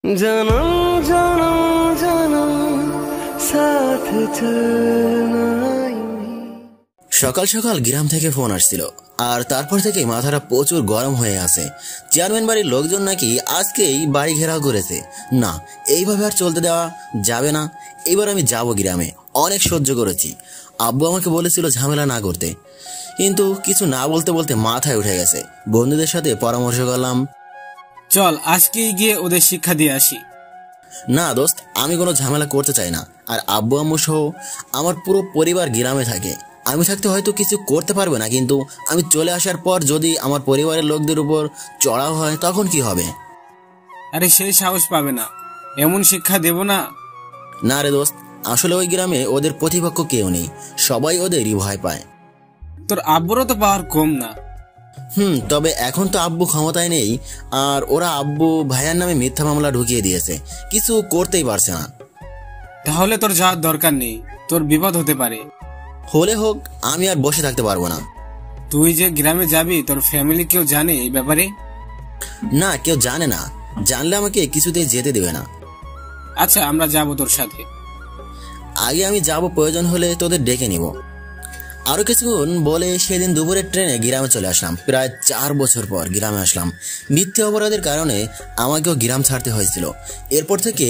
जन्म जन्म जन्म साथ चलना यूं সকাল সকাল গ্রাম থেকে ফোন আসছিল, আর তারপর থেকে মাথাটা প্রচুর গরম হয়ে আছে। চেয়ারম্যান বাড়ির লোকজন নাকি আজকেই বাড়ি ঘেরাও করেছে। না, এইভাবে আর চলতে দেওয়া যাবে না। এবার আমি যাব গ্রামে। অনেক সহ্য করেছি। আব্বু আমাকে বলেছিল ঝামেলা না করতে, কিন্তু কিছু না বলতে বলতে মাথায় উঠে গেছে। বন্ধুদের সাথে পরামর্শ করলাম, চল আজকেই গিয়ে ওদের শিক্ষা দিয়ে আসি। না দোস্ত, আমি কোনো ঝামেলা করতে চাই না। আর আব্বু আম্মু সহ আমার পুরো পরিবার গ্রামে থাকে। আমি থাকতে হয়তো কিছু করতে পারবে না, কিন্তু আমি চলে আসার পর যদি আমার পরিবারের লোকদের উপর চড়াও হয় তখন কি হবে? আরে সেই সাহস পাবে না, এমন শিক্ষা দেব না। না রে দোস্ত, আসলে ওই গ্রামে ওদের প্রতিপক্ষ কেউ নেই। সবাই ওদেরই ভয় পায়। তোর আব্বুরও তো পাওয়ার কম না। তবে এখন তো আব্বু ক্ষমতায় নেই, আর ওরা আব্বু ভাইয়ার নামে মিথ্যা মামলা ঢুকিয়ে দিয়েছে। কিছু করতেই পারছে না। তাহলে তোর যাওয়ার দরকার নেই, তোর বিপদ হতে পারে। হলে হোক, আমি আর বসে থাকতে পারবো না। তুই যে গ্রামে যাবি, তোর ফ্যামিলি কেউ জানে এই ব্যাপারে? না, কেউ জানে না। জানলে আমাকে কিছুতেই যেতে দেবে না। আচ্ছা, আমরা যাব তোর সাথে। আগে আমি যাব, প্রয়োজন হলে তোদের ডেকে নিব। আরো কিছুক্ষণ বলে সেদিন দুপুরের ট্রেনে গ্রামে চলে আসলাম। প্রায় 4 বছর পর গ্রামে আসলাম। মিথ্যে অপরাধের কারণে আমাকেও গ্রাম ছাড়তে হয়েছিল। এরপর থেকে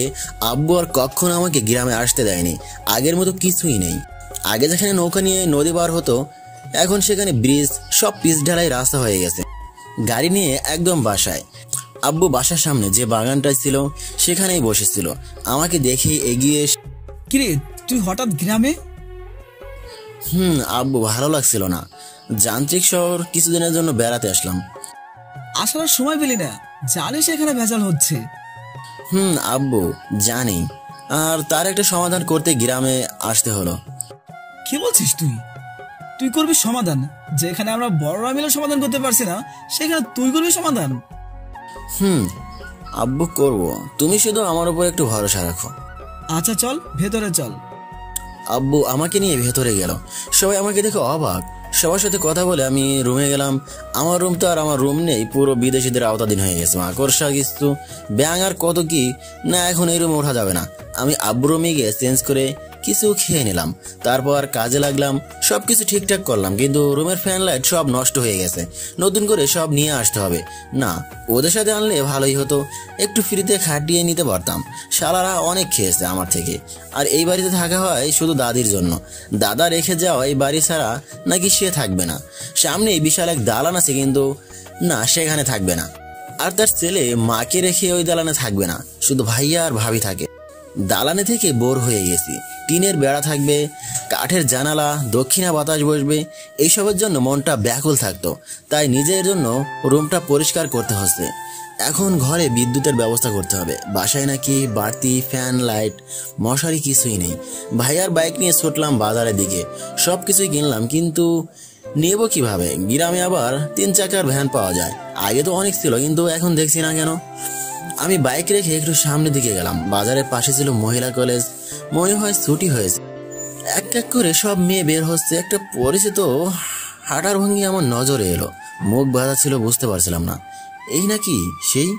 আব্বু আর কখনো আমাকে গ্রামে আসতে দেয়নি। আগের মতো কিছুই নেই। আগে যেখানে নৌকা নিয়ে নদী পার হতো, এখন সেখানে ব্রিজ, সব পিচ ঢালাই রাস্তা হয়ে গেছে। গাড়ি নিয়ে একদম বাসায়। আব্বু বাসার সামনে যে বাগানটা ছিল সেখানেই বসেছিল। আমাকে দেখে এগিয়ে কিরে, তুই হঠাৎ গ্রামে? আব্বু ভালো লাগছিল না। যান্ত্রিক শহর কিছুদিনের জন্য বেড়াতে আসলাম। আসার সময় পেলি না? জানিস এখানে ভেজাল হচ্ছে। আব্বু জানি, আর তার একটা সমাধান করতে গ্রামে আসতে হলো। কি বলছিস তুই? তুই করবি সমাধান? যেখানে আমরা বড়রা মিলে সমাধান করতে পারছি না, সেখানে তুই করবি সমাধান? আব্বু করব, তুমি শুধু আমার উপর একটু ভরসা রাখো। আচ্ছা চল, ভেতরে চল। আব্বু আমাকে নিয়ে ভেতরে গেল। সবাই আমাকে দেখে অবাক। সবার সাথে কথা বলে আমি রুমে গেলাম। আমার রুম তো আর আমার রুম নেই, পুরো বিদেশিদের আওতাধীন হয়ে গেছে। মাকড়সা কিছু ব্যাং আর কত কি না, এখন এই রুমে ওঠা যাবে না। আমি আব্বু রুমে গিয়ে চেঞ্জ করে কিছু খেয়ে নিলাম। তারপর কাজে লাগলাম। সবকিছু ঠিকঠাক করলাম, কিন্তু রুমের ফ্যান লাইট সব নষ্ট হয়ে গেছে। নতুন করে সব নিয়ে আসতে হবে। না, ওদের সাথে আনলে ভালোই হতো, একটু ফ্রিতে খাটিয়ে নিতে পারতাম। শালারা অনেক খেয়েছে আমার থেকে। আর এই বাড়িতে থাকা হয় শুধু দাদির জন্য। দাদা রেখে যাওয়া এই বাড়ি ছাড়া নাকি সে থাকবে না। সামনে বিশাল এক দালান আছে, কিন্তু না, সেখানে থাকবে না। আর তার ছেলে মাকে রেখে ওই দালানে থাকবে না, শুধু ভাইয়া আর ভাবি থাকে। দালানে থেকে বোর হয়ে গেছি। টিনের বেড়া থাকবে, কাঠের জানালা, দক্ষিণা বাতাস বসবে, এইসবের জন্য মনটা ব্যাকুল থাকতো। তাই নিজের জন্য রুমটা পরিষ্কার করতে হচ্ছে। এখন ঘরে বিদ্যুতের ব্যবস্থা করতে হবে। বাসায় নাকি বাড়তি ফ্যান, লাইট, মশারি কিছুই নেই। ভাইয়ার বাইক নিয়ে ছুটলাম বাজারের দিকে। সব কিছুই কিনলাম, কিন্তু নেব কিভাবে? গ্রামে আবার 3 চাকার ভ্যান পাওয়া যায়। আগে তো অনেক ছিল, কিন্তু এখন দেখছি না কেন। আমি বাইক রেখে একটু সামনের দিকে গেলাম। বাজারের পাশে ছিল মহিলা কলেজ। মনে হয় ছুটি হয়েছে। এক এক করে সব মেয়ে বের হচ্ছে। একটা পরিচিত হাঁটার ভঙ্গি আমার নজরে এলো। মুখ বাঁধা ছিল, বুঝতে পারছিলাম না এই নাকি সেই।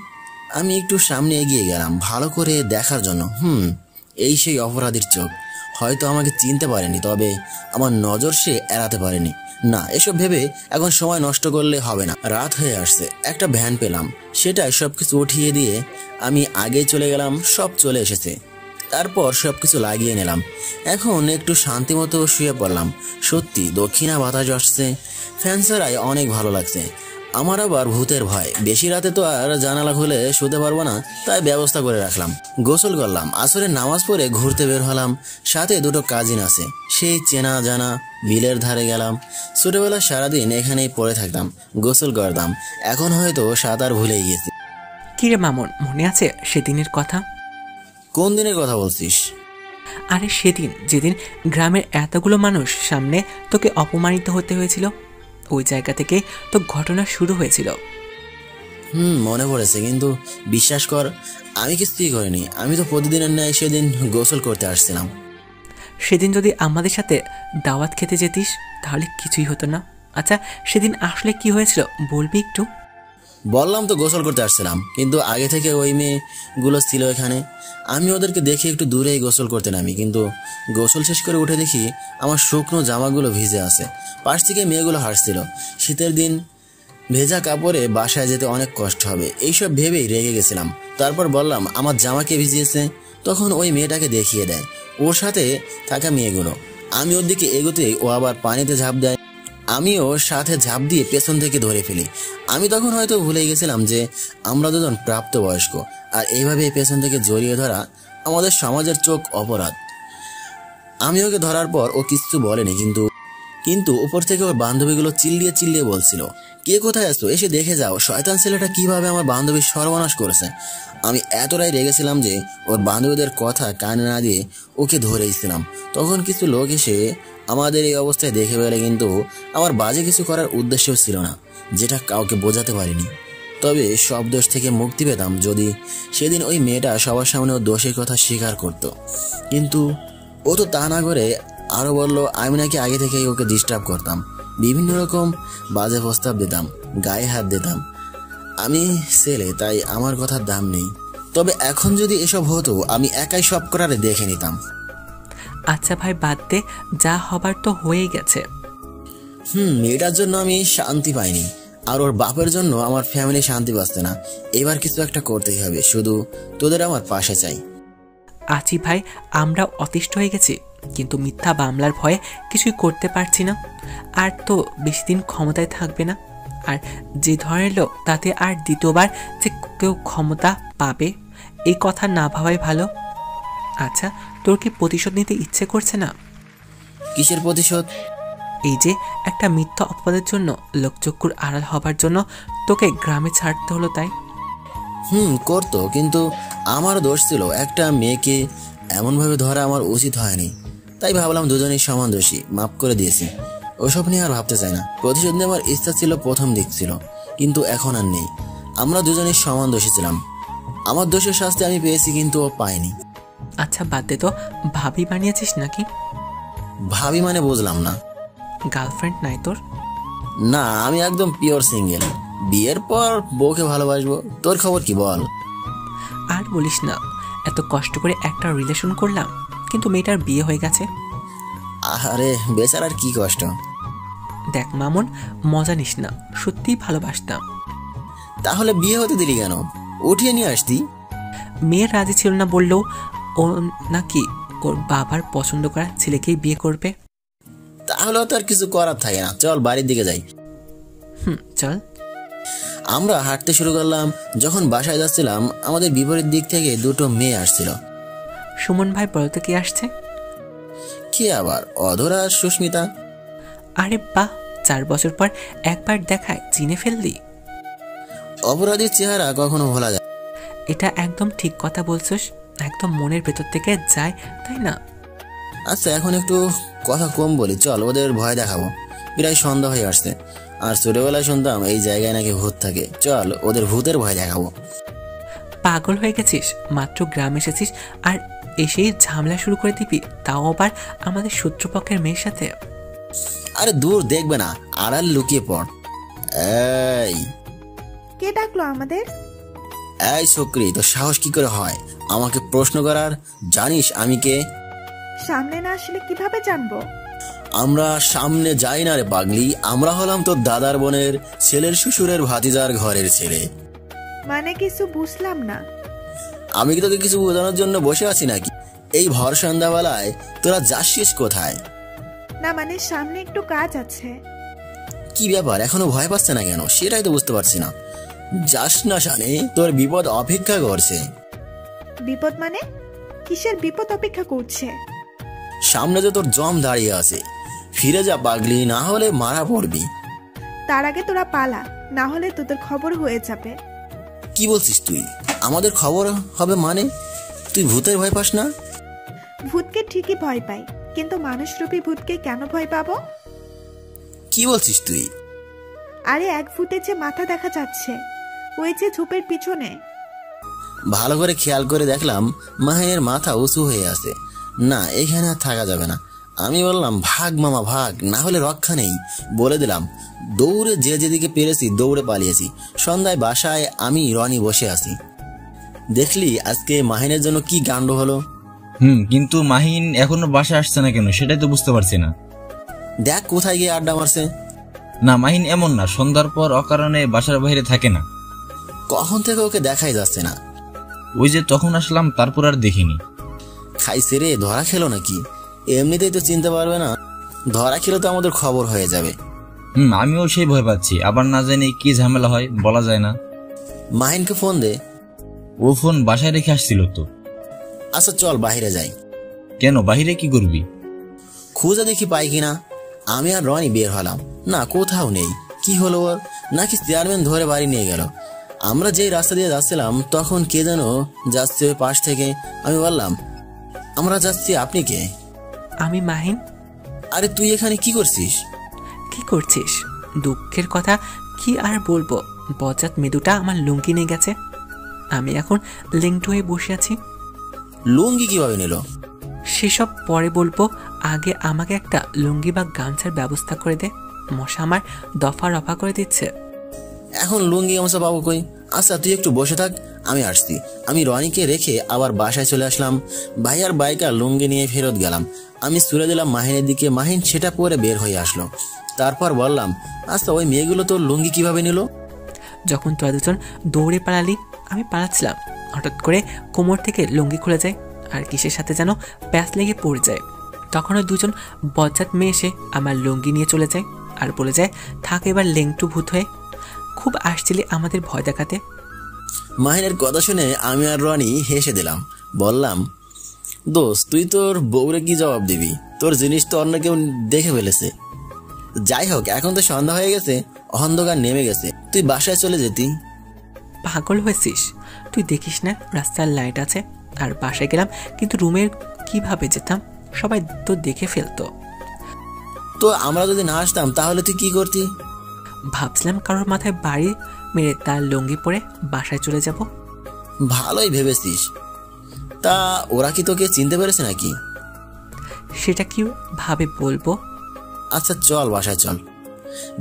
আমি একটু সামনে এগিয়ে গেলাম ভালো করে দেখার জন্য। এই সেই অপরাধীর চোখ। হয়তো আমাকে চিনতে পারেনি, তবে আমার নজর সে এড়াতে পারেনি। না, এসব ভেবে এখন সময় নষ্ট করলে হবে না। রাত হয়ে আসছে। একটা ভ্যান পেলাম, সেটাই সবকিছু উঠিয়ে দিয়ে আমি আগে চলে গেলাম। সব চলে এসেছে। তারপর সবকিছু লাগিয়ে নিলাম। এখন একটু শান্তি মতো শুয়ে পড়লাম। সত্যি দক্ষিণা বাতাস আসছে। ফ্যান ছাড়াই অনেক ভালো লাগছে। আমার আবার ভূতের ভয়। বেশি রাতে তো আর জানালা খুলে শুতে পারবো না, তাই ব্যবস্থা করে রাখলাম। গোসল করলাম, আসরের নামাজ পড়ে ঘুরতে বের হলাম। সাথে 2টো কাজিন আছে, সেই চেনা জানা। বিলের ধারে গেলাম। ছোটবেলা সারাদিন এখানেই পড়ে থাকতাম, গোসল করতাম। এখন হয়তো সাঁতার ভুলেই গেছি। কিরে মামুন, মনে আছে সেদিনের কথা? কোন দিনের কথা বলছিস? আরে সেদিন, যেদিন গ্রামের এতগুলো মানুষ সামনে তোকে অপমানিত হতে হয়েছিল। ওই জায়গা থেকে তো ঘটনা শুরু হয়েছিল। মনে পড়েছে, কিন্তু বিশ্বাস কর আমি কিছুই করিনি। আমি তো প্রতিদিনের ন্যায় সেদিন গোসল করতে আসছিলাম। সেদিন যদি আমাদের সাথে দাওয়াত খেতে যেতিস তাহলে কিছুই হতো না। আচ্ছা, সেদিন আসলে কি হয়েছিল বলবি একটু? বললাম তো গোসল করতে আসছিলাম, কিন্তু আগে থেকে ওই মেয়েগুলো ছিল এখানে। আমি ওদেরকে দেখে একটু দূরেই গোসল করতে নামি, কিন্তু গোসল শেষ করে উঠে দেখি আমার শুকনো জামাগুলো ভিজে আছে। পাশ থেকে মেয়েগুলো হাসছিল। শীতের দিন ভেজা কাপড়ে বাসায় যেতে অনেক কষ্ট হবে, এইসব ভেবেই রেগে গেছিলাম। তারপর বললাম আমার জামাকে ভিজিয়েছে। তখন ওই মেয়েটাকে দেখিয়ে দেয় ওর সাথে থাকা মেয়েগুলো। আমি ওর দিকে এগোতেই ও আবার পানিতে ঝাঁপ দেয়। আমিও সাথে ঝাঁপ দিয়ে পেছন থেকে ধরে ফেলি। আমি তখন হয়তো ভুলে গেছিলাম যে আমরা দুজন প্রাপ্তবয়স্ক, আর এইভাবে পেছন থেকে জড়িয়ে ধরা আমাদের সমাজের চোখ অপরাধ। আমি ওকে ধরার পর ও কিচ্ছু বলেনি, কিন্তু উপর থেকে ওর বান্ধবীগুলো চিল্লিয়ে চিল্লিয়ে বলছিল, কে কোথায় আছো, এসে দেখে যাও শয়তান ছেলেটা কিভাবে আমার বান্ধবীর সর্বনাশ করেছে। আমি এতটাই রেগেছিলাম যে ওর বান্ধবীদের কথা কানে না দিয়ে ওকে ধরেইছিলাম। তখন কিছু লোক এসে আমাদের এই অবস্থায় দেখে ফেলে, কিন্তু আমার বাজে কিছু করার উদ্দেশ্যও ছিল না, যেটা কাউকে বোঝাতে পারিনি। তবে সব দোষ থেকে মুক্তি পেতাম যদি সেদিন ওই মেয়েটা সবার সামনে ওর দোষের কথা স্বীকার করত। কিন্তু ও তো তা না করে আরও বলল আমি নাকি আগে থেকেই ওকে ডিস্টার্ব করতাম, বিভিন্ন রকম বাজে প্রস্তাব দিতাম, গায়ে হাত দিতাম। আমি ছেলে, তাই আমার কথার দাম নেই। তবে এখন যদি এসব হতো আমি একাই সব করারে দেখে নিতাম। আচ্ছা ভাই বাদ দে, যা হবার তো হয়েই গেছে। মেয়েটার জন্য আমি শান্তি পাইনি, আর ওর বাপের জন্য আমার ফ্যামিলি শান্তি পাচ্ছে না। এবার কিছু একটা করতেই হবে, শুধু তোদের আমার পাশে চাই। আছি ভাই, আমরা অতিষ্ঠ হয়ে গেছি, কিন্তু মিথ্যা মামলার ভয়ে কিছুই করতে পারছি না। আর তো বেশি দিন ক্ষমতায় থাকবে না। আর যে ধরনের লোক, তাতে আর দ্বিতীয়বার যে কেউ ক্ষমতা পাবে এই কথা না ভাবাই ভালো। আচ্ছা, তোর কি প্রতিশোধ নিতে ইচ্ছে করছে না? কিসের প্রতিশোধ? এই যে একটা মিথ্যা অপবাদের জন্য, লোকচক্ষুর আড়াল হবার জন্য তোকে গ্রামে ছাড়তে হলো, তাই? করতো, কিন্তু আমারও দোষ ছিল। একটা মেয়েকে এমনভাবে ধরা আমার উচিত হয়নি, তাই ভাবলাম দুজনেই সমান দোষী, মাফ করে দিয়েছি। ওসব নিয়ে আর ভাবতে চাই না। প্রতিশোধ নেওয়ার ইচ্ছা ছিল, প্রথম দিক ছিল, কিন্তু এখন আর নেই। আমরা দুজনেই সমান দোষী ছিলাম। আমার দোষের শাস্তি আমি পেয়েছি, কিন্তু ও পায়নি। আচ্ছা বাদ দে তো, ভাবি বানিয়েছিস নাকি? ভাবি মানে বুঝলাম না। গার্লফ্রেন্ড নাই তোর? না, আমি একদম পিওর সিঙ্গেল। বিয়ের পর বউকে ভালোবাসবো। তোর খবর কি বল? আর বলিস না, এত কষ্ট করে একটা রিলেশন করলাম, কিন্তু মেয়েটার বিয়ে হয়ে গেছে। আরে বেচারার কি কষ্ট। দেখ মামুন, মজা নিস না, সত্যিই ভালোবাসতাম। তাহলে বিয়ে হতে দিলি কেন? উঠিয়ে নিয়ে আসতি। মেয়ের রাজি ছিল না, বললেও ও নাকি ওর বাবার পছন্দ করা ছেলেকেই বিয়ে করবে। তাহলে তো আর কিছু করার থাকে না, চল বাড়ির দিকে যাই। চল। আমরা হাঁটতে শুরু করলাম। যখন বাসায় যাচ্ছিলাম আমাদের বিপরীত দিক থেকে দুটো মেয়ে আসছিল। সুমন ভাই, বলতে কে আসছে? কি আবার? অধরা আর সুস্মিতা। আরে বাহ, 4 বছর পর একবার দেখায় চিনে ফেললি। অপরাধীর চেহারা কখনো ভোলা যায়। এটা একদম ঠিক কথা বলছিস, একদম মনের ভেতর থেকে যায়, তাই না? আচ্ছা, এখন একটু কথা কম বলি, চল ওদের ভয় দেখাবো। প্রায় সন্ধ্যা হয়ে আসছে, আর ছোটবেলায় শুনতাম এই জায়গায় নাকি ভূত থাকে। চল ওদের ভূতের ভয় দেখাবো। পাগল হয়ে গেছিস? মাত্র গ্রাম এসেছিস আর এসেই ঝামেলা শুরু করে দিবি, তাও আবার আমাদের শত্রুপক্ষের মেয়ের সাথে। আরে দূর, দেখবে না, আড়াল লুকিয়ে পড়। এই কে ডাকলো আমাদের? এই ছোকরি, তোর সাহস কি করে হয় আমাকে প্রশ্ন করার? জানিস আমি কে? সামনে না আসলে কিভাবে জানবো? আমরা সামনে যাই না রে পাগলি, আমরা হলাম তোর দাদার বোনের ছেলের শ্বশুরের ভাতিজার ঘরের ছেলে। মানে কিছু বুঝলাম না। আমি কি তোকে কিছু বোঝানোর জন্য বসে আছি নাকি? এই ভর সন্ধ্যাবেলায় তোরা যাচ্ছিস কোথায়? না মানে সামনে একটু কাজ আছে। কি ব্যাপার, এখনো ভয় পাচ্ছে না কেন সেটাই তো বুঝতে পারছি না। যাস না শানে, তোর বিপদ অপেক্ষা করছে। বিপদ মানে? কিসের বিপদ অপেক্ষা করছে? সামনে যে তোর জম দাঁড়িয়ে আছে, ফিরে যা পাগলি, না হলে মারা পড়বি। তার আগে তোরা পালা, না হলে তোদের খবর হয়ে যাবে। কি বলছিস তুই? আমাদের খবর হবে মানে? তুই ভূতের ভয় পাস না? ভূতকে ঠিকই ভয় পাই, কিন্তু মানুষরূপী ভূতকে কেন ভয় পাবো? কি বলছিস তুই? আরে এক ভূতের যে মাথা দেখা যাচ্ছে, ওই যে ঝোপের পিছনে। ভালো করে খেয়াল করে দেখলাম মাহিনের মাথা উঁচু হয়ে আছে। না, এখানে আর থাকা যাবে না। আমি বললাম, ভাগ মামা ভাগ, না হলে রক্ষা নেই। বলে দিলাম। দৌড়ে যেদিকে পেরেছি দৌড়ে পালিয়েছি। সন্ধ্যায় বাসায় আমি রনি বসে আছি। দেখলি আজকে মাহিনের জন্য কি কাণ্ড হলো। কিন্তু মাহিন এখনো বাসায় আসছে না কেন সেটাই তো বুঝতে পারছি না। দেখ কোথায় গিয়ে আড্ডা মারছে। না, মাহিন এমন না, সন্ধ্যার পর অকারণে বাসার বাইরে থাকে না। কখন থেকে ওকে দেখাই যাচ্ছে না। ওই যে তখন আসলাম, তারপর আর দেখিনি। খাইছে রে, ধরা খেলো নাকি? এমনিতেই তো চিনতে পারবে না, ধরা খেলে তো আমাদের খবর হয়ে যাবে। আমিও সেই ভয় পাচ্ছি, আবার না জানি কি ঝামেলা হয়, বলা যায় না। মাহিনকে ফোন দে। ও ফোন বাসায় রেখে আসছিল তো। আচ্ছা চল বাইরে যাই। কেন, বাহিরে কি করবি? খুঁজে দেখি পাই কিনা। আমি আর রনি বের হলাম, না কোথাও নেই। কি হলো ওর? নাকি চেয়ারম্যান ধরে বাড়ি নিয়ে গেল। আমরা যেই রাস্তা দিয়ে যাচ্ছিলাম তখন কে যেন যাচ্ছে পাশ থেকে। আমি বললাম, আমরা যাচ্ছি, আপনি কে? আমি মাহিন। আরে তুই এখানে কি করছিস? কি করছিস? দুঃখের কথা কি আর বলবো, বজ্জাত মেদুটা আমার লুঙ্গি নিয়ে গেছে। আমি এখন লিঙ্কড হয়ে বসে আছি। লুঙ্গি কিভাবে নিল? সেসব পরে বলবো, আগে আমাকে একটা লুঙ্গি বা গামছার ব্যবস্থা করে দে। মশা আমার দফা রফা করে দিচ্ছে। এখন লুঙ্গি গামছা পাবো কই? আচ্ছা তুই একটু বসে থাক, আমি আসছি। আমি রনিকে রেখে আবার বাসায় চলে আসলাম। ভাইয়ার বাইক আর লুঙ্গি নিয়ে ফেরত গেলাম। আমি ছুড়ে দিলাম মাহিনের দিকে। মাহিন সেটা পরে বের হয়ে আসলো। তারপর বললাম, আচ্ছা ওই মেয়েগুলো তোর লুঙ্গি কিভাবে নিল? যখন তোরা দুজন দৌড়ে পালালি, আমি পালাচ্ছিলাম। হঠাৎ করে কোমর থেকে লুঙ্গি খুলে যায় আর কিসের সাথে যেন প্যাঁচ লেগে পড়ে যায়। তখন ওই দুজন বজ্জাত মেয়ে এসে আমার লুঙ্গি নিয়ে চলে যায় আর বলে যায়, থাক এবার লেংটু ভূত হয়ে। খুব আসছিলি আমাদের ভয় দেখাতে। মাহিনের কথা শুনে আমি আর রনি হেসে দিলাম। বললাম, দোস্ত তুই তোর বউরে কি জবাব দিবি? তোর জিনিস তো অন্য কেউ দেখে ফেলেছে। যাই হোক, এখন তো সন্ধ্যা হয়ে গেছে, অন্ধকার নেমে গেছে, তুই বাসায় চলে যেতি। পাগল হয়েছিস? তুই দেখিস না রাস্তার লাইট আছে? আর বাসায় গেলাম, কিন্তু রুমের কিভাবে যেতাম? সবাই তো দেখে ফেলতো। তো আমরা যদি না আসতাম তাহলে তুই কি করতি? ভাবছিলাম কারোর মাথায় বাড়ি মেরে তার লুঙ্গি পরে বাসায় চলে যাব। ভালোই ভেবেছিস। তা ওরা কি তোকে চিনতে পেরেছে নাকি? সেটা কি ভাবে বলবো? আচ্ছা চল বাসায় চল।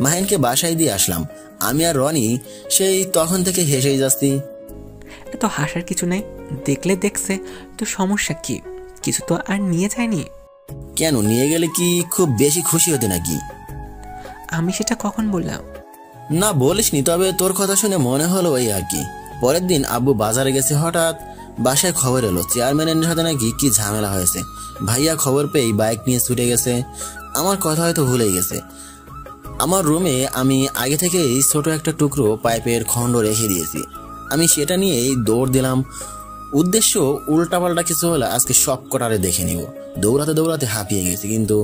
মাহিনকে বাসায় দিয়ে আসলাম। আমি আর রনি সেই তখন থেকে হেসেই যাচ্ছি। এত হাসার কিছু নেই, দেখলে দেখছে তো সমস্যা কি? কিছু তো আর নিয়ে যায়নি। কেন, নিয়ে গেলে কি খুব বেশি খুশি হতে নাকি? আমি সেটা কখন বললাম? না বলিসনি, তবে তোর কথা শুনে মনে হলো ওই আর কি। পরের দিন আব্বু বাজারে গেছে, হঠাৎ বাসায় খবর এলো চেয়ারম্যানের সাথে নাকি কি ঝামেলা হয়েছে। ভাইয়া খবর পেয়ে বাইক নিয়ে ছুটে গেছে। আমার কথা হয়তো ভুলেই গেছে। আমার রুমে আমি আগে থেকেই ছোট একটা টুকরো পাইপের খণ্ড রেখে দিয়েছি। আমি সেটা নিয়েই দৌড় দিলাম। উদ্দেশ্য উল্টাপাল্টা কিছু হলে আজকে সব কটারে দেখে নিব। দৌড়াতে দৌড়াতে হাঁপিয়ে গেছি, কিন্তু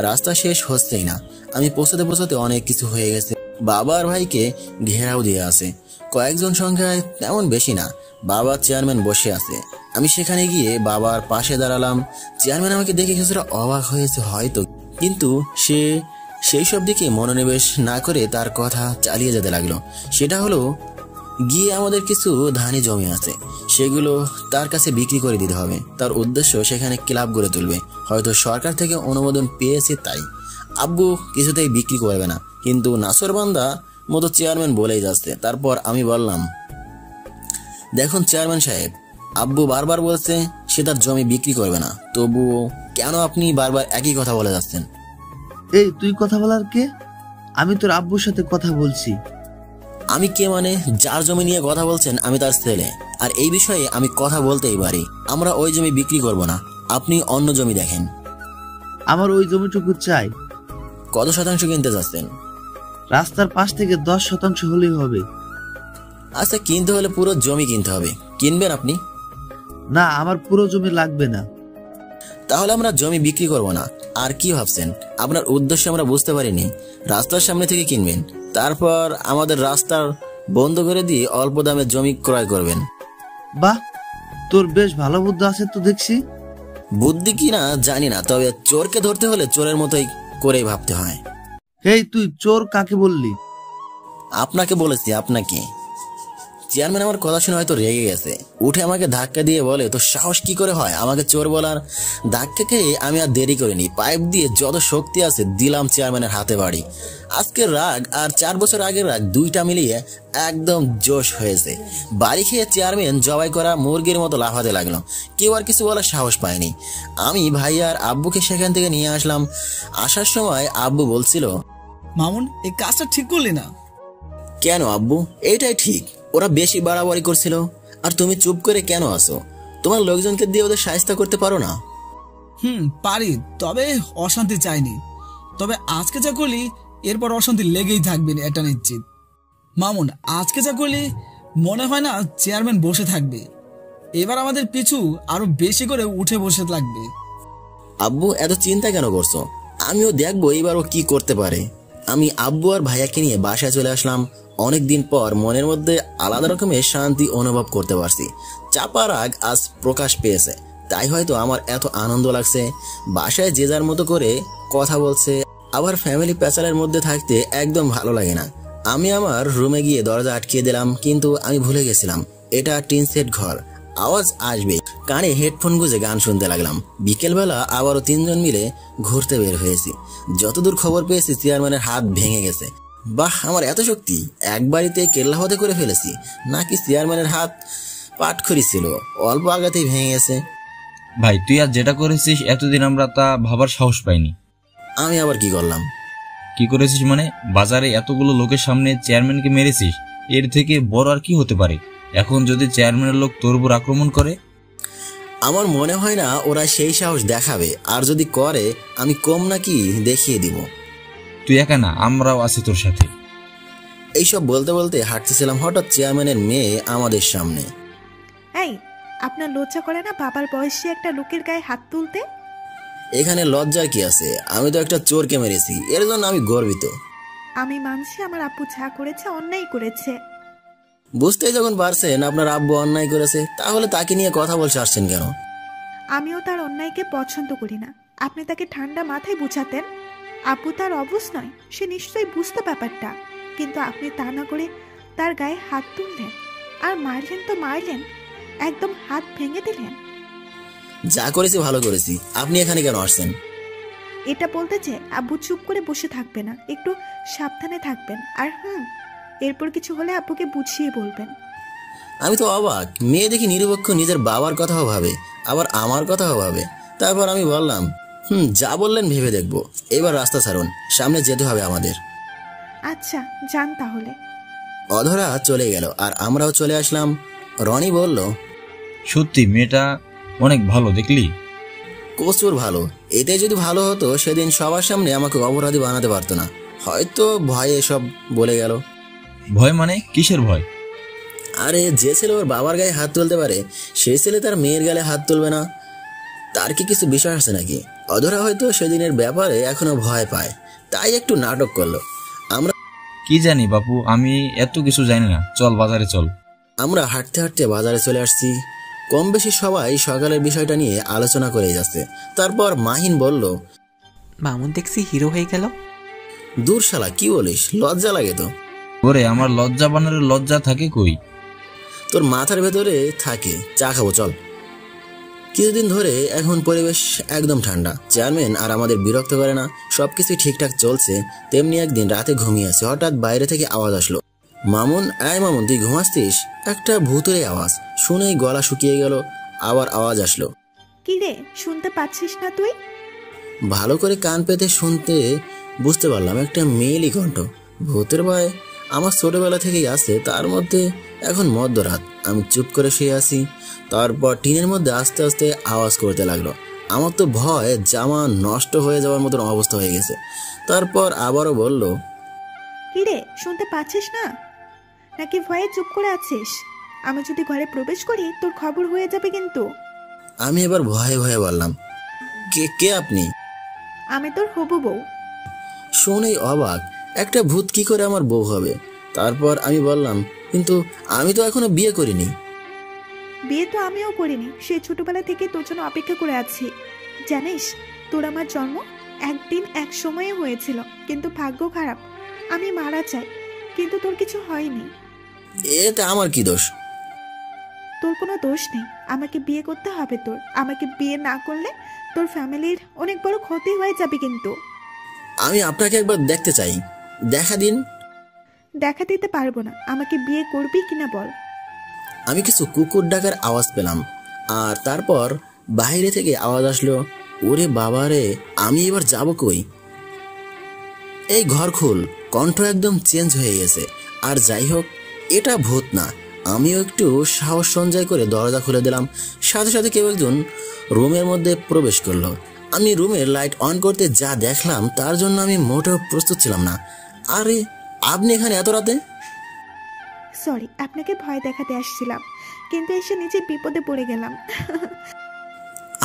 রাস্তা শেষ হচ্ছেই না। আমি পৌঁছাতে অনেক কিছু হয়ে গেছে। বাবা আর ভাইকে ঘেরাও দিয়ে আছে। কয়েকজন সংখ্যায় তেমন বেশি না। বাবা চেয়ারম্যান বসে আছে। আমি সেখানে গিয়ে বাবার পাশে দাঁড়ালাম। চেয়ারম্যান আমাকে দেখে কিছুটা অবাক হয়েছে হয়তো, কিন্তু সে সেই সব দিকে মনোনিবেশ না করে তার কথা চালিয়ে যেতে লাগলো। সেটা হলো, গিয়ে আমাদের কিছু ধানি জমি আছে, সেগুলো তার কাছে বিক্রি করে দিতে হবে। তার উদ্দেশ্য সেখানে ক্লাব গড়ে তুলবে। হয়তো সরকার থেকে অনুমোদন পেয়েছে তাই। আব্বু কিছুতেই বিক্রি করবে না, কিন্তু নাসরবান্দা মতো চেয়ারম্যান বলেই যাচ্ছে। তারপর আমি বললাম, দেখুন চেয়ারম্যান সাহেব, আব্বু বারবার বলছে সে তার জমি বিক্রি করবে না, তবুও কেন আপনি বারবার একই কথা বলে যাচ্ছেন? এই তুই কথা বলার কে? আমি তোর আব্বুর সাথে কথা বলছি। আমি কে মানে? যার জমি নিয়ে কথা বলছেন আমি তার ছেলে, আর এই বিষয়ে আমি কথা বলতেই পারি। আমরা ওই জমি বিক্রি করব না, আপনি অন্য জমি দেখেন। আমার ওই জমিটুকু চাই। কত শতাংশ কিনতে যাচ্ছেন? রাস্তার পাশ থেকে 10% হলেই হবে। আচ্ছা কিনতে হলে পুরো জমি কিনতে হবে। কিনবেন আপনি? না, আমার পুরো জমি লাগবে না। তাহলে আমরা জমি বিক্রি করব না। আর কি ভাবছেন? আপনার উদ্দেশ্য আমরা বুঝতে পারিনি। রাস্তার সামনে থেকে কিনবেন, তারপর আমাদের রাস্তার বন্ধ করে দিয়ে অল্প দামে জমি ক্রয় করবেন। বাহ, তোর বেশ ভালো বুদ্ধি আছে তো দেখছি। বুদ্ধি কি না জানি না, তবে চোরকে ধরতে হলে চোরের মতোই করেই ভাবতে হয়। এই তুই চোর কাকে বললি? আপনাকে বলেছি। আপনাকে? চেয়ারম্যান আমার কথা শুনে হয়তো রেগে গেছে, উঠে আমাকে ধাক্কা দিয়ে বলে, তো সাহস কি করে হয় আমাকে চোর বলার। ধাক্কা খেয়ে আমি আর দেরি করিনি, পাইপ দিয়ে যত শক্তি আছে দিলাম চেয়ারম্যানের হাতে বাড়ি। আজকের রাগ আর 4 বছর আগের রাগ দুইটা মিলিয়ে একদম জোশ হয়েছে। বাড়ি খেয়ে চেয়ারম্যান জবাই করা মুরগির মতো লাফাতে লাগলো, কেউ আর কিছু বলার সাহস পায়নি। আমি ভাই আর আব্বুকে সেখান থেকে নিয়ে আসলাম। আসার সময় আব্বু বলছিল, মামুন এই কাজটা ঠিক করলি না। কেন আব্বু, এইটাই ঠিক, ওরা বেশি বাড়াবাড়ি করছিল আর তুমি চুপ করে কেন আসো? তোমার লোকজনকে দিয়ে ওদের সাহায্য করতে পারো না? পারি, তবে অশান্তি চাইনি। তবে আজকে যা করলি এরপর অশান্তি লেগেই থাকবে, এটা নিশ্চিত। মামুন আজকে যা করলি মনে হয় না চেয়ারম্যান বসে থাকবে, এবার আমাদের পিছু আরো বেশি করে উঠে বসে লাগবে। আব্বু এত চিন্তা কেন করছো? আমিও দেখবো এবার ও কি করতে পারে। আমি আব্বু আর ভাইয়াকে নিয়ে বাসায় চলে আসলাম। অনেকদিন পর মনের মধ্যে আলাদা রকমের শান্তি অনুভব করতে পারছি। চাপা রাগ আজ প্রকাশ পেয়েছে, তাই হয়তো আমার এত আনন্দ লাগছে। বাসায় যে যার মতো করে কথা বলছে, আবার ফ্যামিলি প্যাচালের মধ্যে থাকতে একদম ভালো লাগে না। আমি আমার রুমে গিয়ে দরজা আটকিয়ে দিলাম, কিন্তু আমি ভুলে গেছিলাম এটা টিন সেট ঘর, আওয়াজ আসবে। কানে হেডফোন গুঁজে গান শুনতে লাগলাম। বিকেলবেলা আবারও 3 জন মিলে ঘুরতে বের হয়েছি। যতদূর খবর পেয়েছি চেয়ারম্যানের হাত ভেঙে গেছে। বাহ, আমার এত শক্তি, এক বাড়িতে কেল্লা হতে করে ফেলেছি নাকি? চেয়ারম্যানের হাত পাটখড়ি ছিল, অল্প আগাতেই ভেঙে গেছে। ভাই তুই আর যেটা করেছিস এতদিন আমরা তা ভাবার সাহস পাইনি। আমি আবার কি করলাম? কি করেছিস মানে? বাজারে এতগুলো লোকের সামনে চেয়ারম্যানকে মেরেছিস, এর থেকে বড় আর কি হতে পারে? এখন যদি চেয়ারম্যানের লোক তোর উপর আক্রমণ করে? আমার মনে হয় না ওরা সেই সাহস দেখাবে, আর যদি করে আমি কম নাকি দেখিয়ে দিব। তুই একা না, আমরাও আছি তোর সাথে। এইসব বলতে বলতে হাঁটতেছিলাম, হঠাৎ চেয়ারম্যানের মেয়ে আমাদের সামনে। এই, আপনার লজ্জা করে না বাবার বয়সী একটা লোকের গায়ে হাত তুলতে? এখানে লজ্জার কি আছে? আমি তো একটা চোরকে মেরেছি, এর জন্য আমি গর্বিত। আমি মানছি আমার আব্বু যা করেছে অন্যায় করেছে। বুঝতেই যখন পারছেন আপনার আব্বু অন্যায় করেছে, তাহলে তাকে নিয়ে কথা বলতে আসছেন কেন? আমিও তার অন্যায়কে পছন্দ করি না। আপনি তাকে ঠান্ডা মাথায় বুঝাতেন। আব্বু তার অবুঝ নয়, সে নিশ্চয়ই বুঝতে ব্যাপারটা, কিন্তু আপনি তা না করে তার গায়ে হাত তুললেন আর মারলেন তো মারলেন, একদম হাত ভেঙে দিলেন। যা করেছি ভালো করেছি, আপনি এখানে কেন আসছেন? এটা বলতে যে আব্বু চুপ করে বসে থাকবে না, একটু সাবধানে থাকবেন। আর এরপর কিছু হলে আব্বুকে বুঝিয়ে বলবেন। আমি তো অবাক, মেয়ে দেখি নিরপেক্ষ নিজের বাবার কথাও ভাবে, আবার আমার কথাও ভাবে। তারপর আমি বললাম, যা বললেন ভেবে দেখবো। এবার রাস্তা ছাড়ুন, সামনে যেতে হবে আমাদের। আচ্ছা যান তাহলে। অধরা চলে গেল আর আমরাও চলে আসলাম। রনি বলল, সত্যি মেয়েটা অনেক ভালো, দেখলি? প্রচুর ভালো। এতে যদি ভালো হতো সেদিন সবার সামনে আমাকে অপরাধী বানাতে পারতো না। হয়তো ভয়ে এসব বলে গেল। ভয় মানে? কিসের ভয়? আরে যে ছেলে ওর বাবার গায়ে হাত তুলতে পারে, সেই ছেলে তার মেয়ের গালে হাত তুলবে না? তার কি কিছু বিষয় আছে নাকি? অধরা হয়তো সেদিনের ব্যাপারে এখনো ভয় পায়, তাই একটু নাটক করলো। আমরা কি জানি বাপু, আমি এত কিছু জানি না। চল বাজারে চল। আমরা হাঁটতে হাঁটতে বাজারে চলে আসছি। কম বেশি সবাই সকালের বিষয়টা নিয়ে আলোচনা করে যাচ্ছে। তারপর মাহিন বলল, মামুন দেখছি হিরো হয়ে গেল। দূর শালা, কি বলিস? লজ্জা লাগে তো। ওরে আমার লজ্জা বানানোর লজ্জা থাকে কই? তোর মাথার ভেতরে থাকে। চা খাবো চল। কিছুদিন ধরে এখন পরিবেশ একদম ঠান্ডা। চেয়ারম্যান আর আমাদের বিরক্ত করে না, সবকিছু ঠিকঠাক চলছে। তেমনি একদিন রাতে ঘুমিয়ে আছে, হঠাৎ বাইরে থেকে আওয়াজ আসলো, মামুন আয় মামুন, তুই ঘুমাচ্ছিস? একটা ভূতের আওয়াজ শুনেই গলা শুকিয়ে গেল। আবার আওয়াজ আসলো, কি রে, শুনতে পাচ্ছিস না তুই? ভালো করে কান পেতে শুনতে বুঝতে পারলাম একটা মেয়েলি কণ্ঠ। ভূতের ভয় আমার ছোটবেলা থেকেই আছে, তার মধ্যে এখন মধ্যরাত। আমি চুপ করে শুয়ে আছি। তারপর টিনের মধ্যে আস্তে আস্তে আওয়াজ করতে লাগলো। আমার তো ভয় জামা নষ্ট হয়ে যাওয়ার মতন অবস্থা হয়ে গেছে। তারপর আবারও বলল, কি রে, শুনতে পাচ্ছিস না নাকি ভয়ে চুপ করে আছিস? আমি যদি ঘরে প্রবেশ করি তোর খবর হয়ে যাবে কিন্তু। আমি এবার ভয়ে ভয়ে বললাম, কে কে আপনি? আমি তোর হবু বউ। শুনেই অবাক, একটা ভূত কি করে আমার বউ হবে? তারপর আমি বললাম, কিন্তু আমি তো এখনো বিয়ে করিনি। বিয়ে তো আমিও করিনি, সেই ছোটবেলা থেকে তোর জন্য অপেক্ষা করে আছি। জানিস, তোর আমার জন্ম একদিন এক সময়ে হয়েছিল, কিন্তু ভাগ্য খারাপ, আমি মারা যাই, কিন্তু তোর কিছু হয়নি। এতে আমার কি দোষ? তোর কোনো দোষ নেই, আমাকে বিয়ে করতে হবে তোর। আমাকে বিয়ে না করলে তোর ফ্যামিলির অনেক বড় ক্ষতি হয়ে যাবে কিন্তু। আমি আপনাকে একবার দেখতে চাই, দেখা দিন। দেখা দিতে পারবো না, আমাকে বিয়ে করবি কিনা বল। আমি কিছু কুকুর ডাকার আওয়াজ পেলাম, আর তারপর বাইরে থেকে আওয়াজ আসলো, ওরে বাবারে, আমি এবার যাব কই? এই ঘর খুল। কণ্ঠ একদম চেঞ্জ হয়ে গেছে। আর যাই হোক, এটা ভূত না। আমিও একটু সাহস সঞ্চয় করে দরজা খুলে দিলাম। সাথে সাথে কেউ একজন রুমের মধ্যে প্রবেশ করলো। আমি রুমের লাইট অন করতে যা দেখলাম তার জন্য আমি মোটেও প্রস্তুত ছিলাম না। আরে আপনি এখানে এত রাতে? সরি, আপনাকে ভয় দেখাতে আসছিলাম, কিন্তু এসে নিজে বিপদে পড়ে গেলাম।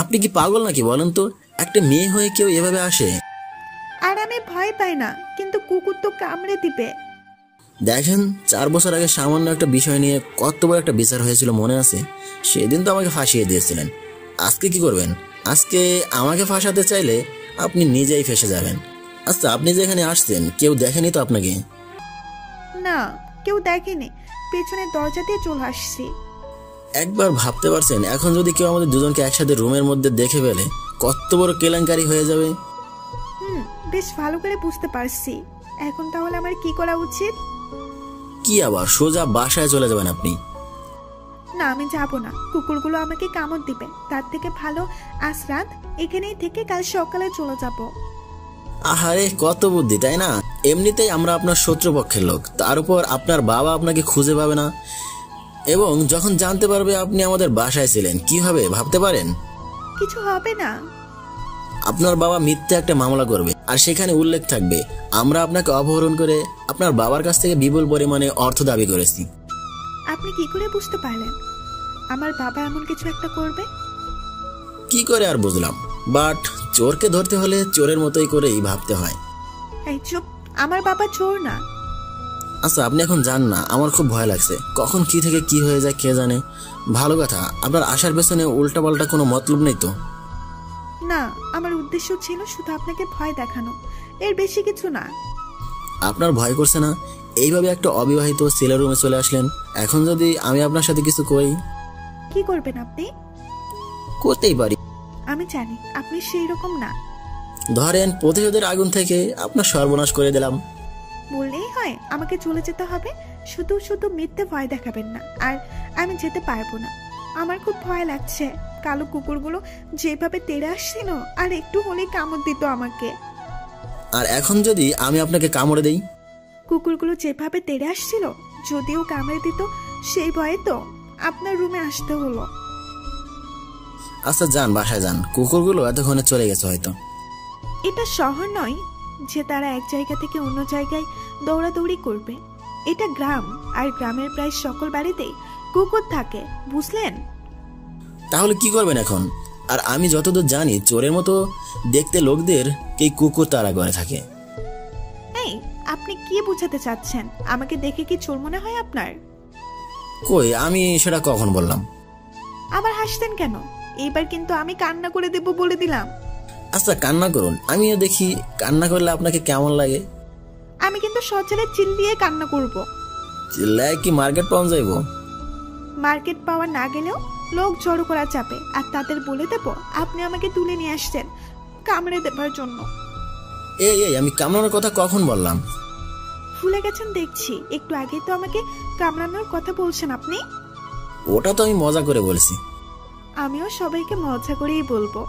আপনি কি পাগল নাকি বলেন তো? একটা মেয়ে হয়ে কেউ এভাবে আসে? আর আমি ভয় পাই না, কিন্তু কুকুর তো কামড়ে দিবে। দেখেন, 4 বছর আগে সামান্য একটা বিষয় নিয়ে কত বড় একটা বিচার হয়েছিল মনে আছে? সেদিন তো আমাকে ফাঁসিয়ে দিয়েছিলেন। আজকে কি করবেন? আজকে আমাকে ফাঁসাতে চাইলে আপনি নিজেই ফেঁসে যাবেন। আচ্ছা, আপনি যে এখানে আসছেন কেউ দেখেনি তো আপনাকে? না, কেউ দেখেনি, পেছনের দরজা দিয়ে চলে আসছি। একবার ভাবতে পারছেন এখন যদি কেউ আমাদের দুজনকে একসাথে রুমের মধ্যে দেখে ফেলে কত বড় কেলেঙ্কারি হয়ে যাবে? বেশ ভালো করে বুঝতে পারছি। এখন তাহলে আমার কি করা উচিত? কি আবার সোজা বাসায় চলে যাবেন আপনি? না, আমি যাব না, কুকুরগুলো আমাকে কামড় দিবে। তার থেকে ভালো আজ রাত এখানেই থেকে কাল সকালে চলে যাব। আহারে, কত বুদ্ধি, তাই না? এমনিতেই আমরা আপনার শত্রুপক্ষের লোক, তার উপর আপনার বাবা আপনাকে খুঁজে পাবে না, এবং যখন জানতে পারবে আপনি আমাদের বাসায় ছিলেন, কি হবে ভাবতে পারেন? কিছু হবে না। আপনার বাবা মিথ্যে একটা মামলা করবে, আর সেখানে উল্লেখ থাকবে আমরা আপনাকে অপহরণ করে আপনার বাবার কাছ থেকে বিপুল পরিমাণে অর্থ দাবি করেছি। আপনি কি করে বুঝতে পারলেন আমার বাবা এমন কিছু একটা করবে? কি করে আর বুঝলাম, বাট চোরকে ধরতে হলে চোরের মতোই করেই ভাবতে হয়। এই চুপ, আমার বাবা চোর না। আচ্ছা, আপনি এখন যান না, আমার খুব ভয় লাগছে। কখন কি থেকে কি হয়ে যায় কে জানে। ভালো কথা, আপনার আসার পেছনে উল্টাপাল্টা কোনো মতলব নেই তো? না, আমার উদ্দেশ্য ছিল শুধু আপনাকে ভয় দেখানো, এর বেশি কিছু না। আপনার ভয় করছে না? এইভাবে একটা অবিবাহিত ছেলের রুমে চলে আসলেন, এখন যদি আমি আপনার সাথে কিছু করি? কি করবেন আপনি? করতেই পারি। আমি জানি আপনি সেই রকম না। ধরেন প্রতিশোধের আগুন থেকে আপনার সর্বনাশ করে দিলাম। বললেই হয় আমাকে চলে যেতে হবে? শুধু শুধু মিথ্যে ভয় দেখাবেন না। আর আমি যেতে পারবো না, আমার খুব ভয় লাগছে। কালো কুকুরগুলো যেভাবে তেড়ে আসছিল, আর একটু হলেই কামড় দিত আমাকে। আর এখন যদি আমি আপনাকে কামড়ে দেই? কুকুরগুলো যেভাবে তেড়ে আসছিল, যদিও কামড়ে দিত, সেই ভয়ে তো আপনার রুমে আসতে হলো। আচ্ছা যান, বাসায় যান, কুকুরগুলো এতক্ষণে চলে গেছে হয়তো। এটা শহর নয় যে তারা এক জায়গা থেকে অন্য জায়গায় দৌড়াদৌড়ি করবে। এটা গ্রাম, আর গ্রামের প্রায় সকল বাড়িতেই কুকুর থাকে, বুঝলেন? তাহলে কি করবেন এখন? আর আমি যতদূর জানি চোরের মতো দেখতে লোকদের এই কুকুর তাড়া করে থাকে। এই, আপনি কি বোঝাতে চাচ্ছেন? আমাকে দেখে কি চোর মনে হয় আপনার? কই, আমি সেটা কখন বললাম? আবার হাসতেন কেন? এইবার কিন্তু আমি কান্না করে দেব বলে দিলাম। আচ্ছা কান্না করুন, আমিও দেখি কান্না করলে আপনাকে কেমন লাগে। আমি কিন্তু সচলে চিল্লিয়ে কান্না করব। চিল্লায় কি মার্কেট পাওয়া যাইব? মার্কেট পাওয়া না গেলেও লোক জড়ো করা যাবে, আর তাদের বলে দেব আপনি আমাকে তুলে নিয়ে আসছেন কামড়ে দেবার জন্য। এই এই, আমি কামড়ানোর কথা কখন বললাম? ভুলে গেছেন দেখছি, একটু আগে তো আমাকে কামড়ানোর কথা বলছেন আপনি। ওটা তো আমি মজা করে বলেছি। আমিও সবাইকে মজা করেই বলবো।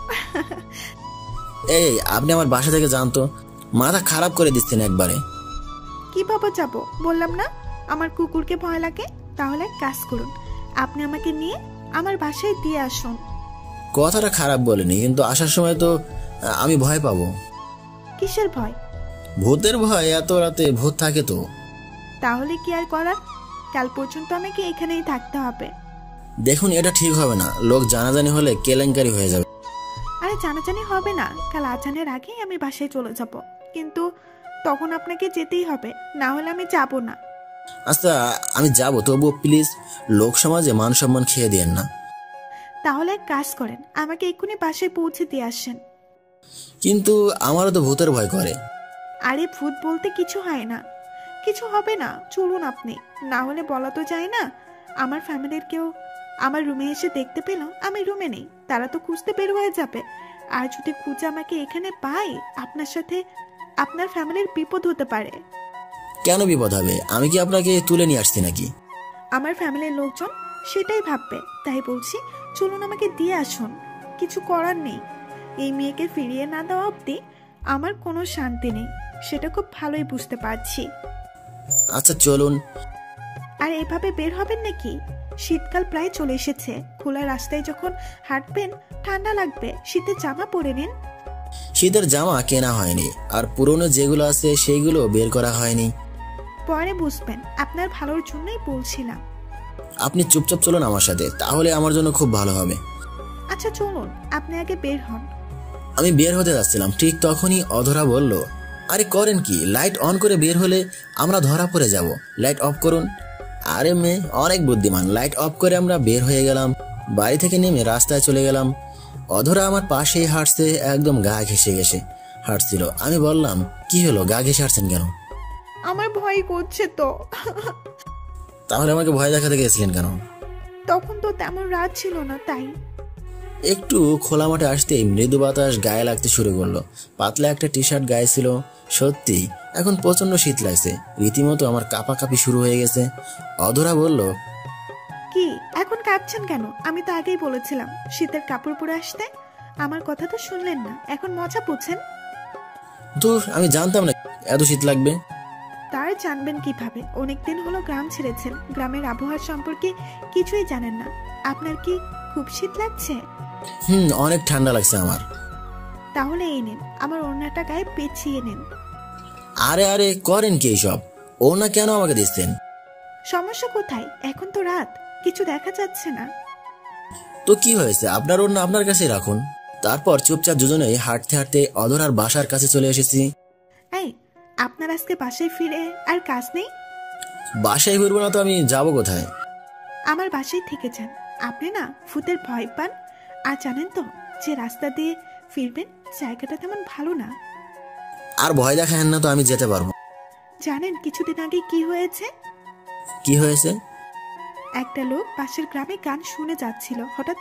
এই, আপনি আমার বাসা থেকে যান তো, মাথা খারাপ করে দিচ্ছেন একবারে। কিভাবে যাব বললাম না? আমার কুকুরকে ভয় লাগে। তাহলে এক কাজ করুন, আপনি আমাকে নিয়ে আমার বাসায় দিয়ে আসুন। কথাটা খারাপ বলেনি, কিন্তু আসার সময় তো আমি ভয় পাবো। কিসের ভয়? ভূতের ভয়, এত রাতে ভূত থাকে তো। তাহলে কি আর করার, কাল পর্যন্ত আমাকে এখানেই থাকতে হবে। দেখুন, এটা ঠিক হবে না, লোক জানাজানি হলে কেলেঙ্কারি হয়ে যাবে। আরে জানাজানি হবে না, কাল আজানের আগেই আমি বাসায় চলে যাব, কিন্তু তখন আপনাকে যেতেই হবে, না হলে আমি যাব না। আচ্ছা আমি যাব, তবুও প্লিজ লোক সমাজে মান সম্মান খেয়ে দিয়েন না। তাহলে এক কাজ করেন, আমাকে এক্ষুনি বাসায় পৌঁছে দিয়ে আসেন। কিন্তু আমারও তো ভূতের ভয় করে। আরে ভূত বলতে কিছু হয় না, কিছু হবে না, চলুন আপনি। না হলে বলা তো যায় না, আমার ফ্যামিলির কেউ আমার রুমে এসে দেখতে পেল আমি রুমে নেই, তারা তো খুঁজতে বের হয়ে যাবে। আর যদি খুঁজে আমাকে এখানে পাই, আপনার সাথে আপনার ফ্যামিলির বিপদ হতে পারে। কেন বিপদ হবে? আমি কি আপনাকে তুলে নিয়ে আসছি নাকি? আমার ফ্যামিলির লোকজন সেটাই ভাববে, তাই বলছি চলুন আমাকে দিয়ে আসুন। কিছু করার নেই, এই মেয়েকে ফিরিয়ে না দেওয়া অবধি আমার কোনো শান্তি নেই, সেটা খুব ভালোই বুঝতে পারছি। আচ্ছা চলুন। আর এভাবে বের হবেন নাকি? শীতকাল প্রায় চলে এসেছে, খোলা রাস্তায় যখন হাঁটবেন ঠান্ডা লাগবে, শীতের জামা পরে নিন। শীতের জামা কেনা হয়নি, আর পুরনো যেগুলো আছে সেইগুলো বের করা হয়নি। পরে বুঝবেন, আপনার ভালোর জন্যই বলছিলাম। আপনি চুপচাপ চলুন আমার সাথে, তাহলে আমার জন্য খুব ভালো হবে। আচ্ছা চলুন, আপনি আগে বের হন। আমি বের হতে যাচ্ছিলাম, ঠিক তখনই অধরা বলল, আরে করেন কি, লাইট অন করে বের হলে আমরা ধরা পড়ে যাব, লাইট অফ করুন। আরে মেয়ে অনেক বুদ্ধিমান। লাইট অফ করে আমরা বের হয়ে গেলাম, বাড়ি থেকে নেমে রাস্তায় চলে গেলাম। অধরা আমার পাশেই হাঁটছে, একদম গা ঘেঁষে ঘেঁষে হাঁটছিল। আমি বললাম, কি হলো, গা ঘেঁষে হাঁটছেন কেন? আমার ভয় করছে তো। তাহলে আমাকে ভয় দেখাতে গেছিলেন কেন? তখন তো তেমন রাত ছিল না, তাই। একটু খোলা মাঠে আসতেই মৃদু বাতাস গায়ে লাগতে শুরু করলো। পাতলা একটা টি শার্ট গায়ে ছিল। সত্যি এখন প্রচন্ড শীত লাগছে, রীতিমতো আমার কাঁপাকাঁপি শুরু হয়ে গেছে। অধরা বলল, কি এখন কাঁপছেন কেন? আমি তো আগেই বলেছিলাম শীতের কাপড় পরে আসতে, আমার কথা তো শুনলেন না, এখন মজা পুছেন। দূর, আমি জানতাম না এত শীত লাগবে। তার জানবেন কিভাবে? অনেকদিন হলো গ্রাম ছেড়েছেন, গ্রামের আবহাওয়া সম্পর্কে কিছুই জানেন না। আপনার কি খুব শীত লাগছে? অনেক ঠান্ডা লাগছে আমার। তাহলে এই নিন, আমার ওড়নাটা গায়ে পেঁচিয়ে নিন। আরে আরে করেন কি এইসব? ওড়না কেন আমাকে দিচ্ছেন? সমস্যা কোথায়? এখন তো রাত, কিছু দেখা যাচ্ছে না। তো কি হয়েছে, আপনার ওড়না আপনার কাছে রাখুন। তারপর চুপচাপ দুজনেই হাঁটতে হাঁটতে অধরার বাসার কাছে চলে এসেছি। এই, আপনার আজকে বাসায় ফিরে আর কাজ নেই? বাসায় ফিরবো না তো আমি যাবো কোথায়? আমার বাসায় থেকে যান। আপনি না ভূতের ভয় পান, আর জানেন তো যে রাস্তা দিয়ে ফিরবেন জায়গাটা তেমন ভালো না। আর ভয় দেখায়েন না তো, আমি যেতে পারবো। জানেন কিছুদিন আগে কি হয়েছে? কি হয়েছে? একটা লোক পাশের গ্রামে গান শুনে যাচ্ছিল, হঠাৎ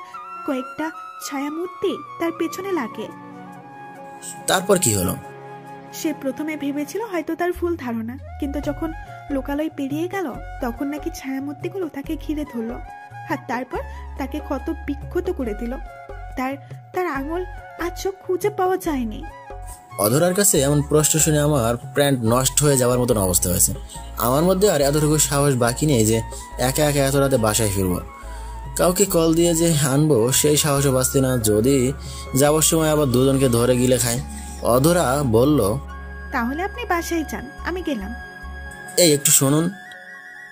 কয়েকটা ছায়ামূর্তি তার পেছনে লাগে। তারপর কি হলো? সে প্রথমে ভেবেছিল হয়তো তার ভুল ধারণা, কিন্তু যখন লোকালয় পেরিয়ে গেল তখন নাকি ছায়ামূর্তিগুলো তাকে ঘিরে ধরলো, আর তারপর তাকে ক্ষত বিক্ষত করে দিল। তার তার আঙুল আর চোখ খুঁজে পাওয়া যায়নি। অধরার কাছে এমন প্রশ্ন শুনে আমার প্যান্ট নষ্ট হয়ে যাওয়ার মতন অবস্থা হয়েছে। আমার মধ্যে আর এতটুকু সাহস বাকি নেই যে একা একা এত রাতে বাসায় ফিরবো। কাউকে কল দিয়ে যে আনবো সেই সাহসও বাঁচতে না, যদি যাওয়ার সময় আবার দুজনকে ধরে গিলে খায়। অধরা বলল, তাহলে আপনি বাসায় যান, আমি গেলাম। এই একটু শুনুন।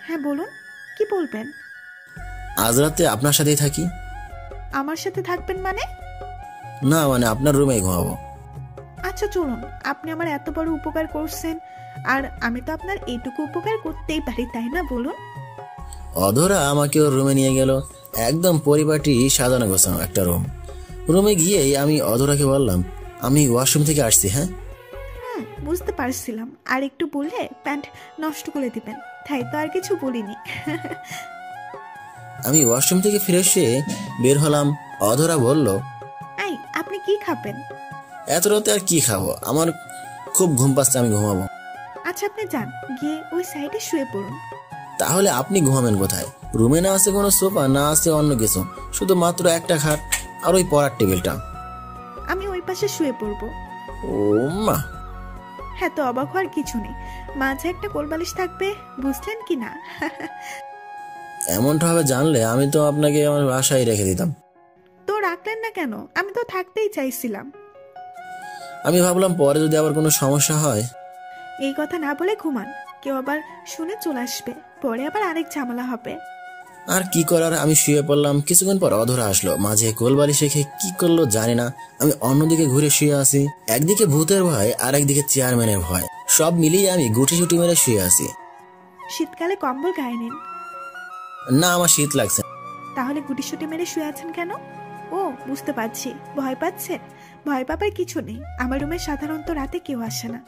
হ্যাঁ বলুন, কি বলবেন? আজ রাতে আপনার সাথেই থাকি। আমার সাথে থাকবেন মানে? না মানে আপনার রুমেই ঘুমাবো। আচ্ছা চলুন, আপনি আমার এত বড় উপকার করছেন, আর আমি তো আপনার এইটুকু উপকার করতেই পারি, তাই না? বলুন। অধরা আমাকে ওর রুমে নিয়ে গেল। একদম পরিপাটি সাজানো গোছানো একটা রুম। রুমে গিয়েই আমি অধরাকে বললাম, আমি ওয়াশরুম থেকে আসছি। হ্যাঁ বুঝতে পারছিলাম, আর একটু বললে প্যান্ট নষ্ট করে দিবেন, তাই তো আর কিছু বলিনি। আমি ওয়াশরুম থেকে ফ্রেশ হয়ে বের হলাম। অধরা বলল, এই আপনি কি খাবেন? এত রাতে আর কি খাবো, আমার খুব ঘুম পাচ্ছে, আমি ঘুমাবো। আচ্ছা আপনি যান, গিয়ে ওই সাইডে শুয়ে পড়ুন। তাহলে আপনি ঘুমাবেন কোথায়? রুমে না আছে কোনো সোফা, না আছে অন্য কিছু, শুধু মাত্র একটা খাট আর ওই পড়ার টেবিলটা। আমি ওই পাশে শুয়ে পড়বো। ও মা! হ্যাঁ, তো অবাক হওয়ার কিছু নেই, মাঝে একটা কোলবালিশ থাকবে, বুঝলেন কি না? এমনটা হবে জানলে আমি তো আপনাকে আমার বাসায় রেখে দিতাম। তো রাখলেন না কেন? আমি তো থাকতেই চাইছিলাম। আমি ভাবলাম পরে যদি আবার কোনো সমস্যা হয়। এই কথা না বলে ঘুমান, কেউ আবার শুনে চলে আসবে, পরে আবার আরেক ঝামেলা হবে। আর কি করার, আমি শুয়ে পড়লাম। কিছুক্ষণ পর অধরা আসলো, মাঝে কোলবালিশ রেখে কি করলো জানি না। আমি অন্যদিকে ঘুরে শুয়ে আছি। একদিকে ভূতের ভয় আর একদিকে চেয়ারম্যানের ভয়, সব মিলিয়ে আমি গুটি ছুটি মেরে শুয়ে আছি। শীতকালে কম্বল গায়ে নিন। না, আমার শীত লাগছে। তাহলে গুটিসুটি মেরে শুয়ে আছেন কেন? ও বুঝতে পারছি, ভয় পাচ্ছেন। ভয় পাবার কিছু নেই, আমার রুমে সাধারণত রাতে কেউ আসে না,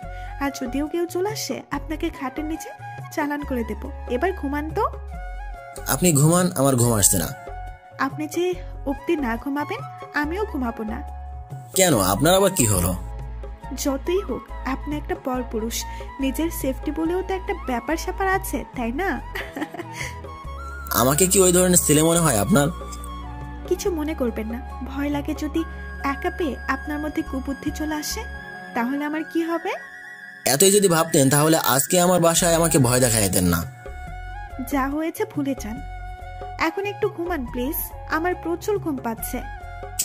আর যদিও কেউ চলে আসে আপনাকে খাটের নিচে চালান করে দেব। এবার ঘুমান তো। আপনি ঘুমান, আমার ঘুম আসছে না। আপনি যে অব্দি না ঘুমাবেন আমিও ঘুমাবো না। কেন, আপনার আবার কি হলো? যতই হোক আপনি একটা পরপুরুষ, নিজের সেফটি বলেও তো একটা ব্যাপার স্যাপার আছে, তাই না? আমাকে কি ওই ধরনের ছেলে মনে হয় আপনার? কিছু মনে করবেন না। ভয় লাগে যদি একা পেয়ে আপনার মধ্যে কুবুদ্ধি চলে আসে, তাহলে আমার কি হবে? এতই যদি ভাবতেন তাহলে আজকে আমার বাসায় আমাকে ভয় দেখাইতেন না। যা হয়েছে ভুলে যান, এখন একটু ঘুমান প্লিজ, আমার প্রচুর ঘুম পাচ্ছে।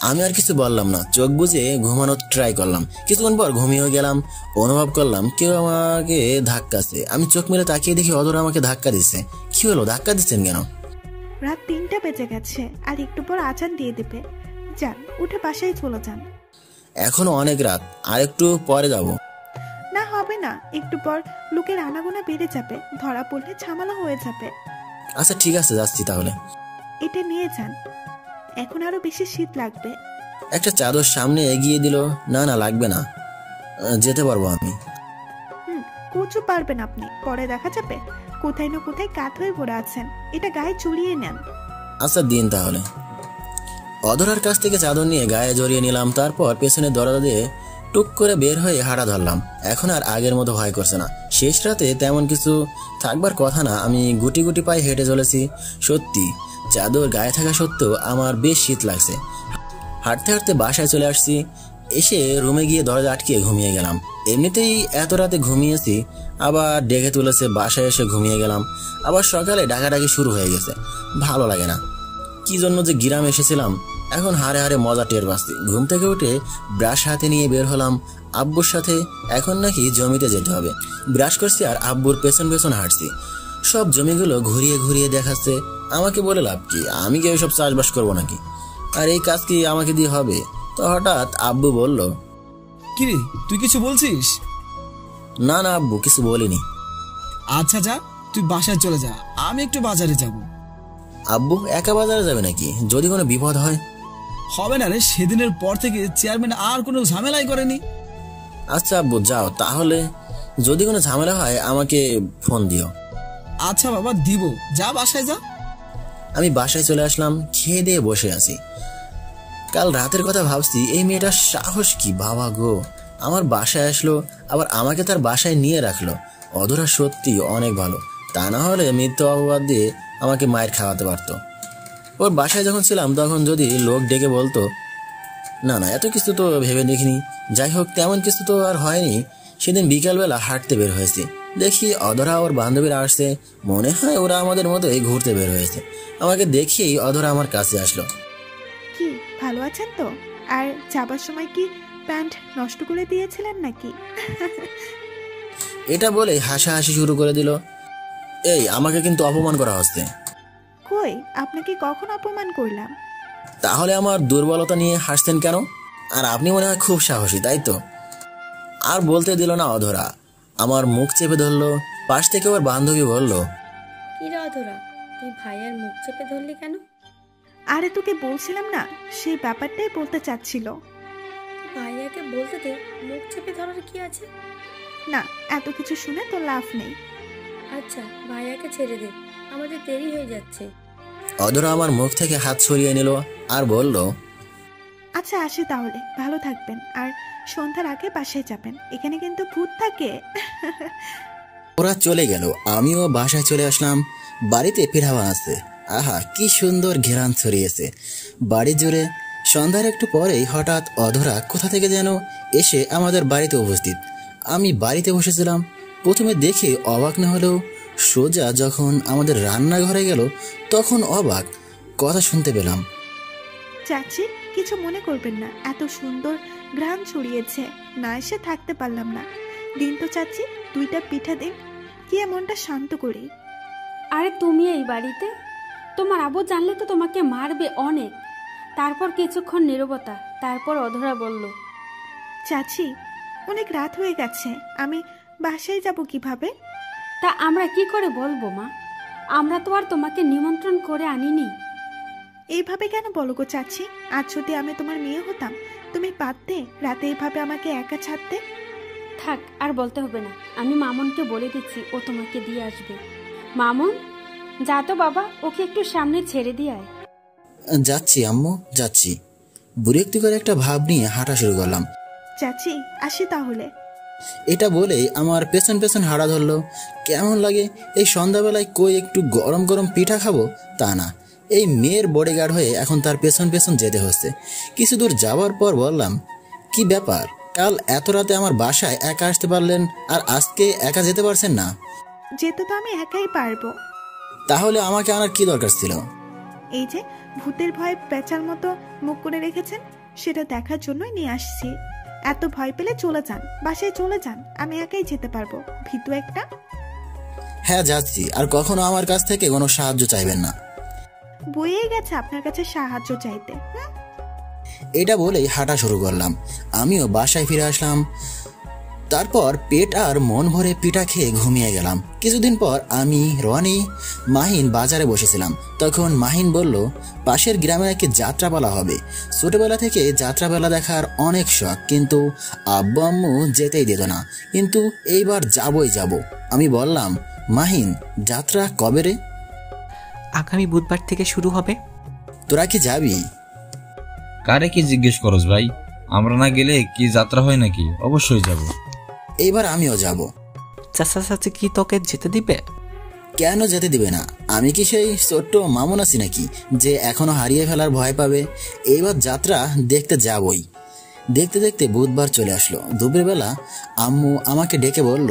আমি আর কিছু বললাম না, চোখ বুজে ঘুমানোর ট্রাই করলাম। কিছুক্ষণ পর ঘুমিয়ে গেলাম। অনুভব করলাম কেউ আমাকে ধাক্কাছে। আমি চোখ মেলে তাকিয়ে দেখি অধরা আমাকে ধাক্কা দিচ্ছে। কি হলো, ধাক্কা দিচ্ছেন কেন? রাত 3টা বেজে গেছে, আর একটু পর আজান দিয়ে দেবে। যান, উঠে বাসায় চলে যান। এখনো অনেক রাত, আর একটু পরে যাব। না হবে না, একটু পর লোকের আনাগোনা বেড়ে যাবে, ধরা পড়লে ঝামেলা হয়ে যাবে। আচ্ছা ঠিক আছে, যাচ্ছি তাহলে। এটা নিয়ে যান, এখন আরো বেশি শীত লাগবে। একটা চাদর সামনে এগিয়ে দিল। না না, লাগবে না, যেতে পারবো আমি। কচু পারবেন আপনি, পরে দেখা যাবে কোথায় না কোথায় কাত হয়ে পড়ে আছেন। এটা গায়ে চড়িয়ে নেন। আচ্ছা দিন তাহলে। অধরার কাছ থেকে চাদর নিয়ে গায়ে জড়িয়ে নিলাম। তারপর পেছনে দরজা দিয়ে টুক করে বের হয়ে হাঁটা ধরলাম। এখন আর আগের মতো ভয় করছে না। শেষ রাতে তেমন কিছু থাকবার কথা না, আমি গুটি গুটি পায়ে হেঁটে চলেছি। সত্যি চাদর গায়ে থাকা সত্ত্বেও আমার বেশ শীত লাগছে। হাঁটতে হাঁটতে বাসায় চলে আসছি। এসে রুমে গিয়ে দরজা আটকিয়ে ঘুমিয়ে গেলাম। এমনিতেই এত রাতে ঘুমিয়েছি, আবার ডেকে তুলেছে। বাসায় এসে ঘুমিয়ে গেলাম। আবার সকালে ডাকাডাকি শুরু হয়ে গেছে। ভালো লাগে না। কি জন্য যে গ্রামে এসেছিলাম, এখন হারে হারে মজা টের পাচ্ছি। ঘুম থেকে উঠে ব্রাশ হাতে নিয়ে বের হলাম আব্বুর সাথে। এখন নাকি জমিতে যেতে হবে। ব্রাশ করছি আর আব্বুর পেছন পেছন হাঁটছি। সব জমিগুলো ঘুরিয়ে ঘুরিয়ে দেখাচ্ছে। আমাকে বলে লাভ কি, আমি কি ওইসব চাষবাস করবো নাকি? আর এই কাজ কি আমাকে দিয়ে হবে? তো হঠাৎ আব্বু বলল, কিরে তুই কিছু বলছিস? না না আব্বু, কিছু বলিনি। আচ্ছা যা, তুই বাসায় চলে যা, আমি একটু বাজারে যাব। আব্বু একা বাজারে যাবে নাকি? যদি কোনো বিপদ হয়? হবে না রে, সেদিনের পর থেকে চেয়ারম্যান আর কোনো ঝামেলাই করেনি। আচ্ছা আব্বু যাও তাহলে, যদি কোনো ঝামেলা হয় আমাকে ফোন দিও। আচ্ছা বাবা দিব, যা বাসায় যা। আমি বাসায় চলে আসলাম। খেয়ে দিয়ে বসে আছি। কাল রাতের কথা ভাবছি, এই মেয়েটার সাহস কি বাবা গো! আমার বাসায় আসলো, আবার আমাকে তার বাসায় নিয়ে রাখলো। অধরা সত্যি অনেক ভালো, তা না হলে মিথ্যা অপবাদ দিয়ে আমাকে মায়ের খাওয়াতে পারতো। ওর বাসায় যখন ছিলাম তখন যদি লোক ডেকে বলতো, না না এত কিছু তো ভেবে দেখিনি। যাই হোক, তেমন কিছু তো আর হয়নি। সেদিন বিকালবেলা হাঁটতে বের হয়েছি, দেখি অধরা ওর বান্ধবীরা আসছে। মনে হয় ওরা আমাদের মতোই ঘুরতে বের হয়েছে। আমাকে দেখেই অধরা আমার কাছে আসলো। কি ভালো আছেন তো? আর যাবার সময় কি প্যান্ট নষ্ট করে দিয়েছিলেন নাকি? এটা বলে হাসাহাসি শুরু করে দিল। এই আমাকে কিন্তু অপমান করা হচ্ছে। কই, আপনাকে কখন অপমান করলাম? তাহলে আমার দুর্বলতা নিয়ে হাসতেন কেন? আর আপনি মনে হয় খুব সাহসী, তাই তো? আর বলতে দিল না অধরা, আমার মুখ চেপে ধরলো। পাশ থেকে ওর বান্ধবী বলল, কি রে অধরা, তুই ভাইয়ার মুখ চেপে ধরলি কেন? আরে তোকে বলছিলাম না, সেই ব্যাপারটাই বলতে চাচ্ছিল। ভাইয়াকে বলতে দে, মুখ চেপে ধরার কি আছে? না, এত কিছু শুনে তো লাভ নেই। আচ্ছা ভাইয়াকে ছেড়ে দে, আমাদের দেরি হয়ে যাচ্ছে। অধরা আমার মুখ থেকে হাত সরিয়ে নিল আর বলল, আচ্ছা আসি তাহলে, ভালো থাকবেন। আর সন্ধ্যার আগে বাসায় যাবেন, এখানে কিন্তু ভূত থাকে। ওরা চলে গেল। আমিও বাসায় চলে আসলাম। বাড়িতে পিঠাওয়া আছে। আহা কি সুন্দর ঘেরান ছড়িয়েছে বাড়ি জুড়ে। সন্ধ্যার একটু পরেই হঠাৎ অধরা কোথা থেকে যেন এসে আমাদের বাড়িতে উপস্থিত। আমি বাড়িতে বসেছিলাম। প্রথমে দেখে অবাক না হলেও সোজা যখন আমাদের রান্নাঘরে গেল তখন অবাক কথা শুনতে পেলাম। চাচি, কিছু মনে করবেন না, এত সুন্দর ঘ্রাণ ছড়িয়েছে, না এসে থাকতে পারলাম না। দিন তো চাচি, 2টা পিঠা দিন, কি মনটা শান্ত করি। আরে তুমি এই বাড়িতে? তোমার আব্বু জানলে তো তোমাকে মারবে অনেক। তারপর কিছুক্ষণ নীরবতা, তারপর অধরা বলল, চাচি অনেক রাত হয়ে গেছে, আমি বাসায় যাব কিভাবে? তা আমরা কি করে বলবো মা? আমরা তো আর তোমাকে নিমন্ত্রণ করে আনিনি। এইভাবে কেন বলো গো চাচি? আজ যদি আমি তোমার মেয়ে হতাম, তুমি পারতে রাতে এইভাবে আমাকে একা ছাড়তে? থাক, আর বলতে হবে না। আমি মামুনকে বলে দিচ্ছি, ও তোমাকে দিয়ে আসবে। মামুন, যা তো বাবা, ওকে একটু সামনে ছেড়ে দিয়ে আয়। যাচ্ছি আম্মু, যাচ্ছি। বিরক্তি করে একটা ভাব নিয়ে হাঁটা শুরু করলাম। চাচি আসি তাহলে। এটা বলেই আমার পেছন পেছন হাঁটা ধরলো। কেমন লাগে এই সন্ধ্যাবেলায় কই একটু গরম গরম পিঠা খাবো, তা না, এই মেয়ের বডিগার্ড হয়ে এখন তার পেছন পেছন যেতে হচ্ছে। কিছু দূর যাওয়ার পর বললাম, কি ব্যাপার, কাল এত রাতে আমার বাসায় একা আসতে পারলেন আর আজকে একা যেতে পারছেন না? যেতে তো আমি একাই পারবো। তাহলে আমাকে আনার কি দরকার ছিল? এই যে ভূতের ভয়ে পেঁচার মতো মুখ করে রেখেছেন, সেটা দেখার জন্যই নিয়ে আসছি। এত ভয় পেলে চলে যান, বাসায় চলে যান, আমি একাই যেতে পারবো। ভীতু একটা। হ্যাঁ যাচ্ছি, আর কখনো আমার কাছ থেকে কোনো সাহায্য চাইবেন না। বইয়ে গেছে আপনার কাছে সাহায্য চাইতে। এটা বলেই হাঁটা শুরু করলাম। আমিও বাসায় ফিরে আসলাম। তারপর পেট আর মন ভরে পিঠা খেয়ে ঘুমিয়ে গেলাম। কিছুদিন পর আমি, রনি, মাহিন বাজারে বসেছিলাম। তখন মাহিন বলল, পাশের গ্রামে নাকি যাত্রাপালা হবে। ছোটবেলা থেকে যাত্রাপালা দেখার অনেক শখ, কিন্তু আব্বু আম্মু যেতেই দিত না। কিন্তু এইবার যাবই যাব। আমি বললাম, মাহিন, যাত্রা কবে রে? আগামী বুধবার থেকে শুরু হবে। তোরা কি যাবি? কারে কি জিজ্ঞেস করস ভাই, আমরা না গেলে কি যাত্রা হয় নাকি? অবশ্যই যাব। এইবার আমিও যাব। চাচা চাচি কি তোকে যেতে দিবে? কেন যেতে দিবে না? আমি কি সেই ছোট্ট মামুন আছি নাকি যে এখনো হারিয়ে ফেলার ভয় পাবে? এইবার যাত্রা দেখতে যাবই। দেখতে দেখতে বুধবার চলে আসলো। দুপুরবেলা আম্মু আমাকে ডেকে বলল,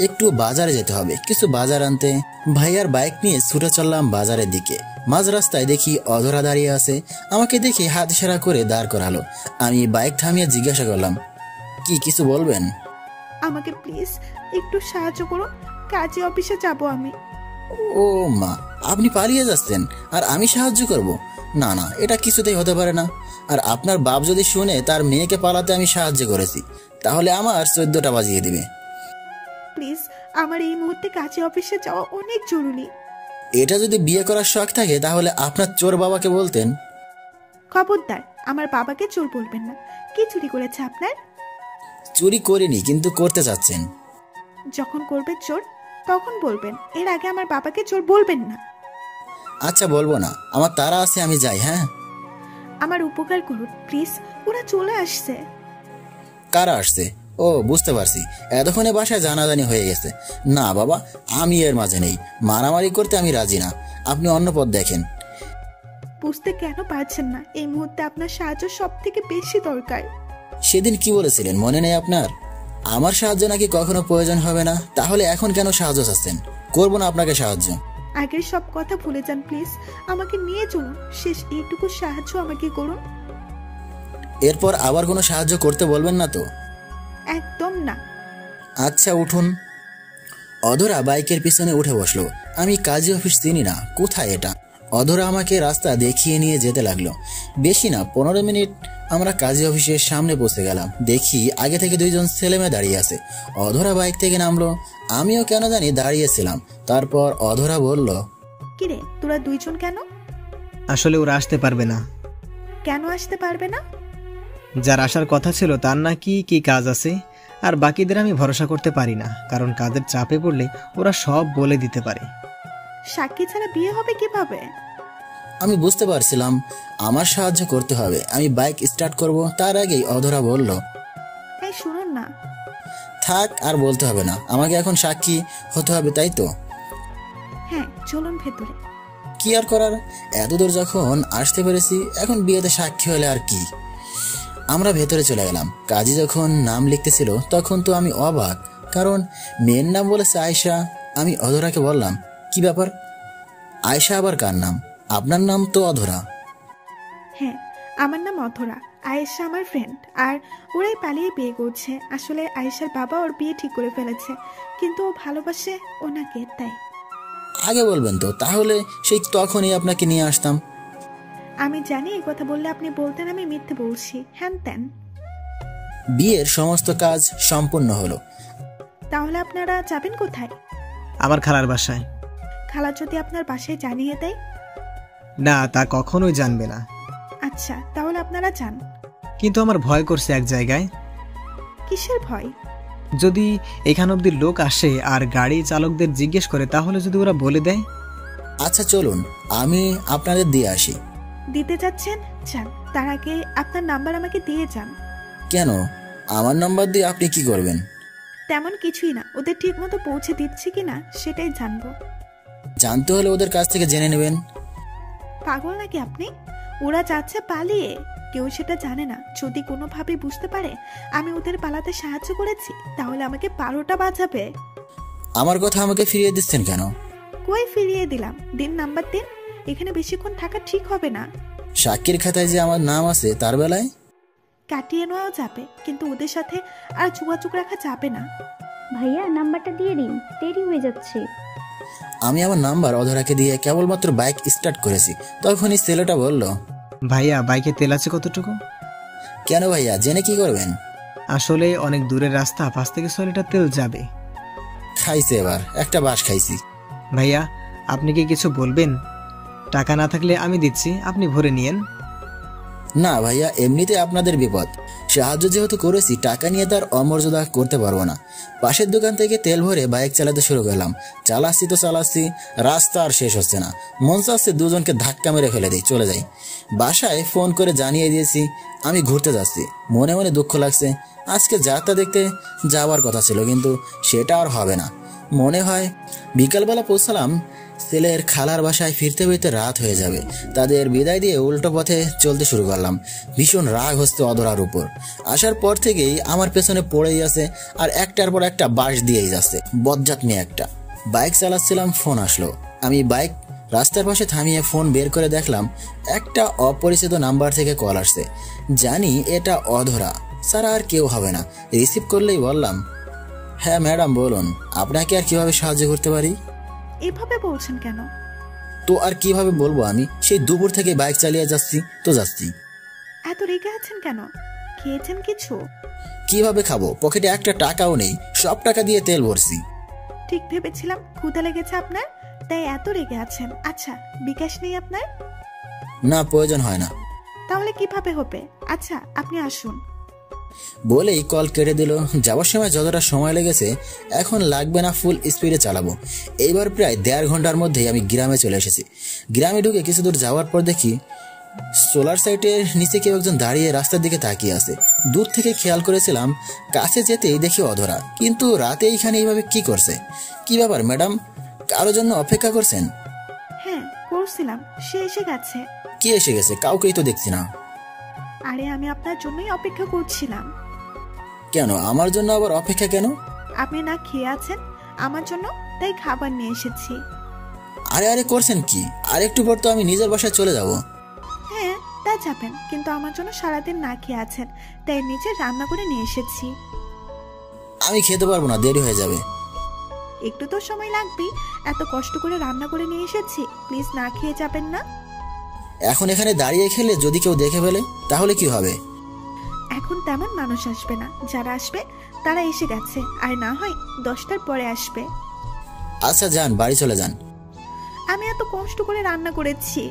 একটু বাজারে যেতে হবে, কিছু বাজার আনতে। ভাইয়ার বাইক নিয়ে ছুটে চললাম বাজারের দিকে। মাঝ রাস্তায় দেখি অধরা দাঁড়িয়ে আছে। আমাকে দেখে হাত ইশারা করে দাঁড় করালো। আমি বাইক থামিয়ে জিজ্ঞাসা করলাম, কি কিছু বলবেন? আমাকে প্লিজ একটু সাহায্য করুন, কাজে অফিসে যাব আমি। ও মা, আপনি পালিয়ে যাচ্ছেন আর আমি সাহায্য করব? না না, এটা কিছুতেই হতে পারে না। আর আপনার বাপ যদি শুনে তার মেয়েকে পালাতে আমি সাহায্য করেছি, তাহলে আমার 14টা বাজিয়ে দিবে। প্লিজ, আমার এই মুহূর্তে কাজে অফিসে যাওয়া অনেক জরুরি। এটা যদি বিয়ে করার শখ থাকে তাহলে আপনার চোর বাবাকে বলতেন। খবরদার, আমার বাবাকে চোর বলবেন না। কি চুরি করেছে আপনার? চুরি করিনি, কিন্তু করতে চাচ্ছেন। যখন করবেন চোর তখন বলবেন, এর আগে আমার বাবাকে চোর বলবেন না। আচ্ছা বলবো না, আমার তারা আছে, আমি যাই। হ্যাঁ, আমার উপকার করুন প্লিজ, ওরা চলে আসছে। কারা আসছে? ও বুঝতে পারছি, এতক্ষণে বাসায় জানাজানি হয়ে গেছে। না বাবা, আমি এর মাঝে নেই। মারামারি করতে আমি রাজি না। আপনি অন্য পথ দেখেন। বুঝতে কেন পারছেন না? এই মুহূর্তে আপনার সাহায্য সব থেকে বেশি দরকার। সেদিন কি বলেছিলেন মনে নেই আপনার? আমার সাহায্য নাকি কখনো প্রয়োজন হবে না। তাহলে এখন কেন সাহায্য চাচ্ছেন? করবো না আপনাকে সাহায্য। আগের সব কথা ভুলে যান প্লিজ, আমাকে নিয়ে চলুন। শেষ এইটুকু সাহায্য আমাকে করুন। এরপর আবার কোনো সাহায্য করতে বলবেন না তো? একদম না। আচ্ছা উঠুন। অধরা বাইকের পিছনে উঠে বসলো। আমি কাজী অফিস চিনি না, কোথায় এটা? অধরা আমাকে রাস্তা দেখিয়ে নিয়ে যেতে লাগলো। বেশি না, 15 মিনিট আমরা কাজী অফিসের সামনে পৌঁছে গেলাম। দেখি আগে থেকে 2জন ছেলেমেয়ে দাঁড়িয়ে আছে। অধরা বাইক থেকে নামলো, আমিও কেন জানি দাঁড়িয়েছিলাম। তারপর অধরা বলল, কিরে, তোরা 2জন কেন? আসলে ওরা আসতে পারবে না। কেন আসতে পারবে না? যার আসার কথা ছিল তার নাকি কি কাজ আছে, আর বাকিদের আমি ভরসা করতে পারি না, কারণ কাজের চাপে পড়লে ওরা সব বলে দিতে পারে। সাক্ষী ছাড়া বিয়ে হবে কিভাবে? আমি বুঝতে পারছিলাম আমার সাহায্য করতে হবে। আমি বাইক স্টার্ট করব, তার আগেই অধরা বলল, এই শুনুন না। থাক, আর বলতে হবে না। আমাকে এখন সাক্ষী হতে হবে, তাই তো? হ্যাঁ, চলুন ভেতরে। কি আর করার, এতদূর যখন আসতে পেরেছি, এখন বিয়েতে সাক্ষী হলে আর কি। আমরা ভেতরে চলে গেলাম। কাজী যখন নাম লিখতেছিল তখন তো আমি অবাক, কারণ মেয়ের নাম বলেছে আয়শা। আমি অধরাকে বললাম, কি ব্যাপার, আয়শা আবার কার নাম? আপনার নাম তো অধরা। হ্যাঁ, আমার নাম অধরা। আয়েশা আমার ফ্রেন্ড, আর ওরাই পালিয়ে বিয়ে করছে। আসলে আয়েশার বাবা ওর বিয়ে ঠিক করে ফেলেছে, কিন্তু ও ভালোবাসে ওনাকে, তাই। আগে বলবেন তো, তাহলে সেই তখনই আপনাকে নিয়ে আসতাম। আমি জানি এই কথা বললে আপনি বলতেন আমি মিথ্যে বলছি, হ্যান ত্যান। বিয়ের সমস্ত কাজ সম্পূর্ণ হলো। তাহলে আপনারা যাবেন কোথায়? আমার খালার বাসায়। খালা যদি আপনার বাসায় জানিয়ে দেয়? না, তা কখনোই জানবে না। আচ্ছা, তাহলে আপনারা যান। কিন্তু আমার ভয় করছে এক জায়গায়। কিসের ভয়? যদি এখান অবধি লোক আসে আর গাড়ি চালকদের জিজ্ঞেস করে তাহলে যদি ওরা বলে দেয়? আচ্ছা চলুন, আমি আপনাদের দিয়ে আসি। দিতে যাচ্ছেন? যান, তার আগে আপনার নাম্বার আমাকে দিয়ে যান। কেন? আমার নাম্বার দিয়ে আপনি কি করবেন? তেমন কিছুই না, ওদের ঠিক মতো পৌঁছে দিচ্ছি কিনা সেটাই জানবো। জানতে হলে ওদের কাছ থেকে জেনে নেবেন। পাগল নাকি আপনি? ওরা যাচ্ছে পালিয়ে, কেউ সেটা জানে না। যদি কোনোভাবে বুঝতে পারে আমি ওদের পালাতে সাহায্য করেছি তাহলে আমাকে 12টা বাজাবে। আমার কথা আমাকে ফিরিয়ে দিচ্ছেন কেন? কই ফিরিয়ে দিলাম? দিন নাম্বার দিন। এখানে বেশিক্ষণ থাকা ঠিক হবে না। সাক্ষীর খাতায় যে আমার নাম আছে তার বেলায় কাটিয়ে নেওয়াও যাবে, কিন্তু ওদের সাথে আর যোগাযোগ রাখা যাবে না। ভাইয়া নাম্বারটা দিয়ে দিন, দেরি হয়ে যাচ্ছে। আমি আমার নাম্বার অধরাকে দিয়ে কেবলমাত্র বাইক স্টার্ট করেছি, তখনই ছেলেটা বলল, ভাইয়া বাইকে তেল আছে কতটুকু? কেন ভাইয়া, জেনে কি করবেন? আসলে অনেক দূরের রাস্তা, 5 থেকে 6 লিটার তেল যাবে। খাইছে, এবার একটা বাস খাইছি। ভাইয়া আপনি কি কিছু বলবেন? টাকা না থাকলে আমি দিচ্ছি, আপনি ভরে নিয়েন। না ভাইয়া, এমনিতে আপনাদের বিপদ, সাহায্য যেহেতু করেছি টাকা নিয়ে তার অমর্যাদা করতে পারবো না। পাশের দোকান থেকে তেল ভরে বাইক চালাতে শুরু করলাম। চালাচ্ছি, রাস্তা আর শেষ হচ্ছে না। মন চাচ্ছে দুজনকে ধাক্কা মেরে ফেলে দিই, চলে যাই। বাসায় ফোন করে জানিয়ে দিয়েছি আমি ঘুরতে যাচ্ছি। মনে মনে দুঃখ লাগছে, আজকে যাত্রা দেখতে যাওয়ার কথা ছিল, কিন্তু সেটা আর হবে না। মনে হয় বিকালবেলা পৌঁছালাম ছেলের খালার বাসায়, ফিরতে ফিরতে রাত হয়ে যাবে। তাদের বিদায় দিয়ে উল্টো পথে চলতে শুরু করলাম। ভীষণ রাগ হচ্ছে অধরার উপর। আসার পর থেকেই আমার পেছনে পড়েই আছে আর একটার পর একটা বাস দিয়েই যাচ্ছে, বজ্জাত মেয়ে একটা। বাইক চালাচ্ছিলাম, ফোন আসলো। আমি বাইক রাস্তার পাশে থামিয়ে ফোন বের করে দেখলাম একটা অপরিচিত নাম্বার থেকে কল আসছে। জানি এটা অধরা ছাড়া আর কেউ হবে না। রিসিভ করলেই বললাম, হ্যাঁ ম্যাডাম বলুন, আপনাকে আর কিভাবে সাহায্য করতে পারি? এভাবে বলছেন কেন? তো আর কিভাবে বলবো, আমি সেই দুপুর থেকে বাইক চালিয়ে যাচ্ছি। এত রেগে আছেন কেন? খেয়েছেন কিছু? কিভাবে খাবো? পকেটে একটা টাকাও নেই, সব টাকা দিয়ে তেল ভরছি। ঠিক ভেবেছিলাম ক্ষুধা লেগেছে আপনার, তাই এত রেগে আছেন। আচ্ছা, বিকাশ নেই আপনার? না, প্রয়োজন হয় না। তাহলে কিভাবে হবে? আচ্ছা আপনি আসুন। বলেই কল কেটে দিল। যাওয়ার সময় যতটা সময় লেগেছে এখন লাগবে না, ফুল স্পিডে চালাবো। এইবার প্রায় 1.5 ঘন্টার মধ্যেই আমি গ্রামে চলে এসেছি। গ্রামে ঢুকে কিছু দূর যাওয়ার পর দেখি সোলার সাইটের নিচে কেউ একজন দাঁড়িয়ে রাস্তার দিকে তাকিয়ে আছে। দূর থেকে খেয়াল করেছিলাম, কাছে যেতেই দেখি অধরা। কিন্তু রাতে এইখানে এইভাবে কি করছে? কি ব্যাপার ম্যাডাম, কারো জন্য অপেক্ষা করছেন? হ্যাঁ করছিলাম, সে এসে গেছে। কি এসে গেছে? কাউকেই তো দেখছি না। আরে আমি আপনার জন্যই অপেক্ষা করছিলাম। কেন আমার জন্য আবার অপেক্ষা কেন? আপনি না খেয়ে আছেন আমার জন্য, তাই খাবার নিয়ে এসেছি। আরে করছেন কি? আর একটু পর তো আমি নিজের বাসায় চলে যাব। হ্যাঁ তা যাবেন, কিন্তু আমার জন্য সারাদিন না খেয়ে আছেন, তাই নিজে রান্না করে নিয়ে এসেছি। আমি খেতে পারবো না, দেরি হয়ে যাবে। একটু তো সময় লাগবেই, এত কষ্ট করে রান্না করে নিয়ে এসেছি, প্লিজ না খেয়ে যাবেন না। এখন এখানে দাঁড়িয়ে খেলে যদি কেউ দেখে ফেলে তাহলে কি হবে? এখন তেমন মানুষ আসবে না, যারা আসবে তারা এসে গেছে, আর না হয় 10টার পরে আসবে। আচ্ছা যান, বাড়ি চলে যান। আমি এত কষ্ট করে রান্না করেছি।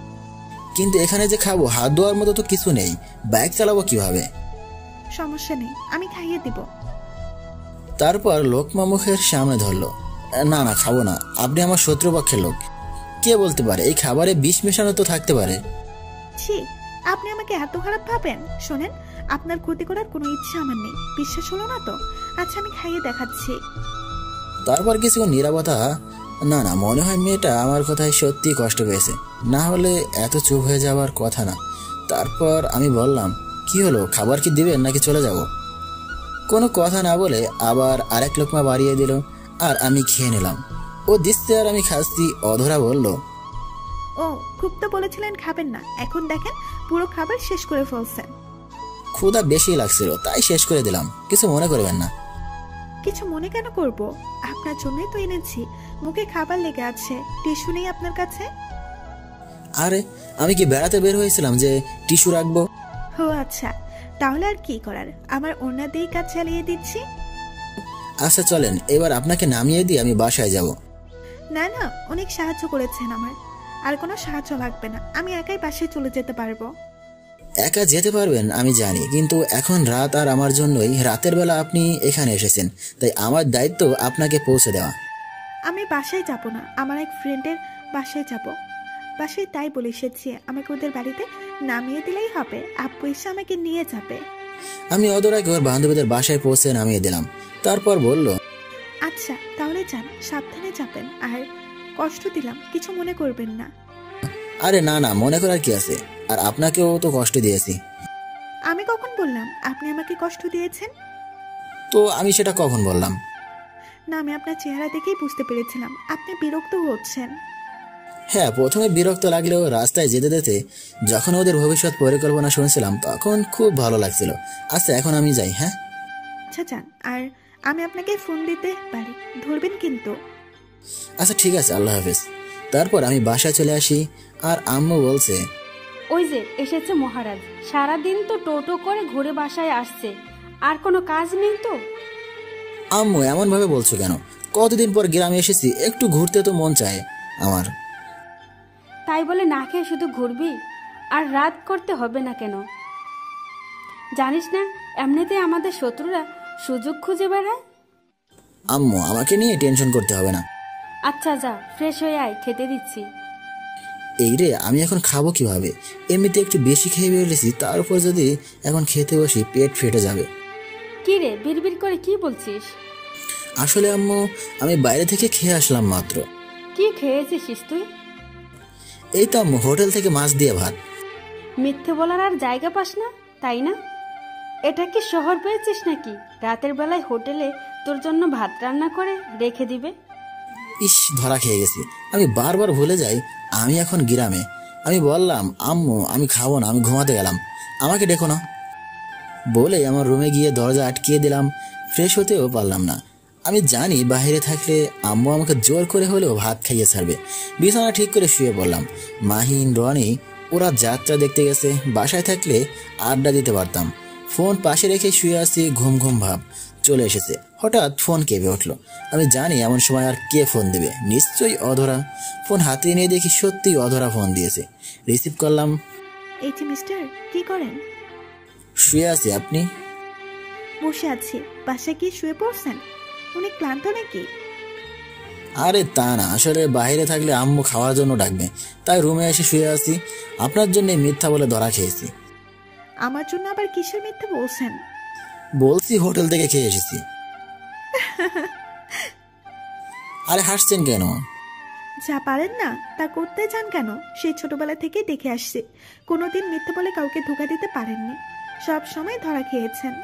কিন্তু এখানে যে খাবো, হাত ধোয়ার মতো তো কিছু নেই, বাইক চালাবো কিভাবে? সমস্যা নেই, আমি খাইয়ে দিব। তারপর লোকমা মুখের সামনে ধরলো, না না খাবো না, আপনি আমার শত্রুপক্ষের লোক। কে বলতে পারে এই খাবারে বিষ মেশানো তো থাকতে পারে। ছি, আপনি আমাকে এত খারাপ ভাবেন? শোনেন, আপনার ক্ষতি করার কোনো ইচ্ছা আমার নেই, বিশ্বাস হলো না তো? আচ্ছা আমি খাইয়ে দেখাচ্ছি। তারপর কিছুক্ষণ নীরবতা। না না, মনে হয় মেয়েটা আমার কথায় সত্যি কষ্ট পেয়েছে, না হলে এত চুপ হয়ে যাওয়ার কথা না। তারপর আমি বললাম, কি হলো, খাবার কি দিবেন নাকি চলে যাব? কোনো কথা না বলে আবার আরেক লোকমা বাড়িয়ে দিল আর আমি খেয়ে নিলাম। ও দিচ্ছে আর আমি খাচ্ছি। অধরা বলল, ও খুব তো বলেছিলেন খাবেন না, এখন দেখেন পুরো খাবার শেষ করে ফেলছেন। ক্ষুধা বেশি লাগছিল তাই শেষ করে দিলাম, কিছু মনে করবেন না। কিছু মনে কেন করব, আপনার জন্যই তো এনেছি। মুখে খাবার লেগে আছে, টিস্যু নেই আপনার কাছে? আরে আমি কি বেড়াতে বের হয়েছিলাম যে টিস্যু রাখবো? ও আচ্ছা, তাহলে আর কি করার, আমার ওড়না দিয়েই কাজ চালিয়ে দিচ্ছি। আচ্ছা চলেন, এবার আপনাকে নামিয়ে দিয়ে আমি বাসায় যাব। না না, অনেক সাহায্য করেছেন আমার, আর কোনো সাহায্য লাগবে না, আমি একাই বাসায় চলে যেতে পারবো। একা যেতে পারবেন আমি জানি, কিন্তু এখন রাত আর আমার জন্যই রাতের বেলা আপনি এখানে এসেছেন, তাই আমার দায়িত্ব আপনাকে পৌঁছে দেওয়া। আমি বাসায় যাব না, আমার এক ফ্রেন্ডের বাসায় যাব। বাসায় তাই বলে এসেছি, আমাকে ওদের বাড়িতে নামিয়ে দিলেই হবে, আব্বু এসে আমাকে নিয়ে যাবে। আমি অদরাকে ওর বান্ধবীদের বাসায় পৌঁছে নামিয়ে দিলাম। তারপর বলল, আচ্ছা তাহলে যান, সাবধানে যাবেন, আর কষ্ট দিলাম, কিছু মনে করবেন না। আরে না না, মনে করার কি আছে, আর আপনাকেও তো কষ্ট দিয়েছি। আমি কখন বললাম আপনি আমাকে কষ্ট দিয়েছেন? তো আমি সেটা কখন বললাম? না, আমি আপনার চেহারা দেখেই বুঝতে পেরেছিলাম আপনি বিরক্ত হচ্ছেন। হ্যাঁ, প্রথমে বিরক্ত লাগলেও রাস্তায় যেতে যেতে যখন ওদের ভবিষ্যৎ পরিকল্পনা শুনছিলাম তখন খুব ভালো লাগছিল। আচ্ছা এখন আমি যাই। হ্যাঁ আচ্ছা যান, আর আমি আপনাকে ফোন দিতে পারি, ধরবেন কিন্তু। আচ্ছা ঠিক আছে, আল্লাহ হাফেজ। তারপর আমি বাসায় চলে আসি, আর আম্মু বলছে, ওই যে এসেছে মহারাজ, সারাদিন তো টোটো করে ঘুরে বাসায় আসছে, আর কোনো কাজ নেই তো? আম্মু এমন ভাবে বলছো কেন? কতদিন পর গ্রামে এসেছি, একটু ঘুরতে তো মন চায় আমার। তাই বলে না খেয়ে শুধু ঘুরবি? আর রাত করতে হবে না কেন? জানিস না এমনিতে আমাদের শত্রুরা সুযোগ খুঁজে বেড়ায়। আম্মু আমাকে নিয়ে টেনশন করতে হবে না। আচ্ছা যা, ফ্রেশ হয়ে আয়, খেতে দিচ্ছি। এই রে, আমি এখন খাবো কিভাবে? এমনিতে একটু বেশি খেয়ে বেরিয়েছি, তার উপর যদি এখন খেতে বসি পেট ফেটে যাবে। কি রে বিড়বিড় করে কি বলছিস? আসলে আম্মু আমি বাইরে থেকে খেয়ে আসলাম মাত্র। কি খেয়েছিস তুই? এই তো আম্মু, হোটেল থেকে মাছ দিয়ে ভাত। মিথ্যে বলার আর জায়গা পাস না, তাই না? এটা কি শহর পেয়েছিস নাকি রাতের বেলায় হোটেলে তোর জন্য ভাত রান্না করে রেখে দিবে? ইস, ধরা খেয়ে গেছি। আমি বারবার ভুলে যাই আমি এখন গ্রামে। আমি বললাম, আম্মু আমি খাবো না, আমি ঘুমাতে গেলাম, আমাকে ডেকো না বলে আমার রুমে গিয়ে দরজা আটকিয়ে দিলাম। ফ্রেশ হতেও পারলাম না। আমি জানি বাইরে থাকলে আম্মু আমাকে জোর করে হলেও ভাত খাইয়ে ছাড়বে। বিছানা ঠিক করে শুয়ে পড়লাম। মাহিন, রনি ওরা যাত্রা দেখতে গেছে। বাসায় থাকলে আড্ডা দিতে পারতাম। ফোন পাশে রেখে শুয়ে আছি, ঘুম ঘুম ভাব চলে এসেছে। হঠাৎ ফোন কেঁপে উঠলো। আমি জানি এমন সময় আর কে ফোন দেবে, নিশ্চয়ই অধরা। ফোন হাতে নিয়ে দেখি সত্যিই অধরা ফোন দিয়েছে। রিসিভ করলাম। এই যে মিস্টার, কি করেন? শুয়ে আছি, আপনি? বসে আছি। বাসায় কি শুয়ে পড়ছেন? অনেক ক্লান্ত নাকি? আরে তা না, আসলে বাইরে থাকলে আম্মু খাওয়ার জন্য ডাকবে, তাই রুমে এসে শুয়ে আছি। আপনার জন্য মিথ্যা বলে ধরা খেয়েছি। আমার জন্য আবার কিসের মিথ্যে বলছেন? বলছি হোটেল থেকে খেয়ে এসেছি। আরে হাসছেন কেন? যা পারেন না তা করতে যান কেন? সেই ছোটবেলা থেকে দেখে আসছি কোনোদিন মিথ্যে বলে কাউকে ধোকা দিতে পারেননি, সব সময় ধরা খেয়েছেন।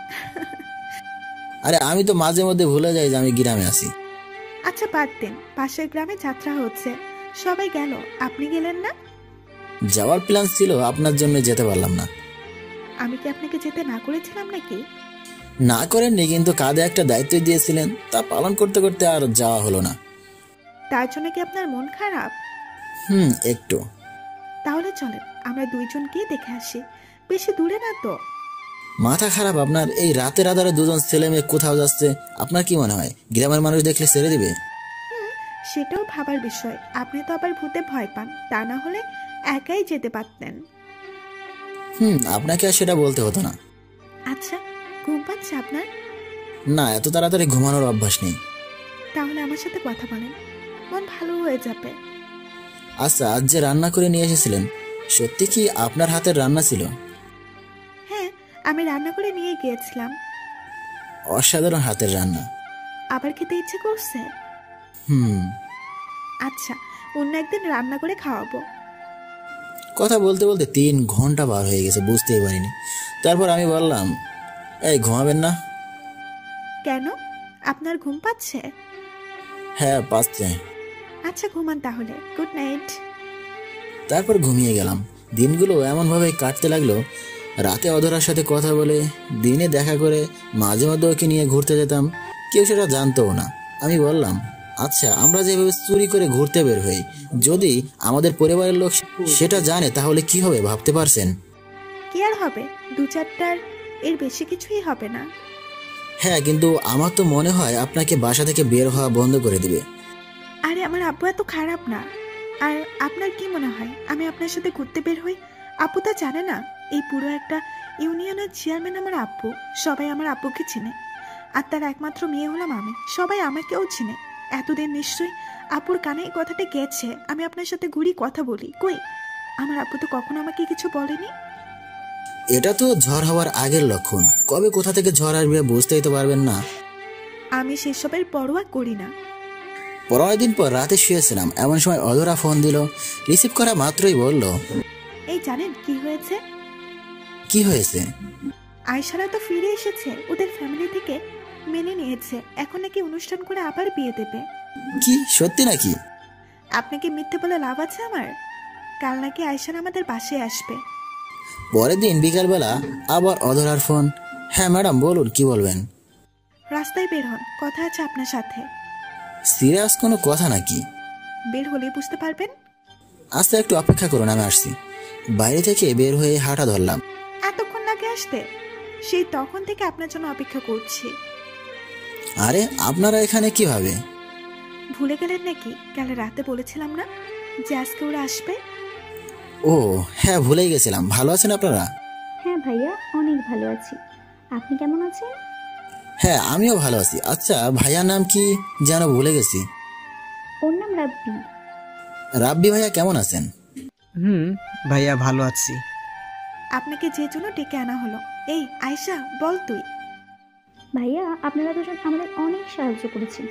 আরে আমি তো মাঝে মধ্যে ভুলে যাই যে আমি গ্রামে আছি। আচ্ছা বাদ দেন, পাশের গ্রামে যাত্রা হচ্ছে, সবাই গেল, আপনি গেলেন না? যাওয়ার প্ল্যান ছিল, আপনার জন্য যেতে পারলাম না। আমি কি আপনাকে যেতে না করেছিলাম নাকি? না করেননি, কিন্তু কাঁধে একটা দায়িত্ব দিয়েছিলেন, তা পালন করতে করতে আর যাওয়া হলো না। তার জন্য কি আপনার মন খারাপ? একটু। তাহলে চলেন আমরা দুইজন গিয়ে দেখে আসি, বেশি দূরে না তো। মাথা খারাপ আপনার? এই রাতের আধারে দুজন ছেলে মেয়ে কোথাও যাচ্ছে, আপনার কি মনে হয় গ্রামের মানুষ দেখলে ছেড়ে দিবে? সেটাও ভাবার বিষয়। আপনি তো আবার ভূতে ভয় পান, তা না হলে একাই যেতে পারতেন। আপনাকে আর সেটা বলতে হতো না। আচ্ছা, ঘুম পাচ্ছে আপনার? না, এত তাড়াতাড়ি ঘুমানোর অভ্যাস নেই। তাহলে আমার সাথে কথা বলেন, মন ভালো হয়ে যাবে। আচ্ছা, আজ যে রান্না করে নিয়ে এসেছিলেন, সত্যি কি আপনার হাতের রান্না ছিল? হ্যাঁ, আমি রান্না করে নিয়ে গিয়েছিলাম। অসাধারণ হাতের রান্না। আবার খেতে ইচ্ছে করছে? আচ্ছা, অন্য একদিন রান্না করে খাওয়াবো। কথা বলতে বলতে 3 ঘন্টা পার হয়ে গেছে, বুঝতেই পারিনি। তারপর আমি বললাম, এই ঘুমাবেন না? কেন, আপনার ঘুম পাচ্ছে? হ্যাঁ পাচ্ছে। আচ্ছা ঘুমান তাহলে, গুড নাইট। তারপর ঘুমিয়ে গেলাম। দিনগুলো এমনভাবে কাটতে লাগলো, রাতে অধরার সাথে কথা বলে, দিনে দেখা করে, মাঝে মধ্যে ওকে নিয়ে ঘুরতে যেতাম। কেউ সেটা জানতও না। আমি বললাম, আচ্ছা আমরা যেভাবে চুরি করে ঘুরতে বের হই, যদি আমাদের পরিবারের লোক সেটা জানে তাহলে কি হবে ভাবতে পারছেন? কি আর হবে, 2-4টার এর বেশি কিছুই হবে না। হ্যাঁ, কিন্তু আমার তো মনে হয় আপনাকে বাসা থেকে বের হওয়া বন্ধ করে দিবে। আরে আমার আব্বু এত খারাপ না। আর আপনার কি মনে হয় আমি আপনার সাথে ঘুরতে বের হই? আপু তা জানে না, এই পুরো একটা ইউনিয়নের চেয়ারম্যান আমার আব্বু। সবাই আমার আব্বুকে চিনে, আর তার একমাত্র মেয়ে হলাম আমি। সবাই আমাকেও চিনে। এতদিন নিশ্চয়ই আপুর কানে এই কথাটা গেছে আমি আপনার সাথে ঘুরি, কথা বলি। কই, আমার আব্বু তো কখনো আমাকে কিছু বলেনি। এটা তো ঝড় হওয়ার আগের লক্ষণ। কবে কোথা থেকে ঝড় আসবে বুঝতেই তো পারবেন না। আমি সেসবের পরোয়া করি না। পরের দিন পর রাতে শুয়েছিলাম, এমন সময় অধরা ফোন দিল। রিসিভ করা মাত্রই বলল, এই জানেন কি হয়েছে? কি হয়েছে? আয়শারা তো ফিরে এসেছে, ওদের ফ্যামিলি থেকে মেনে নিয়েছে। এখন নাকি অনুষ্ঠান করে আবার বিয়ে দেবে। কি সত্যি নাকি? আপনাকে মিথ্যে বলে লাভ আছে আমার? কাল নাকি আয়শারা আমাদের বাসায় আসবে। পরের দিন বিকালবেলা আবার অধরার ফোন। হ্যাঁ ম্যাডাম বলুন, কি বলবেন? রাস্তায় বের হন, কথা আছে আপনার সাথে। সিরিয়াস কোনো কথা নাকি? বের হলেই বুঝতে পারবেন। আচ্ছা একটু অপেক্ষা করুন, আমি আসছি। বাইরে থেকে বের হয়ে হাঁটা ধরলাম। এতক্ষণ লাগে আসতে? সেই তখন থেকে আপনার জন্য অপেক্ষা করছি। আরে আপনারা এখানে কিভাবে? ভুলে গেলেন নাকি কাল রাতে বলেছিলাম না যে আজকে ওরা আসবে? ও হ্যাঁ, ভুলেই গেছিলাম। ভালো আছেন আপনারা? হ্যাঁ ভাইয়া, অনেক ভালো আছি। আপনি কেমন আছেন? হ্যাঁ আমিও ভালো আছি। আচ্ছা ভাইয়ার নাম কি যেন ভুলে গেছি। ওর নাম রাব্বি। রাব্বি ভাইয়া কেমন আছেন? ভাইয়া ভালো আছি। আপনাকে যে জন্য ডেকে আনা হলো। এই আয়শা, বল তুই। ভাইয়া, আপনারা দুজন আমাদের অনেক সাহায্য করেছেন,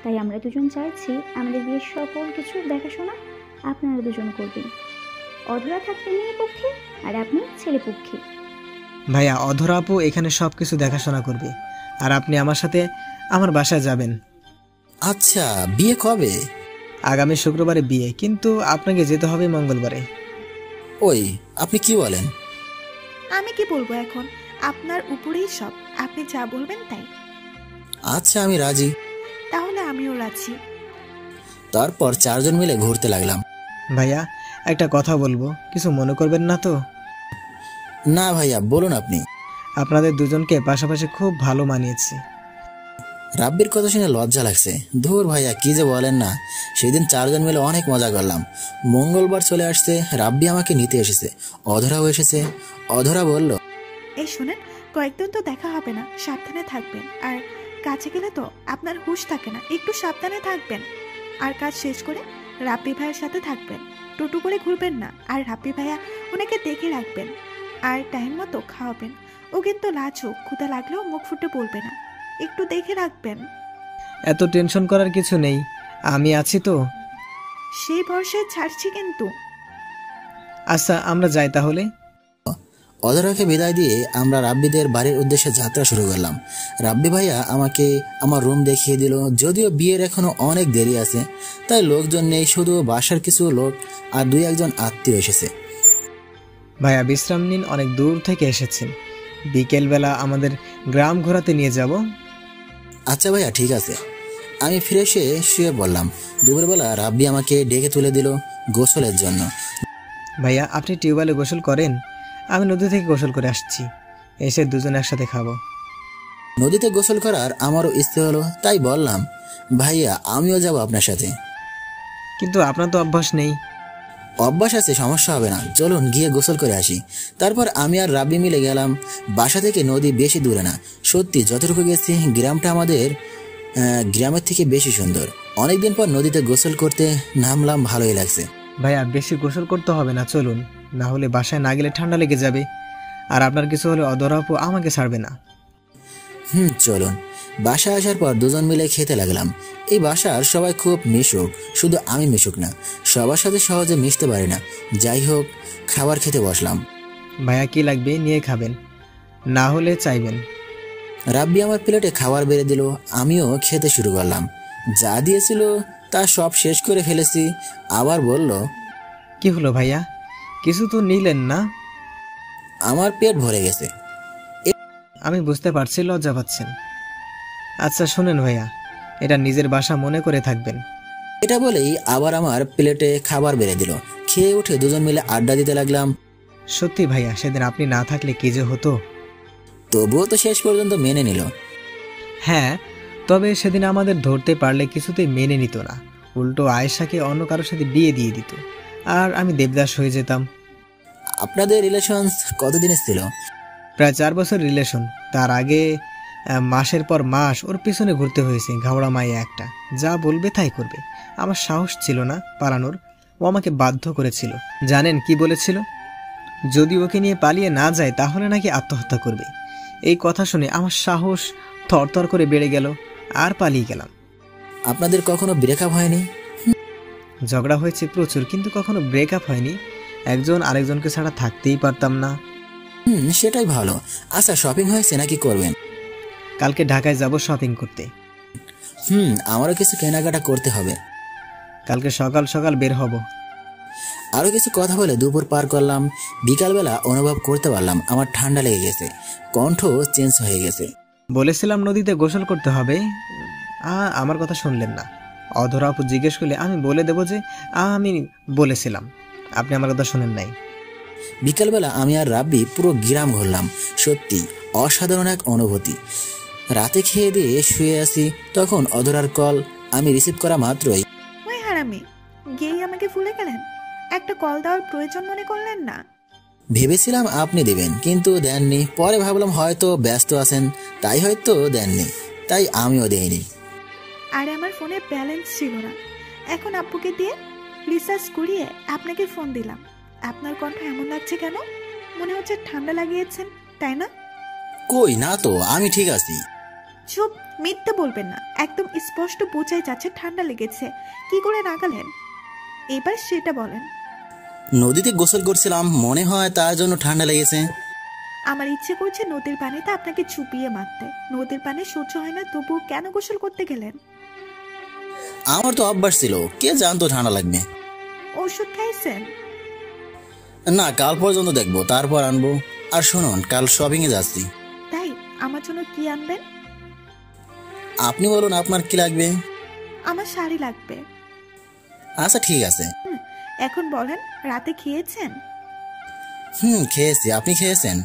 তাই আমরা দুজন চাইছি আমাদের বিয়ের সকল কিছু দেখাশোনা আপনারা দুজন করবেন। অধরা থাকবে মেয়ে পক্ষে আর আপনি ছেলে পক্ষে। ভাইয়া, অধরা আপু এখানে সব কিছু দেখাশোনা করবে, আর আপনি আমার সাথে আমার বাসায় যাবেন। আচ্ছা বিয়ে কবে? আগামী শুক্রবারে বিয়ে, কিন্তু আপনাকে যেতে হবে মঙ্গলবারে। ওই আপনি কি বলেন? আমি কি বলবো এখন? আপনার উপরেই সব, আপনি যা বলবেন তাই। আচ্ছা আমি রাজি। তাহলে আমিও রাজি। তারপর চারজন মিলে ঘুরতে লাগলাম। ভাইয়া একটা কথা বলবো, কিছু মনে করবেন না তো? না ভাইয়া বলুন আপনি। আপনাদের দুজনকে পাশাপাশি খুব ভালো মানিয়েছে। রাব্বির কথা শুনে লজ্জা লাগছে। ধুর ভাইয়া কি যে বলেন না। সেদিন চারজন মিলে অনেক মজা করলাম। মঙ্গলবার চলে আসছে, রাব্বি আমাকে নিতে এসেছে, অধরাও এসেছে। অধরা বলল, এই শোনেন, কয়েকদিন তো দেখা হবে না, সাবধানে থাকবেন। আর কাছে গেলে তো আপনার হুঁশ থাকে না, একটু সাবধানে থাকবেন। আর কাজ শেষ করে রাব্বি ভাইয়ের সাথে থাকবেন, টোটো করে ঘুরবেন না। আর রাব্বি ভাইয়া ওনাকে দেখে রাখবেন, আর টাইম মতো খাওয়াবেন। ও কিন্তু লাজুক, ক্ষুধা লাগলেও মুখ ফুটে বলবে না, একটু দেখে রাখবেন। এত টেনশন করার কিছু নেই, আমি আছি তো। সেই ভরসায় ছাড়ছি কিন্তু। আচ্ছা আমরা যাই তাহলে। অধরাকে বিদায় দিয়ে আমরা রাব্বিদের বাড়ির উদ্দেশ্যে যাত্রা শুরু করলাম। রাব্বি ভাইয়া আমাকে আমার রুম দেখিয়ে দিল। যদিও বিয়ের এখনো অনেক দেরি আছে, তাই লোকজন নেই, শুধু বাসার কিছু লোক আর দুই একজন আত্মীয় এসেছে। ভাইয়া বিশ্রাম নিন, অনেক দূর থেকে এসেছেন। বিকেলবেলা আমাদের গ্রাম ঘোরাতে নিয়ে যাব। আচ্ছা ভাইয়া ঠিক আছে। আমি ফিরে এসে শুয়ে পড়লাম। দুপুরবেলা রাব্বি আমাকে ডেকে তুলে দিল গোসলের জন্য। ভাইয়া আপনি টিউবওয়েলে গোসল করেন, আমি নদী থেকে গোসল করে আসছি, এসে দুজন একসাথে খাবো। নদীতে গোসল করার আমারও ইচ্ছে হলো, তাই বললাম ভাইয়া আমিও যাব আপনার সাথে। কিন্তু আপনার তো অভ্যাস নেই। অভ্যাস আছে, সমস্যা হবে না, চলুন গিয়ে গোসল করে আসি। তারপর আমি আর রাব্বি মিলে গেলাম। বাসা থেকে নদী বেশি দূরে না। সত্যি যতটুকু গেছি গ্রামটা আমাদের গ্রামের থেকে বেশি সুন্দর। অনেকদিন পর নদীতে গোসল করতে নামলাম, ভালোই লাগছে। ভাইয়া বেশি গোসল করতে হবে না, চলুন, না হলে বাসায় না গেলে ঠান্ডা লেগে যাবে, আর আপনার কিছু হলে অধরা আপু আমাকে ছাড়বে না। চলুন। বাসায় আসার পর দুজন মিলে খেতে লাগলাম। এই বাসার সবাই খুব মিশুক, শুধু আমি মিশুক না, সবার সাথে সহজে মিশতে পারি না। যাই হোক, খাবার খেতে বসলাম। ভাইয়া কি লাগবে নিয়ে খাবেন, না হলে চাইবেন। রাব্বি আমার প্লেটে খাবার বেড়ে দিল, আমিও খেতে শুরু করলাম। যা দিয়েছিল তা সব শেষ করে ফেলেছি। আবার বলল, কি হলো ভাইয়া, কিছু তো নিলেন না? আমার পেট ভরে গেছে। আমি বুঝতে পারছি লজ্জা পাচ্ছেন। আচ্ছা শোনেন ভাইয়া, এটা নিজের বাসা মনে করে থাকবেন। এটা বলেই আবার আমার প্লেটে খাবার বেড়ে দিল। খেয়ে উঠে দুজন মিলে আড্ডা দিতে লাগলাম। সত্যি ভাইয়া, সেদিন আপনি না থাকলে কি যে হতো। তবুও তো শেষ পর্যন্ত মেনে নিল। হ্যাঁ, তবে সেদিন আমাদের ধরতে পারলে কিছুতেই মেনে নিত না, উল্টো আয়েশাকে অন্য কারোর সাথে বিয়ে দিয়ে দিত, আর আমি দেবদাস হয়ে যেতাম। আপনাদের রিলেশন কতদিনের ছিল? প্রায় 4 বছর রিলেশন। তার আগে মাসের পর মাস ওর পিছনে ঘুরতে হয়েছে। ঘাওড়া মাইয়া একটা, যা বলবে তাই করবে। আমার সাহস ছিল না পালানোর, ও আমাকে বাধ্য করেছিল। জানেন কি বলেছিল? যদি ওকে নিয়ে পালিয়ে না যায় তাহলে নাকি আত্মহত্যা করবে। এই কথা শুনে আমার সাহস থরথর করে বেড়ে গেল, আর পালিয়ে গেলাম। আপনাদের কখনো ব্রেকআপ হয়নি? ঝগড়া হয়েছে প্রচুর, কিন্তু কখনো ব্রেকআপ হয়নি। একজন আরেকজনকে ছাড়া থাকতেই পারতাম না। সেটাই ভালো। আচ্ছা, শপিং হয়েছে নাকি করবেন? কালকে ঢাকায় যাব শপিং করতে। আমারও কিছু কেনাকাটা করতে হবে। কালকে সকাল সকাল বের হব। আরও কিছু কথা বলে দুপুর পার করলাম। বিকালবেলা অনুভব করতে পারলাম আমার ঠান্ডা লেগে গেছে, কণ্ঠ চেঞ্জ হয়ে গেছে। বলেছিলাম নদীতে গোসল করতে হবে, আমার কথা শুনলেন না। অধরা আপু জিজ্ঞেস করলে আমি বলে দেব যে আমি বলেছিলাম, আপনি আমার কথা শুনেন নাই। বিকালবেলা আমি আর রাব্বি পুরো গ্রাম ঘুরলাম। সত্যি অসাধারণ এক অনুভূতি। রাতে খেয়ে দিয়ে শুয়ে আছি, তখন অধরার কল আমি রিসিভ করা মাত্রই, ওই হারামি, গিয়েই আমাকে ভুলে গেলেন? একটা কল দেওয়ার প্রয়োজন মনে করলেন না? ভেবেছিলাম আপনি দেবেন, কিন্তু দেননি। পরে ভাবলাম হয়তো ব্যস্ত আছেন, তাই হয়তো দেননি, তাই আমিও দেইনি। আরে আমার ফোনে ব্যালেন্স ছিল না, এখন আব্বুকে দিয়ে রিচার্জ করিয়ে আপনাকে ফোন দিলাম। আপনার কণ্ঠ এমন লাগছে কেন? মনে হচ্ছে ঠান্ডা লাগিয়েছেন, তাই না? কই না তো, আমি ঠিক আছি। চুপ, মিথ্যে বলবেন না। একদম স্পষ্ট বোঝাই যাচ্ছে ঠান্ডা লেগেছে। কি করে নাগালেন? এবার সেটা বলেন। নদীতে গোসল করছিলাম, মনে হয় তার জন্য ঠান্ডা লেগেছে। আমার ইচ্ছে করছে নদীর পানিতে আপনাকে চুপিয়ে মারতে। নদীর পানি সহ্য হয় না, তবুও কেন গোসল করতে গেলেন? আমার তো অভ্যাস ছিল, কে জানতো ঠান্ডা লাগবে। ওষুধ খাইছেন? না, কাল পর্যন্ত দেখবো, তারপর আনবো। আর শুনুন, কাল শপিং এ যাচ্ছি। তাই? আমার জন্য কি আনবেন? আপনি বলুন আপনার কি লাগবে। আমার শাড়ি লাগবে। আচ্ছা ঠিক আছে। এখন বলেন, রাতে খেয়েছেন? খেয়েছি। আপনি খেয়েছেন?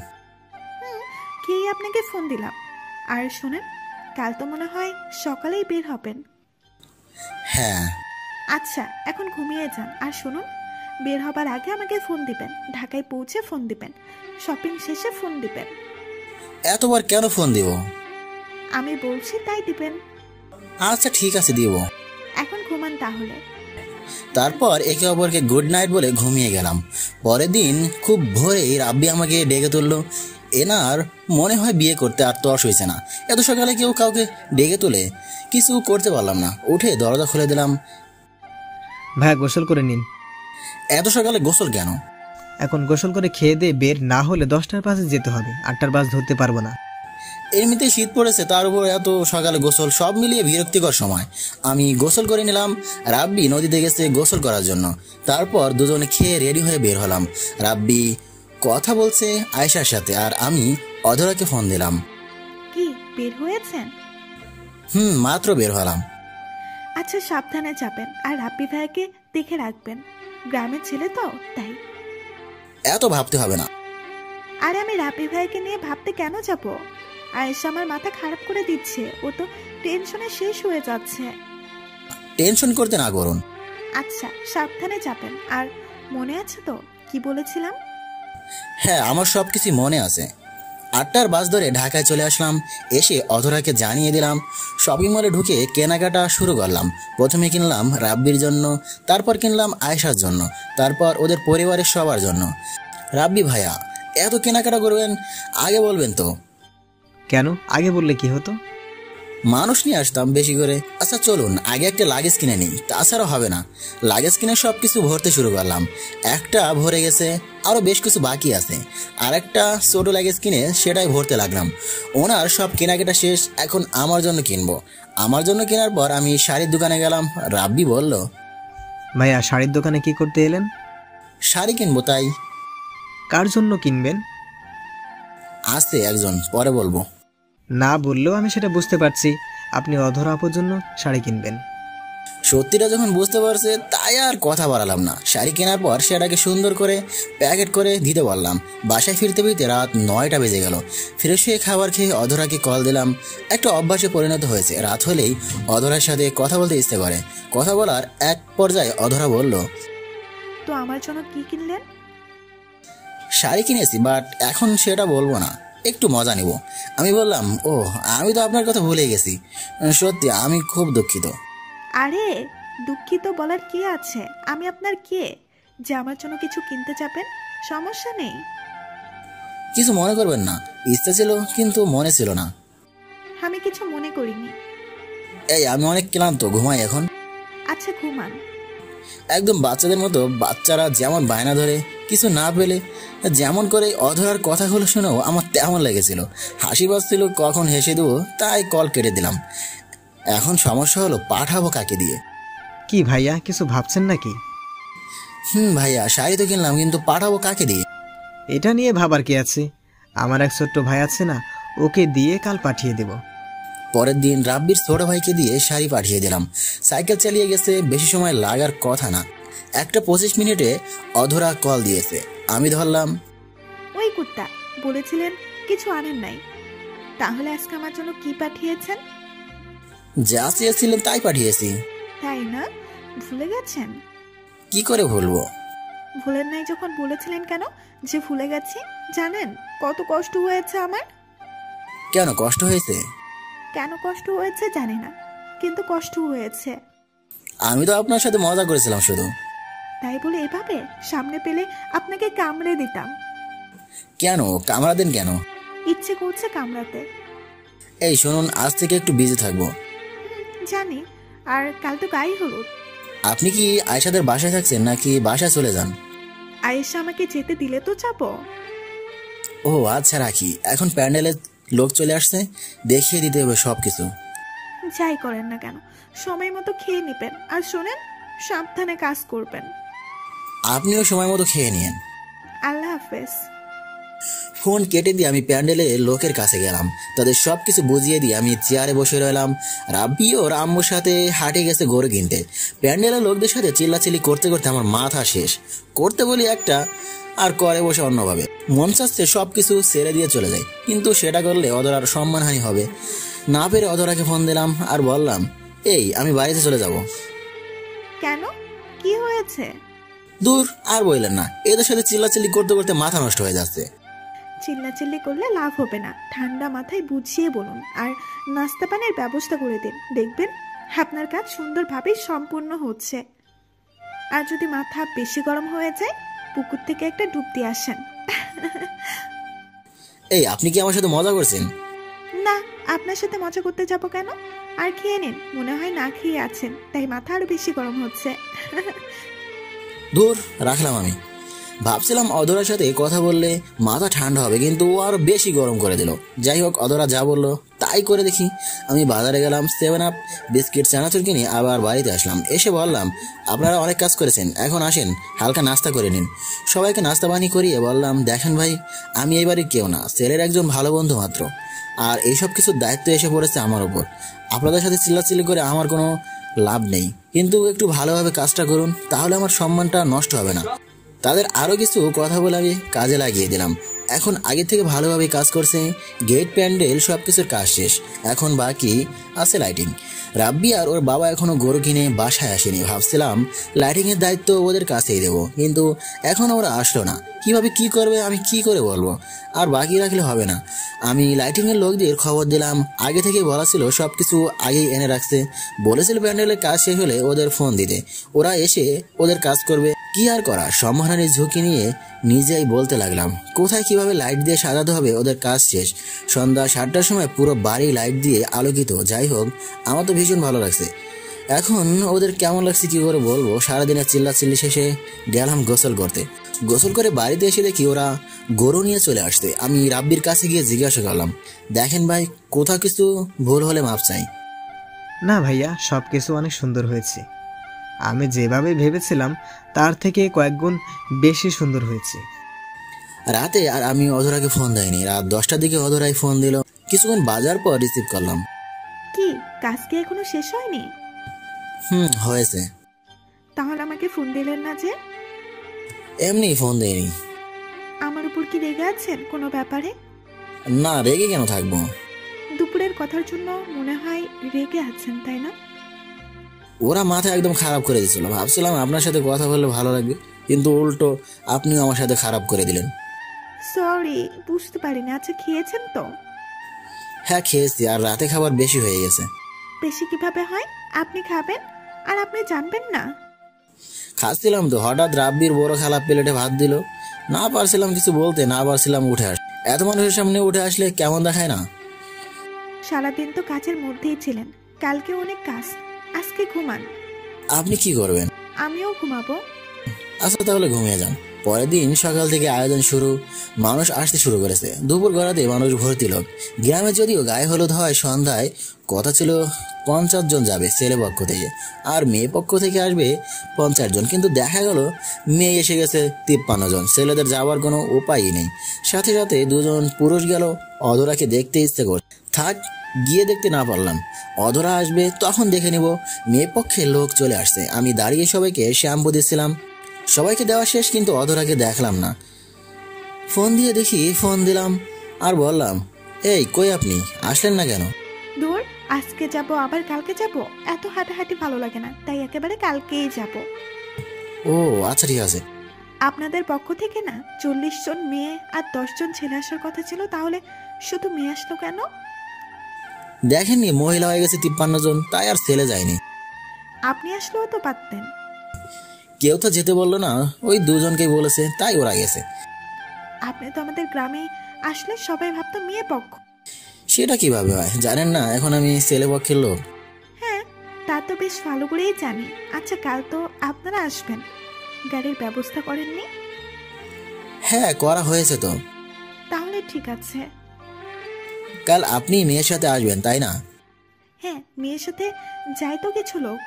খেয়ে আপনাকে ফোন দিলাম। আর শোনেন, কাল তো মনে হয় সকালেই বের হবেন। হ্যাঁ। আচ্ছা, এখন ঘুমিয়ে যান। আর শুনুন, বের হবার আগে আমাকে ফোন দিবেন। ঢাকায় পৌঁছে ফোন দিবেন, শপিং শেষে ফোন দিবেন। এতবার কেন ফোন দিব? আমি বলছি তাই দিবেন। আচ্ছা ঠিক আছে, দিব। এখন ঘুমান তাহলে। তারপর একে অপরকে গুড নাইট বলে ঘুমিয়ে গেলাম। পরের দিন খুব ভোরেই রাব্বি আমাকে ডেকে তুললো। এনার মনে হয় বিয়ে করতে আর তর্স হয়েছে না। এত সকালে কেউ কাউকে ডেকে তুলে কিছু করতে পারলাম না। উঠে দরজা খুলে দিলাম। ভাই গোসল করে নিন। এত সকালে গোসল কেন? এখন গোসল করে খেয়ে দিয়ে বের না হলে 10টার বাসে যেতে হবে, 8টার বাস ধরতে পারবো না। এমনিতে শীত পড়েছে, তার উপর এত সকালে গোসল, সব মিলিয়ে বিরক্তিকর সময়। আমি গোসল করে নিলাম। রাব্বি নদীতে গেছে গোসল করার জন্য। তারপর দুজনে খেয়ে রেডি হয়ে বের হলাম। রাব্বি কথা বলছে আয়েশার সাথে, আর আমি অধরাকে ফোন দিলাম। কি বের হয়েছেন? মাত্র বের হলাম। আচ্ছা, সাবধানে যাবেন। আর রাব্বি ভাইকে দেখে রাখবেন, গ্রামের ছেলে তো, তাই। এত ভাবতে হবে না। আরে আমি রাব্বি ভাইকে নিয়ে ভাবতে কেন যাব? আয়েশা আমার মাথা খারাপ করে দিচ্ছে, ও তো টেনশনে শেষ হয়ে যাচ্ছে। টেনশন করতে না করুন। আচ্ছা, সাবধানে যাবেন। আর মনে আছে তো কি বলেছিলাম? হ্যাঁ, আমার সবকিছু মনে আছে। 8টার বাস ধরে ঢাকায় চলে আসলাম। এসে অধরাকে জানিয়ে দিলাম। শপিং মলে ঢুকে কেনাকাটা শুরু করলাম। প্রথমে কিনলাম রাব্বির জন্য, তারপর কিনলাম আয়েশার জন্য, তারপর ওদের পরিবারের সবার জন্য। রাব্বি ভাইয়া, এত কেনাকাটা করবেন, আগে বলবেন তো। কেন? আগে বললে কি হতো? মানুষ নিয়ে আসতাম বেশি করে। আচ্ছা চলুন আগে একটা লাগেজ কিনে নিই, তাছাড়া হবে না। লাগেজ কিনে সব কিছু ভরতে শুরু করলাম। একটা ভরে গেছে, আরও বেশ কিছু বাকি আছে। আর একটা ছোট লাগেজ কিনে সেটাই ভরতে লাগলাম। ওনার সব কেনাকাটা শেষ, এখন আমার জন্য কিনবো। আমার জন্য কেনার পর আমি শাড়ির দোকানে গেলাম। রাব্বি বলল, ভাইয়া শাড়ির দোকানে কি করতে এলেন? শাড়ি কিনবো। তাই? কার জন্য কিনবেন? আসতে একজন, পরে বলবো। না বললেও আমি সেটা বুঝতে পারছি, আপনি অধরা আপুর জন্য শাড়ি কিনবেন। সত্যিটা যখন বুঝতে পারছে, তাই আর কথা বাড়ালাম না। শাড়ি কেনার পর সেটাকে সুন্দর করে প্যাকেট করে দিতে বললাম। বাসায় ফিরতে ফিরতে রাত 9টা বেজে গেল। ফ্রেশ হয়ে খাবার খেয়ে অধরাকে কল দিলাম। একটা অভ্যাসে পরিণত হয়েছে, রাত হলেই অধরার সাথে কথা বলতে ইচ্ছে করে। কথা বলার এক পর্যায়ে অধরা বলল, তো আমার জন্য কি কিনলেন? শাড়ি কিনেছি, বাট এখন সেটা বলবো না, একটু মজা নিব। আমি বললাম, ও আমি তো আপনার কথা ভুলে গেছি, সত্যি আমি খুব দুঃখিত। আরে দুঃখিত বলার কি আছে? আমি আপনার কে যে আমার জন্য কিছু কিনতে চাপেন? সমস্যা নেই। কিছু মনে করবেন না, ইচ্ছা ছিল কিন্তু মনে ছিল না। আমি কিছু মনে করিনি। এই আমি অনেক ক্লান্ত, ঘুমাই এখন। আচ্ছা ঘুমান। একদম বাচ্চাদের মতো বাচ্চারা যেমন বায়না ধরে কিছু না পেলে যেমন করে অধরার কথাগুলো শুনেও আমার তেমন লেগেছিল। হাসি পাচ্ছিল কখন হেসে দেবো, তাই কল কেটে দিলাম। এখন সমস্যা হলো পাঠাবো কাকে দিয়ে। কি ভাইয়া, কিছু ভাবছেন নাকি? ভাইয়া, শাড়ি তো কিনলাম, কিন্তু পাঠাবো কাকে দিয়ে? এটা নিয়ে ভাবার কি আছে, আমার এক ছোট্ট ভাই আছে না, ওকে দিয়ে কাল পাঠিয়ে দেব। পরের দিন রাব্বির ছোট ভাইকে দিয়ে শাড়ি পাঠিয়ে দিলাম। সাইকেল চালিয়ে গেছে, বেশি সময় লাগার কথা না। 1:25 মিনিটে অধরা কল দিয়েছে। আমি ধরলাম। ওই কুত্তা, বলেছিলেন কিছু আনেন নাই, তাহলে আজকে আমার জন্য কি পাঠিয়েছেন? যা চেয়েছিলেন তাই পাঠিয়েছি। তাই না? ভুলে গেছেন? কি করে ভুলবো? ভুলেন নাই যখন বলেছিলেন কেন যে ভুলে গেছি? জানেন কত কষ্ট হয়েছে আমার? কেন কষ্ট হয়েছে? কেন কষ্ট হয়েছে জানি না, কিন্তু কষ্ট হয়েছে। আমি তো আপনার সাথে মজা করেছিলাম শুধু। তাই বলে এভাবে সামনে পেলে আপনাকে কামড়ে দিতাম। কেন কামড়াতেন কেন? ইচ্ছে করছে কামড়াতে। এই শুনুন, আজ থেকে একটু বিজি থাকবো। জানি, আর কাল তো গায়ে হলুদ। আপনি কি আয়েশাদের বাসায় থাকছেন নাকি বাসায় চলে যান? আয়েশা আমাকে যেতে দিলে তো যাবো। ও আচ্ছা, রাখি। এখন প্যান্ডেলে লোক চলে আসছে, দেখিয়ে দিতে হবে সবকিছু। যাই করেন না কেন সময় মতো খেয়ে নেবেন, আর শোনেন সাবধানে কাজ করবেন। আপনিও সময় মতো খেয়ে নিন। আল্লাহ হাফেজ। ফোন কেটে দিয়ে আমি প্যান্ডেলে লোকের কাছে গেলাম। তাদের সবকিছু বুঝিয়ে দিয়ে আমি চেয়ারে বসে রইলাম। রাব্বি ও আম্মুর সাথে হাটে গেছে গরু কিনতে। প্যান্ডেলের লোকদের সাথে চিল্লাচিল্লি করতে করতে আমার মাথা শেষ। করতে বলি একটা, আর করে বসে অন্যভাবে। মন চাচ্ছে সবকিছু ছেড়ে দিয়ে চলে যায়, কিন্তু সেটা করলে অধরার সম্মানহানি হবে। না পেরে অধরাকে ফোন দিলাম আর বললাম, এই আমি বাড়িতে চলে যাব। কেন, কি হয়েছে? দূর, আর বললেন না, এদের সাথে চিল্লাচিল্লি করতে করতে মাথা নষ্ট হয়ে যাচ্ছে। চিল্লাচিল্লি করলে লাভ হবে না, ঠান্ডা মাথায় বুঝিয়ে বলুন, আর নাস্তা পানির ব্যবস্থা করে দিন। দেখবেন আপনার কাজ সুন্দরভাবেই সম্পূর্ণ হচ্ছে। আর যদি মাথা বেশি গরম হয়ে যায়, পুকুর থেকে একটা ডুব দিয়ে আসেন। এই আপনি কি আমার সাথে মজা করছেন? না, আপনার সাথে মজা করতে যাব কেন? আর খেয়ে নিন, মনে হয় না খেয়ে আছেন, তাই মাথা আরো বেশি গরম হচ্ছে। দূর, রাখলাম। আমি ভাবছিলাম অধরার সাথে কথা বললে মাথা ঠান্ডা হবে, কিন্তু ও আরো বেশি গরম করে দিল। যাই হোক, অধরা যা বললো তাই করে দেখি। আমি বাজারে গেলাম, 7 আপ বিস্কিট চানাচুর কিনে আবার বাড়িতে আসলাম। এসে বললাম, আপনারা অনেক কাজ করেছেন, এখন আসেন হালকা নাস্তা করে নিন। সবাইকে নাস্তা পানি করিয়ে বললাম, দেখেন ভাই, আমি এবারে কেউ না, ছেলের একজন ভালো বন্ধু মাত্র, আর এইসব কিছুর দায়িত্ব এসে পড়েছে আমার উপর। আপনাদের সাথে চিল্লাচিল্লি করে আমার কোনো লাভ নেই, কিন্তু একটু ভালোভাবে কাজটা করুন, তাহলে আমার সম্মানটা নষ্ট হবে না। তাদের আরও কিছু কথা বলে আমি কাজে লাগিয়ে দিলাম। এখন আগে থেকে ভালোভাবে কাজ করছে। গেট, প্যান্ডেল সব কিছুর কাজ শেষ, এখন বাকি আছে লাইটিং। রাব্বি আর ওর বাবা এখনো গরু কিনে বাসায় আসেনি। ভাবছিলাম লাইটিংয়ের দায়িত্ব ওদের কাছেই দেবো, কিন্তু এখন ওরা আসলো না। কিভাবে কি করবে আমি কি করে বলবো? আর বাকি রাখলে হবে না। আমি লাইটিংয়ের লোকদের খবর দিলাম। আগে থেকে বলা ছিল সব কিছু আগেই এনে রাখছে। বলেছিল প্যান্ডেলের কাজ শেষ হলে ওদের ফোন দিতে, ওরা এসে ওদের কাজ করবে। কি আর করা, সম্মানের ঝুঁকি নিয়ে নিজেই বলতে লাগলাম। কোথায় কিভাবে লাইট দিয়ে সাজাতে হবে ওদের কাজ শেষ। সন্ধ্যা 7টার সময় পুরো বাড়ি লাইট দিয়ে আলোকিত। যাই হোক, আমার তো ভীষণ ভালো লাগছে। এখন ওদের কেমন লাগছে কি করে বলবো। সারাদিনের চিল্লাচিল্লি শেষে গেলাম গোসল করতে। গোসল করে বাড়িতে এসে দেখি ওরা গরু নিয়ে চলে আসছে। আমি রাব্বির কাছে গিয়ে জিজ্ঞাসা করলাম, দেখেন ভাই, কোথাও কিছু ভুল হলে মাপ চাই। না ভাইয়া, সব কিছু অনেক সুন্দর হয়েছে। আমি যেভাবে ভেবেছিলাম তার থেকে কয়েক গুণ বেশি সুন্দর হয়েছে। রাতে আর আমি অধরাকে ফোন দেয়নি। রাত 10টার দিকে অধরাই ফোন দিল। কিছুক্ষণ বাজার পর রিসিভ করলাম। কি কাজ কি এখনো শেষ হয়নি? হয়েছে। তাহলে আমাকে ফোন দিলেন না যে? এমনি ফোন দেয়নি। আমার উপর কি রেগে আছেন কোনো ব্যাপারে? না, রেগে কেন থাকবো? দুপুরের কথার জন্য মনে হয় রেগে আছেন, তাই না? ওরা মাথা একদম খারাপ করে দিয়েছিল। ভাবছিলাম আপনার সাথে কথা বললে ভালো লাগবে, কিন্তু উল্টো আপনিও আমার সাথে খারাপ করে দিলেন। সরি, বুঝতে পারিনি। আচ্ছা, খেয়েছেন তো? হ্যাঁ খেয়েছি, আর রাতে খাবার বেশি হয়ে গেছে। বেশি কিভাবে হয়? আপনি খাবেন আর আপনি জানবেন না? খাচ্ছিলাম তো, হঠাৎ রাব্বির বড় খালা প্লেটে ভাত দিল। না পারছিলাম কিছু বলতে, না পারছিলাম উঠে আস। এত মানুষের সামনে উঠে আসলে কেমন দেখায় না? সারাদিন তো কাজের মধ্যেই ছিলেন, কালকে অনেক কাজ, আজকে ঘুমান। আপনি কি করবেন? আমিও ঘুমাবো। আচ্ছা তাহলে ঘুমিয়ে যান। পরের দিন সকাল থেকে আয়োজন শুরু, মানুষ আসতে শুরু করেছে। দুপুর গড়াতে মানুষ ভর্তি লোক। গ্রামে যদিও গায়ে হলুদ হয় সন্ধ্যায়, কথা ছিল 50 জন যাবে ছেলে পক্ষ থেকে, আর মেয়ে পক্ষ থেকে আসবে 50 জন। কিন্তু দেখা গেল মেয়ে এসে গেছে 53 জন। ছেলেদের যাওয়ার কোনো উপায়ই নেই। সাথে সাথে 2 জন পুরুষ গেল। অধরাকে দেখতে ইচ্ছে কর, থাক গিয়ে দেখতে না পারলাম। অধরা আসবে তখন দেখে নিব। মেয়ে পক্ষের লোক চলে আসছে। আমি দাঁড়িয়ে সবাইকে শ্যাম্পু দিচ্ছিলাম। সবাইকে দেওয়া শেষ, কিন্তু অধরাকে দেখলাম না। ফোন দিয়ে দেখি, ফোন দিলাম আর বললাম, এই কই আপনি, আসলেন না কেন? দূর, আজকে যাব আবার কালকে যাব, এত হাঁটাহাঁটি ভালো লাগে না, তাই একেবারে কালকেই যাব। ও আচ্ছা ঠিক আছে। আপনাদের পক্ষ থেকে না 40 জন মেয়ে আর 10 জন ছেলে আসার কথা ছিল, তাহলে শুধু মেয়ে আসলো কেন? দেখেননি মহিলা হয়ে গেছে 53 জন, তাই আর ছেলে যায়নি। আপনি আসলেও তো পারতেন। কেউ তো যেতে বললো না, ওই 2 জনকেই বলেছে, তাই ওরা গেছে। আপনি তো আমাদের গ্রামে আসলে সবাই ভাবতো মেয়ে পক্ষ। সেটা কিভাবে হয় জানেন না? এখন আমি ছেলে পক্ষের লোক। হ্যাঁ, তা তো বেশ ভালো করেই জানি। আচ্ছা, কাল তো আপনারা আসবেন, গাড়ির ব্যবস্থা করেননি? হ্যাঁ করা হয়েছে তো। তাহলে ঠিক আছে। কাল আপনি মেয়ের সাথে আসবেন তাই না? হ্যাঁ, মেয়ের সাথে যাই তো কিছু লোক।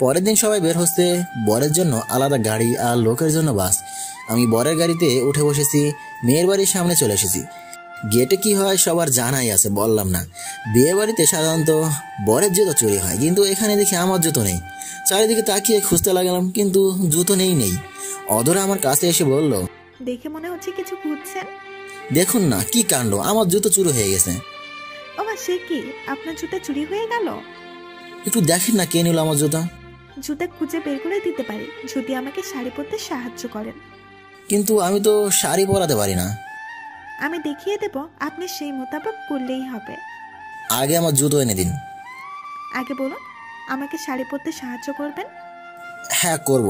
পরের দিন সবাই বের হচ্ছে। বরের জন্য আলাদা গাড়ি আর লোকের জন্য বাস। আমি বরের গাড়িতে উঠে বসেছি। মেয়ের বাড়ির সামনে চলে এসেছি। গেটে কি হয় সবার জানাই আছে, বললাম না। বিয়ে বাড়িতে সাধারণত বরের জুতো চুরি হয়, কিন্তু এখানে দেখি আমার জুতো নেই। চারিদিকে তাকিয়ে খুঁজতে লাগলাম, কিন্তু জুতো নেই। অধরা আমার কাছে এসে বলল, দেখে মনে হচ্ছে কিছু খুঁজছেন। দেখুন না কি কাণ্ড, আমার জুতো চুরি হয়ে গেছে। ও মা, সে কি, আপনার জুতা চুরি হয়ে গেল? একটু দেখেন না কে নিল আমার জুতা। জুতা খুঁজে বের করে দিতে পারি যদি আমাকে শাড়ি পরতে সাহায্য করেন। কিন্তু আমি তো শাড়ি পরাতে পারি না। আমি দেখিয়ে দেব, আপনি সেই মোতাবেক করলেই হবে। আগে আমার জুতো এনে দিন। আগে বলুন, আমাকে শাড়ি পরতে সাহায্য করবেন? হ্যাঁ করব।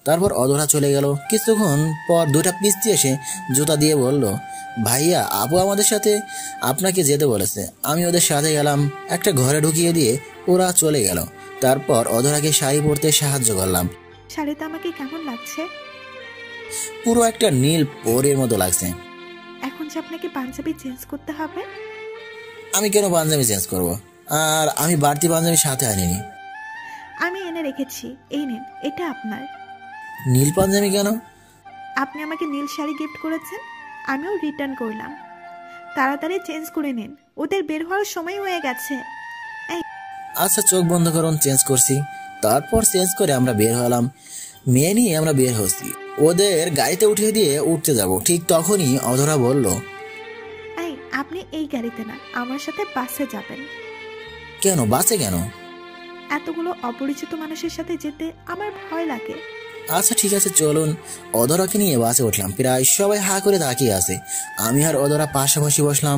তারপর অধরা চলে গেল। কিছুক্ষণ পর 2টা পিস্তি এসে জুতা দিয়ে বলল, ভাইয়া আপু আমাদের সাথে আপনাকে যেতে বলেছে। আমি ওদের সাথে গেলাম, একটা ঘরে ঢুকিয়ে দিয়ে ওরা চলে গেল। তারপর অধরাকে শাড়ি পরতে সাহায্য করলাম। শাড়িতে আমাকে কেমন লাগছে? পুরো একটা নীল পরীর মতো লাগছে। এখন যে আপনাকে পাঞ্জাবি চেঞ্জ করতে হবে। আমি কেন পাঞ্জাবি চেঞ্জ করব? আর আমি বাড়তি পাঞ্জাবি সাথে আনিনি। আমি এনে রেখেছি, এই নিন, এটা আপনার। নীল পাঞ্জাবি কেন? আপনি আমাকে নীল শাড়ি গিফট করেছেন, আমিও রিটার্ন করলাম। তাড়াতাড়ি চেঞ্জ করে নিন, ওদের বের হওয়ার সময় হয়ে গেছে। আচ্ছা চোখ বন্ধ করুন, চেঞ্জ করছি। তারপর চেঞ্জ করে আমরা বের হলাম। মেয়ে নিয়ে আমরা বের হচ্ছি, ওদের গাড়িতে উঠিয়ে দিয়ে উঠতে যাব। ঠিক তখনই অধরা বলল, এই আপনি এই গাড়িতে না, আমার সাথে বাসে যাবেন। কেন বাসে কেন? এতগুলো অপরিচিত মানুষের সাথে যেতে আমার ভয় লাগে। আচ্ছা ঠিক আছে চলুন। অধরাকে নিয়ে বাসে উঠলাম। প্রায় সবাই হা করে তাকিয়ে আছে। আমি আর অধরা পাশাপাশি বসলাম।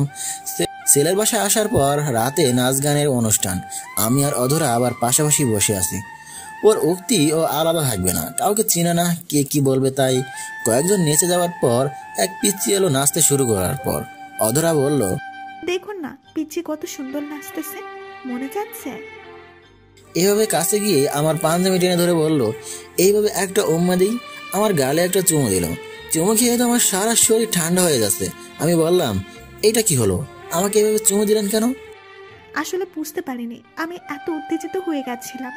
ছেলের বাসায় আসার পর রাতে নাচ গানের অনুষ্ঠান। আমি আর অধরা আবার পাশাপাশি বসে আছি। ওর উক্তি ও আলাদা থাকবে না, কাউকে চিনে না, কে কি বলবে তাই। কয়েকজন নেচে যাওয়ার পর এক পিচ্চি এলো নাচতে শুরু করার পর। অধরা বলল, দেখুন না পিচ্চি কত সুন্দর নাচতেছে, মনে যাচ্ছে। এভাবে কাছে গিয়ে আমার পাঞ্জাবি টেনে ধরে বলল, এইভাবে একটা উম্মা দিই। আমার গালে একটা চুমু দিল। চুমু খেয়ে তো আমার সারা শরীর ঠান্ডা হয়ে যাচ্ছে। আমি বললাম, এইটা কি হলো, আমাকে এভাবে চুমু দিলেন কেন? আসলে বুঝতে পারিনি, আমি এত উত্তেজিত হয়ে গেছিলাম।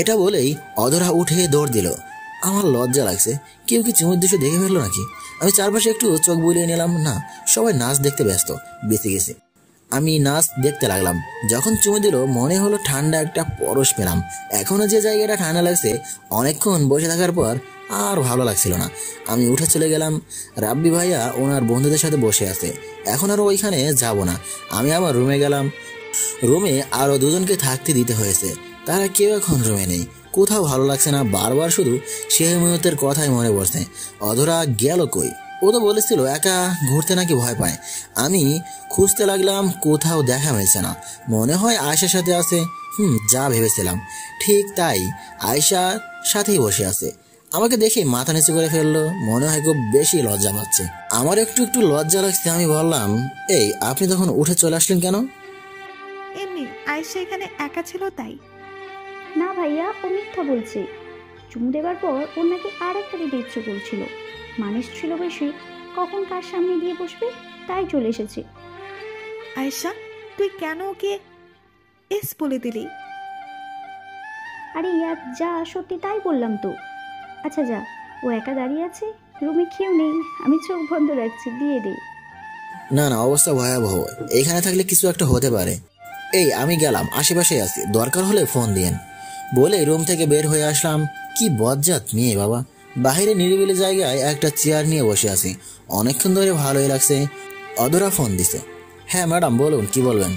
এটা বলেই অধরা উঠে দৌড় দিল। আমার লজ্জা লাগছে, কেউ কি চুমুর দৃশ্য দেখে ফেললো নাকি? আমি চারপাশে একটু চোখ বুলিয়ে নিলাম, না, সবাই নাচ দেখতে ব্যস্ত, বেঁচে গেছে। আমি নাচ দেখতে লাগলাম। যখন চুমু দিল মনে হলো ঠান্ডা একটা পরশ পেলাম। এখনো যে জায়গাটা ঠান্ডা লাগছে, অনেকক্ষণ বসে থাকার পর আর ভালো লাগছিল না। আমি উঠে চলে গেলাম। রাব্বি ভাইয়া ওনার বন্ধুদের সাথে বসে আছে, এখন আর ওইখানে যাব না। আমি আমার রুমে গেলাম। রুমে আরো 2 জনকে থাকতে দিতে হয়েছে, তারা কেউ এখন রুমে নেই। কোথাও ভালো লাগছে না, বারবার শুধু সেই মুহূর্তের কথাই মনে পড়ছে। অধরা গেল কই? ও তো বলেছিল একা ঘুরতে নাকি ভয় পায়। আমি খুঁজতে লাগলাম, কোথাও দেখা মিলছে না। মনে হয় আয়েশার সাথে আছে। যা ভেবেছিলাম ঠিক তাই, আয়েশার সাথেই বসে আছে। আমাকে দেখে মাথা নিচু করে ফেললো, মনে হয় খুব বেশি লজ্জা পাচ্ছে। আমার একটু একটু লজ্জা লাগছে। আমি বললাম, এই আপনি তখন উঠে চলে আসলেন কেন? এমনি আয়েশা এখানে একা ছিল তাই। না ভাইয়া, ও মিথ্যা বলছে। চুমু দেবার পর ওর নাকি আর একটা দিতে ইচ্ছে করছিল। মানুষ ছিল বেশি, কখন কার সামনে গিয়ে বসবে, তাই চলে এসেছে। আয়েশা, তুই কেন ওকে এস বলে দিলি? আরে ইয়ার যা সত্যি তাই বললাম তো। আচ্ছা যা, ও একা দাঁড়িয়ে আছে, রুমে কেউ নেই, আমি চোখ বন্ধ রাখছি, দিয়ে দে। না না, অবস্থা ভয়াবহ। এখানে থাকলে কিছু একটা হতে পারে। এই আমি গেলাম, আশেপাশে আছি, দরকার হলে ফোন দিয়েন বলে রুম থেকে বের হয়ে আসলাম। কি বজ্জাত মেয়ে বাবা। বাহিরে নিরিবিলি জায়গায় একটা চেয়ার নিয়ে বসে আছি, অনেকক্ষণ ধরে ভালোই লাগছে। অধরা ফোন দিছে। হ্যাঁ ম্যাডাম বলুন, কি বলবেন?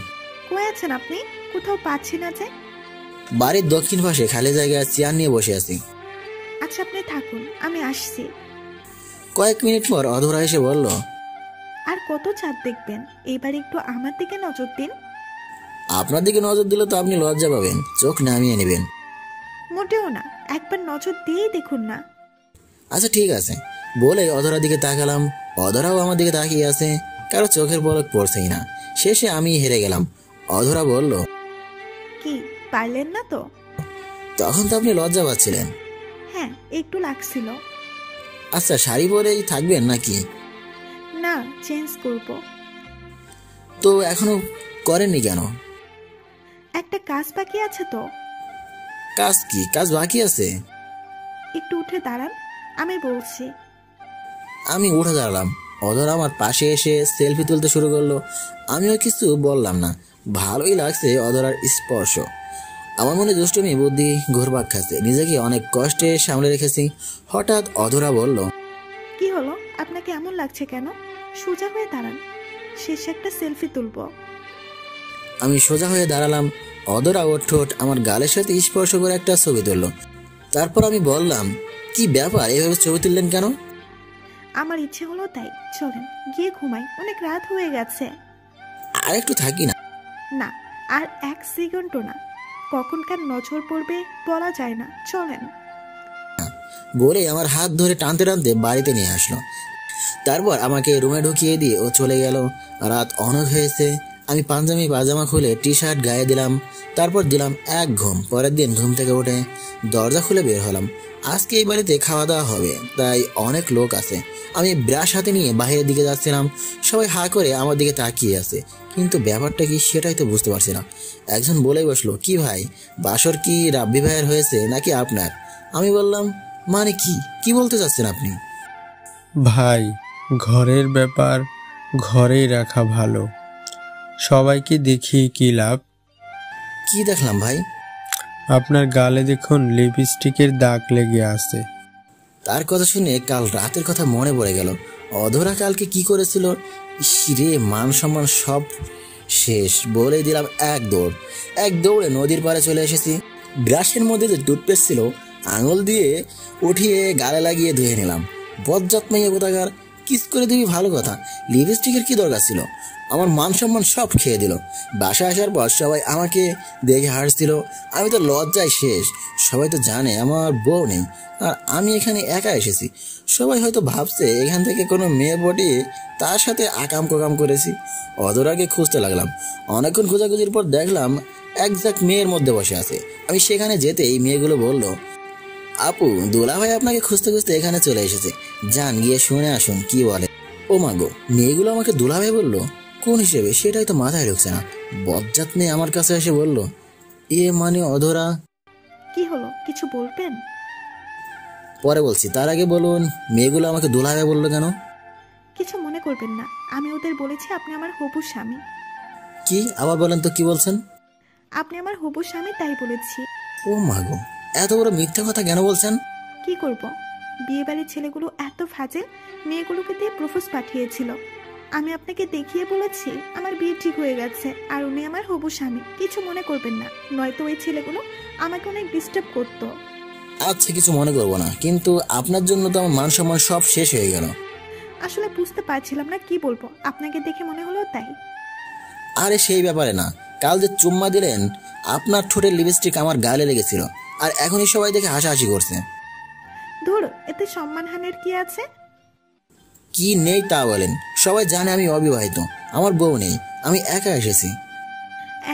কই আছেন আপনি? কোথাও পাচ্ছি না যে। বাড়ির দক্ষিণ পাশে খালি জায়গায় চেয়ার নিয়ে বসে আছি। আচ্ছা আপনি থাকুন, আমি আসছি। কয়েক মিনিট পর অধরা এসে বলল, আর কত চাঁদ দেখবেন, এবার একটু আমার দিকে নজর দিন। আপনার দিকে নজর দিলে তো আপনি লজ্জা পাবেন, চোখ নামিয়ে নেবেন। মোটেও না, একবার নজর দিয়েই দেখুন না। আচ্ছা ঠিক আছে বলে অধরার দিকে তাকালাম। অধরাও আমার দিকে তাকিয়ে আছে, কারো চোখের পলক পড়ছেই না। শেষে আমি হেরে গেলাম। অধরা বলল, কি পারলেন না তো? তখন তো আপনি লজ্জা পাচ্ছিলেন। হ্যাঁ একটু লাগছিল। আচ্ছা শাড়ি পরেই থাকবেন নাকি? না, চেঞ্জ করব। তো এখনো করেননি কেন? একটা কাজ বাকি আছে তো। কাজ কি? কাজ বাকি আছে? একটু উঠে দাঁড়ান, আমি বলছি। আমি উঠে দাঁড়ালাম। অধরা আমার পাশে এসে সেলফি তুলতে শুরু করলো। আমিও কিছু বললাম না। ভালোই লাগছে অধরার স্পর্শ। আমার মনে দুষ্টুমি বুদ্ধি ঘুরপাক খাচ্ছে, নিজেকে অনেক কষ্টে সামলে রেখেছি। হঠাৎ অধরা বলল, কি হলো, আপনাকে এমন লাগছে কেন? সোজা হয়ে দাঁড়ান, শেষে একটা সেলফি তুলবো। আমি সোজা হয়ে দাঁড়ালাম। অধরা ওর ঠোঁট আমার গালের সাথে স্পর্শ করে একটা ছবি তুলল। তারপর আমি বললাম, কি ব্যাপার, এভাবে ছবি তুললেন কেন? আমার ইচ্ছে হলো তাই। চলেন গিয়ে ঘুমাই, অনেক রাত হয়ে গেছে। আর একটু থাকি না? না, আর এক সেকেন্ডও না, কখনকার নজর পড়বে বলা যায় না। চলেন বলে আমার হাত ধরে টানতে টানতে বাড়িতে নিয়ে আসলো। তারপর আমাকে রুমে ঢুকিয়ে দিয়ে ও চলে গেল। রাত অনেক হয়েছে। আমি পাঞ্জাবি পাজামা খুলে টি শার্ট গায়ে দিলাম, তারপর দিলাম এক ঘুম। পরের দিন ঘুম থেকে উঠে দরজা খুলে বের হলাম। আজকে এই বাড়িতে খাওয়া দাওয়া হবে, তাই অনেক লোক আছে। আমি ব্রাশ হাতে নিয়ে বাইরের দিকে যাচ্ছিলাম। সবাই হা করে আমার দিকে তাকিয়ে আছে, কিন্তু ব্যাপারটা কি সেটাই তো বুঝতে পারছি না। একজন বলেই বসলো, কি ভাই, বাসর কি রাব্বি ভাইয়ের হয়েছে নাকি আপনার? আমি বললাম, মানে কি বলতে চাচ্ছেন আপনি? ভাই, ঘরের ব্যাপার ঘরেই রাখা ভালো, সবাইকে দেখিয়ে কি লাভ? কি দেখলাম ভাই? আপনার গালে দেখুন লিপস্টিকের দাগ লেগে আছে। তার কথা শুনে কাল রাতের কথা মনে পড়ে গেল। অধরা কালকে কি করেছিল। রে, মান সম্মান সব শেষ। বলে দিলাম এক দৌড়ে নদীর পাড়ে চলে এসেছি। ব্রাশের মধ্যে যে টুথপেস্ট ছিল, আঙুল দিয়ে উঠিয়ে গালে লাগিয়ে ধুয়ে নিলাম। বজ্জাত মাইয়া কোথাকার, কিস করে দিবি ভালো কথা, লিপস্টিকের কি দরকার ছিল? আমার মান সম্মান সব খেয়ে দিল। বাসায় আসার পর সবাই আমাকে দেখে হাসছিল। আমি তো লজ্জায় শেষ। সবাই তো জানে আমার বউ নেই, আর আমি এখানে একা এসেছি। সবাই হয়তো ভাবছে এখান থেকে কোনো মেয়ে পটিয়ে তার সাথে আকাম কোকাম করেছি। অধরাকে খুঁজতে লাগলাম। অনেকক্ষণ খোঁজাখুঁজির পর দেখলাম একজাক্ট মেয়ের মধ্যে বসে আছে। আমি সেখানে যেতেই মেয়েগুলো বলল, আপু, দুলাভাই আপনাকে খুঁজতে খুঁজতে এখানে চলে এসেছে, যান গিয়ে শুনে আসুন কি বলে। ও মা গো, মেয়েগুলো আমাকে দুলাভাই বললো? কোন হিসেবে সেটাই তো মাথায় ঢুকছে না। বজ্জাত মেয়ে আমার কাছে এসে বলল, এ মানে অধরা। কি হলো, কিছু বলবেন? পরে বলছি, তার আগে বলুন মেয়েগুলো আমাকে দুলাভাই বললো কেন? কিছু মনে করবেন না, আমি ওদের বলেছি আপনি আমার হবু স্বামী। কি? আবার বলেন তো, কি বলছেন? আপনি আমার হবু স্বামী তাই বলেছি। ও মা গো, এত বড় মিথ্যা কথা কেন বলছেন? কি করব, বিয়ে বাড়ির ছেলেগুলো এত ফাজে, মেয়েগুলোকে দিয়ে প্রপোজ পাঠিয়েছিল। আমি আপনাকে দেখিয়ে বলেছি আমার বিয়ে ঠিক হয়ে গেছে, আর উনি আমার হবু স্বামী। কিছু মনে করবেন না, নয়তো ওই ছেলেগুলো আমাকে অনেক ডিস্টার্ব করতো। আচ্ছা কিছু মনে করবো না, কিন্তু আপনার জন্য তো আমার মান সম্মান সব শেষ হয়ে গেল। আসলে বুঝতে পারছিলাম না কি বলবো, আপনাকে দেখে মনে হলো তাই। আরে সেই ব্যাপারে না, কাল যে চুম্মা দিলেন আপনার ঠোঁটের লিপস্টিক আমার গালে লেগেছিল, আর এখনই সবাই দেখে হাসাহাসি করছে। ধুর, এতে সম্মানহানির কি আছে? কি নেই তা বলেন? সবাই জানে আমি অবিবাহিত, আমার বউ নেই, আমি একা এসেছি।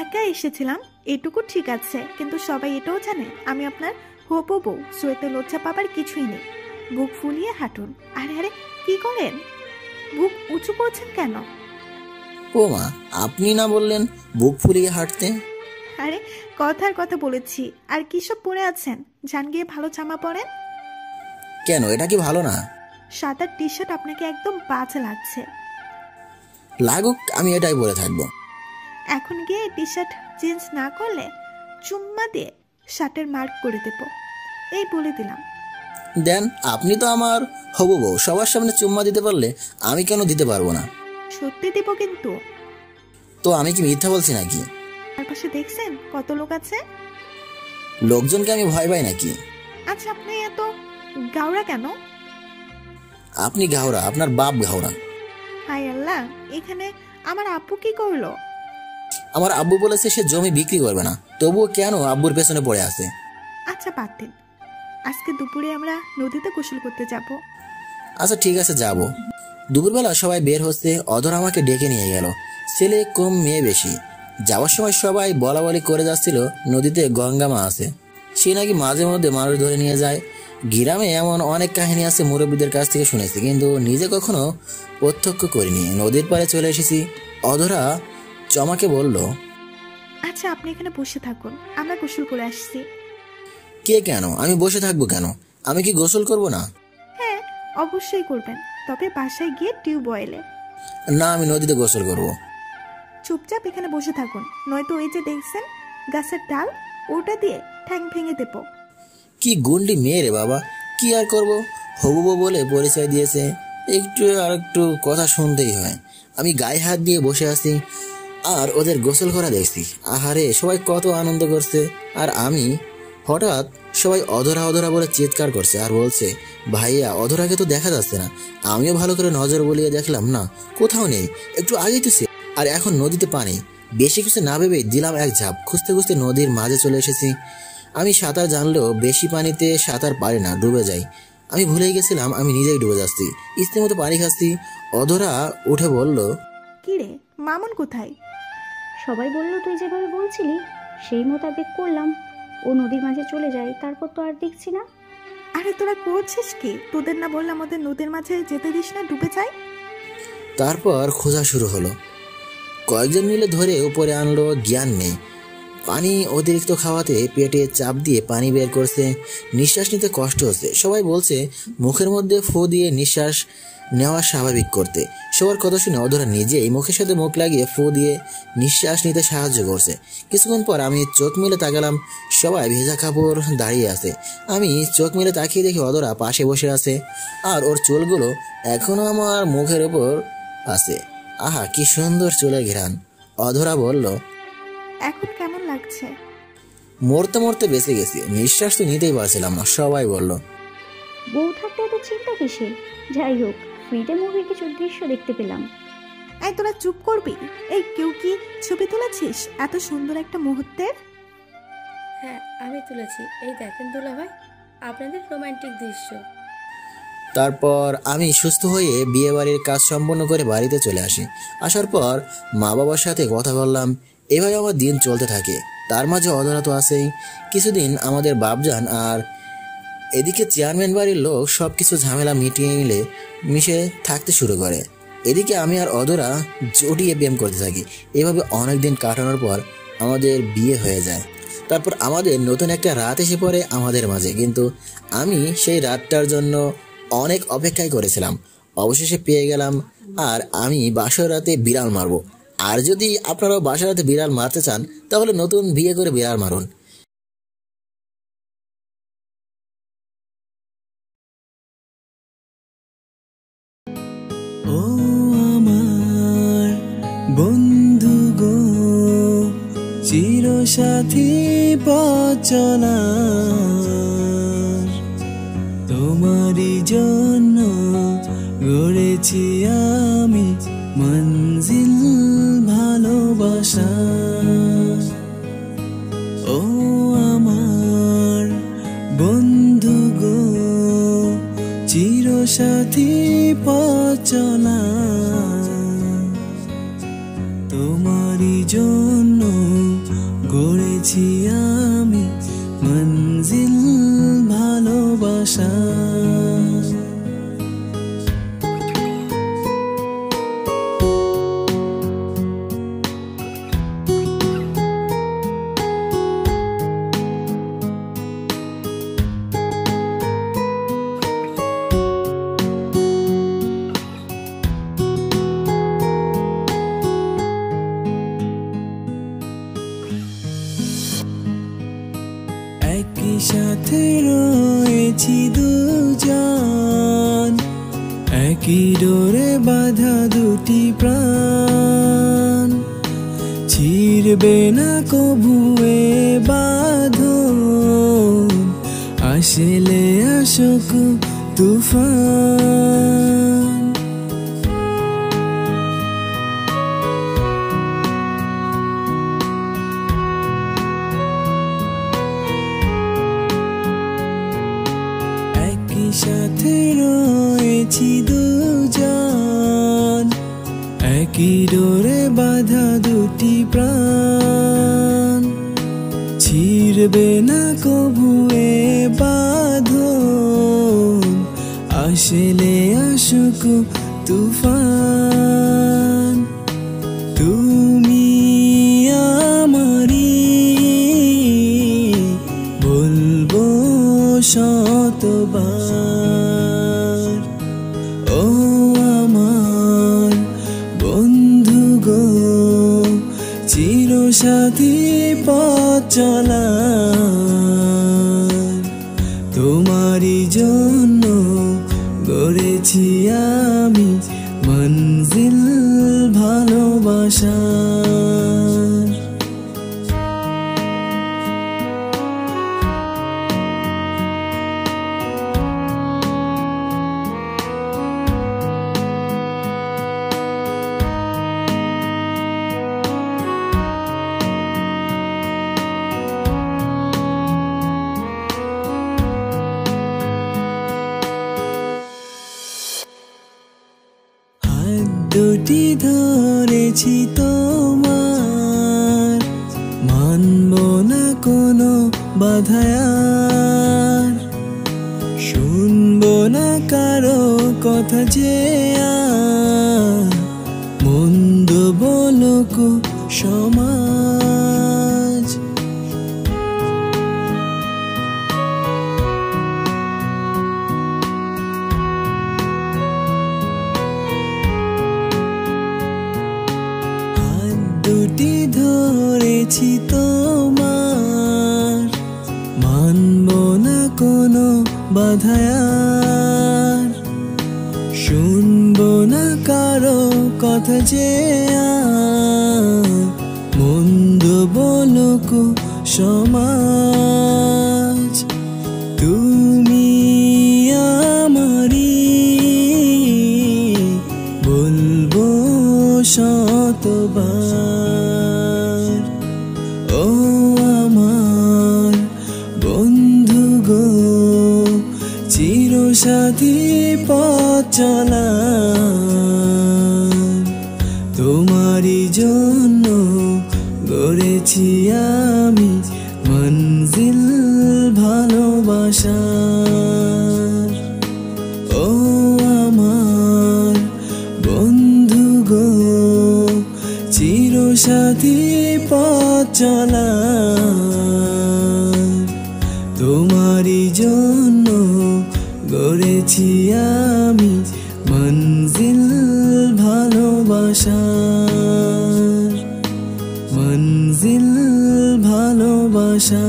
একা এসেছিলাম এটুকু ঠিক আছে, কিন্তু সবাই এটাও জানে আমি আপনার হবু বউ। সোয়েতে লজ্জা পাবার কিছুই নেই। বুক ফুলিয়ে হাঁটুন। আরে আরে কি করেন? বুক উঁচু করছেন কেন? ও মা, আপনি না বললেন বুক ফুলিয়ে হাঁটতে? আরে কথার কথা বলেছি। আর কি সব পরে আছেন? যান গিয়ে ভালো জামা পরেন। কেন, এটা কি ভালো না? সাদা টি শার্ট আপনাকে একদম বাজে লাগছে। লাগুক, আমি এটাই পরে থাকবো। এখন গিয়ে টি শার্ট চেঞ্জ না করলে চুম্মা দিয়ে শার্টের মার্ক করে দেব, এই বলে দিলাম। দেন, আপনি তো আমার হবু বউ, সবার সামনে চুম্মা দিতে পারলে আমি কেন দিতে পারবো না? সত্যি দিব কিন্তু। তো আমি কি মিথ্যা বলছি নাকি? আর পাশে দেখছেন কত লোক আছে? লোকজনকে আমি ভয় পাই নাকি? আচ্ছা, আপনি এত গাওরা কেন? আপনি ঘাওড়া, আপনার বাপ ঘাওড়া। হায় আল্লাহ, এখানে আমার আপু কি করলো? আমার আব্বু বলেছে সে জমি বিক্রি করবে না, তবুও কেন আব্বুর পেছনে পড়ে আছে? আচ্ছা বাদ দিন, আজকে দুপুরে আমরা নদীতে গোসল করতে যাব। আচ্ছা ঠিক আছে, যাব। দুপুরবেলা সবাই বের হচ্ছে, অধরা আমাকে ডেকে নিয়ে গেল। ছেলে কম মেয়ে বেশি। যাওয়ার সময় সবাই বলা বলি করে যাচ্ছিল নদীতে গঙ্গা মা আছে, সে নাকি মাঝে মধ্যে মানুষ ধরে নিয়ে যায়। গ্রামে এমন অনেক কাহিনী আছে, মুরব্বীদের কাছ থেকে শুনেছি, কিন্তু নিজে কখনো প্রত্যক্ষ করিনি। নদীর পাড়ে চলে এসেছি। অধরা চমাকে বলল, আচ্ছা আপনি এখানে বসে থাকুন, আমরা গোসল করে আসছি। কে কেন? আমি বসে থাকবো কেন? আমি কি গোসল করব না? হ্যাঁ অবশ্যই করবেন, তবে বাসায় গিয়ে টিউবওয়েলে। না, আমি নদীতে গোসল করব। চুপচাপ এখানে বসে থাকুন, নয়তো ওই যে দেখছেন গাছের ডাল, ওটা দিয়ে ঠ্যাং ভেঙে দেব। কি গুন্ডি মেয়ে রে বাবা, কি আর করব, হবু বউ বলে পরিচয় দিয়েছে, একটু আর একটু কথা শুনতেই হয়। আমি গায়ে হাত দিয়ে বসে আছি আর ওদের গোসল করা দেখছি। আহারে, সবাই কত আনন্দ করছে, আর আমি হঠাৎ সবাই অধরা অধরা বলে চিৎকার করছে আর বলছে, ভাইয়া অধরাকে তো দেখা যাচ্ছে না। আমিও ভালো করে নজর বলিয়ে দেখলাম, না কোথাও নেই, একটু আগেই তো সে। আর এখন নদীতে পানি, বেশি কিছু না ভেবে দিলাম এক ঝাঁপ। খুঁজতে খুঁজতে নদীর মাঝে চলে এসেছি। আমি সাঁতার জানলেও বেশি পানিতে সাঁতার পারি না, ডুবে যাই। আমি ভুলেই গেছিলাম আমি নিজেই ডুবে যাচ্ছি, ইচ্ছে মতো পানি খাচ্ছি। অধরা উঠে বলল, কি রে মামুন কোথায়? সবাই বললো তুই যেভাবে বলছিলি সেই মোতাবেক করলাম। ও নদীর মাঝে চলে যায়, তারপর তো আর দেখছি না। আরে তোরা করছিস কি? তোদের না বললাম ওদের নদীর মাঝে যেতে দিস না, ডুবে যায়। তারপর খোঁজা শুরু হলো। কয়েকজন মিলে ধরে উপরে আনলো, জ্ঞান নেই। পানি অতিরিক্ত খাওয়াতে পেটে চাপ দিয়ে পানি বের করছে, নিঃশ্বাস নিতে কষ্ট হচ্ছে। সবাই বলছে মুখের মধ্যে ফু দিয়ে নিঃশ্বাস নেওয়া স্বাভাবিক করতে। সবার কথা শুনে অধরা নিজেই মুখের সাথে মুখ লাগিয়ে ফু দিয়ে নিঃশ্বাস নিতে সাহায্য করছে। কিছুক্ষণ পর আমি চোখ মেলে তাকালাম, সবাই ভেজা কাপড় দাঁড়িয়ে আছে। আমি চোখ মেলে তাকিয়ে দেখি অধরা পাশে বসে আছে, আর ওর চুলগুলো এখনো আমার মুখের ওপর আছে। আহা, কি সুন্দর চুলের ঘ্রাণ। অধরা বলল, এখন কেমন লাগছে? মরতে মরতে বেঁচে গেছি, নিঃশ্বাস তো নিতেই পারছিলাম না। সবাই বলল, বউ থাকতে এত চিন্তা কিসে? যাই হোক, ফ্রিতে মুভির কিছু দৃশ্য দেখতে পেলাম। এই তোরা চুপ করবি? এই কেউ কি ছবি তুলেছিস এত সুন্দর একটা মুহূর্তের? হ্যাঁ আমি তুলেছি, এই দেখেন দুলাভাই আপনাদের রোমান্টিক দৃশ্য। তারপর আমি সুস্থ হয়ে বিয়ে বাড়ির কাজ সম্পন্ন করে বাড়িতে চলে আসি। আসার পর মা বাবার সাথে কথা বললাম। এভাবে আমার দিন চলতে থাকে। তার মাঝে অধরা তো আছেই। কিছুদিন আমাদের বাপজান আর এদিকে চেয়ারম্যান বাড়ির লোক সবকিছু ঝামেলা মিটিয়ে নিলে মিশে থাকতে শুরু করে। এদিকে আমি আর অধরা জড়িয়ে প্রেম করতে থাকি। এভাবে অনেকদিন কাটানোর পর আমাদের বিয়ে হয়ে যায়। তারপর আমাদের নতুন একটা রাত এসে পড়ে আমাদের মাঝে, কিন্তু আমি সেই রাতটার জন্য অনেক অপেক্ষাই করেছিলাম। অবশেষে পেয়ে গেলাম। আর আমি বাসর রাতে বিড়াল মারবো। আর যদি আপনারাও বাসর রাতে বিড়াল মারতে চান তাহলে নতুন বিয়ে করে বিড়াল মারুন। ও আমার বন্ধু গো, চিরসাথী পথ চলার, তোমারই জন্য গড়েছি গড়েছি আমি মঞ্জিল ভালোবাসা। ও আমার বন্ধু গো, চিরসাথী পথ চলা, তোমারই জন্য গড়েছি আমি মঞ্জিল ভালোবাসা। একই সাথে রয়েছি দুজন, একই ডোরে বাঁধা দুটি প্রাণ, ছিড়বে না কভু এ বাঁধন, আসলে আসুক তুফান। সাথে রয়েছি দুজন, একই ডোরে বাঁধা দুটি প্রাণ, ছিড়বে না কভু এ বাঁধন, আসলে আসুক তুফান। তুমি আমারি বলবো শতবার, ও আমার বন্ধু গো, চিরসাথী পথ চলা, তোমারই জন্য গড়েছি আমি মঞ্জিল ভালোবাসা। দুটি ধরেছি তোমার, মানব না কোনো বাধায়ার, শুনবো না কারো কথা যে আর, মন্দ বলুক সমাজ। দুটি ধরেছি তোমার, মানব না কোনো বাধায়ার, শুনবো না কারো কথা যে আর, মন্দ বলুক সমাজ। তুমি আমারি বলবো শতবার, ও আমার বন্ধু গো, চিরসাথী পথ চলা, তোমারই জন্য গড়েছি আমি মঞ্জিল ভালোবাসা। ও আমার বন্ধু গো, চিরসাথী পথ চলা, তোমারই জন্য গড়েছি আমি মঞ্জিল ভালোবাসা, মঞ্জিল ভালোবাসা।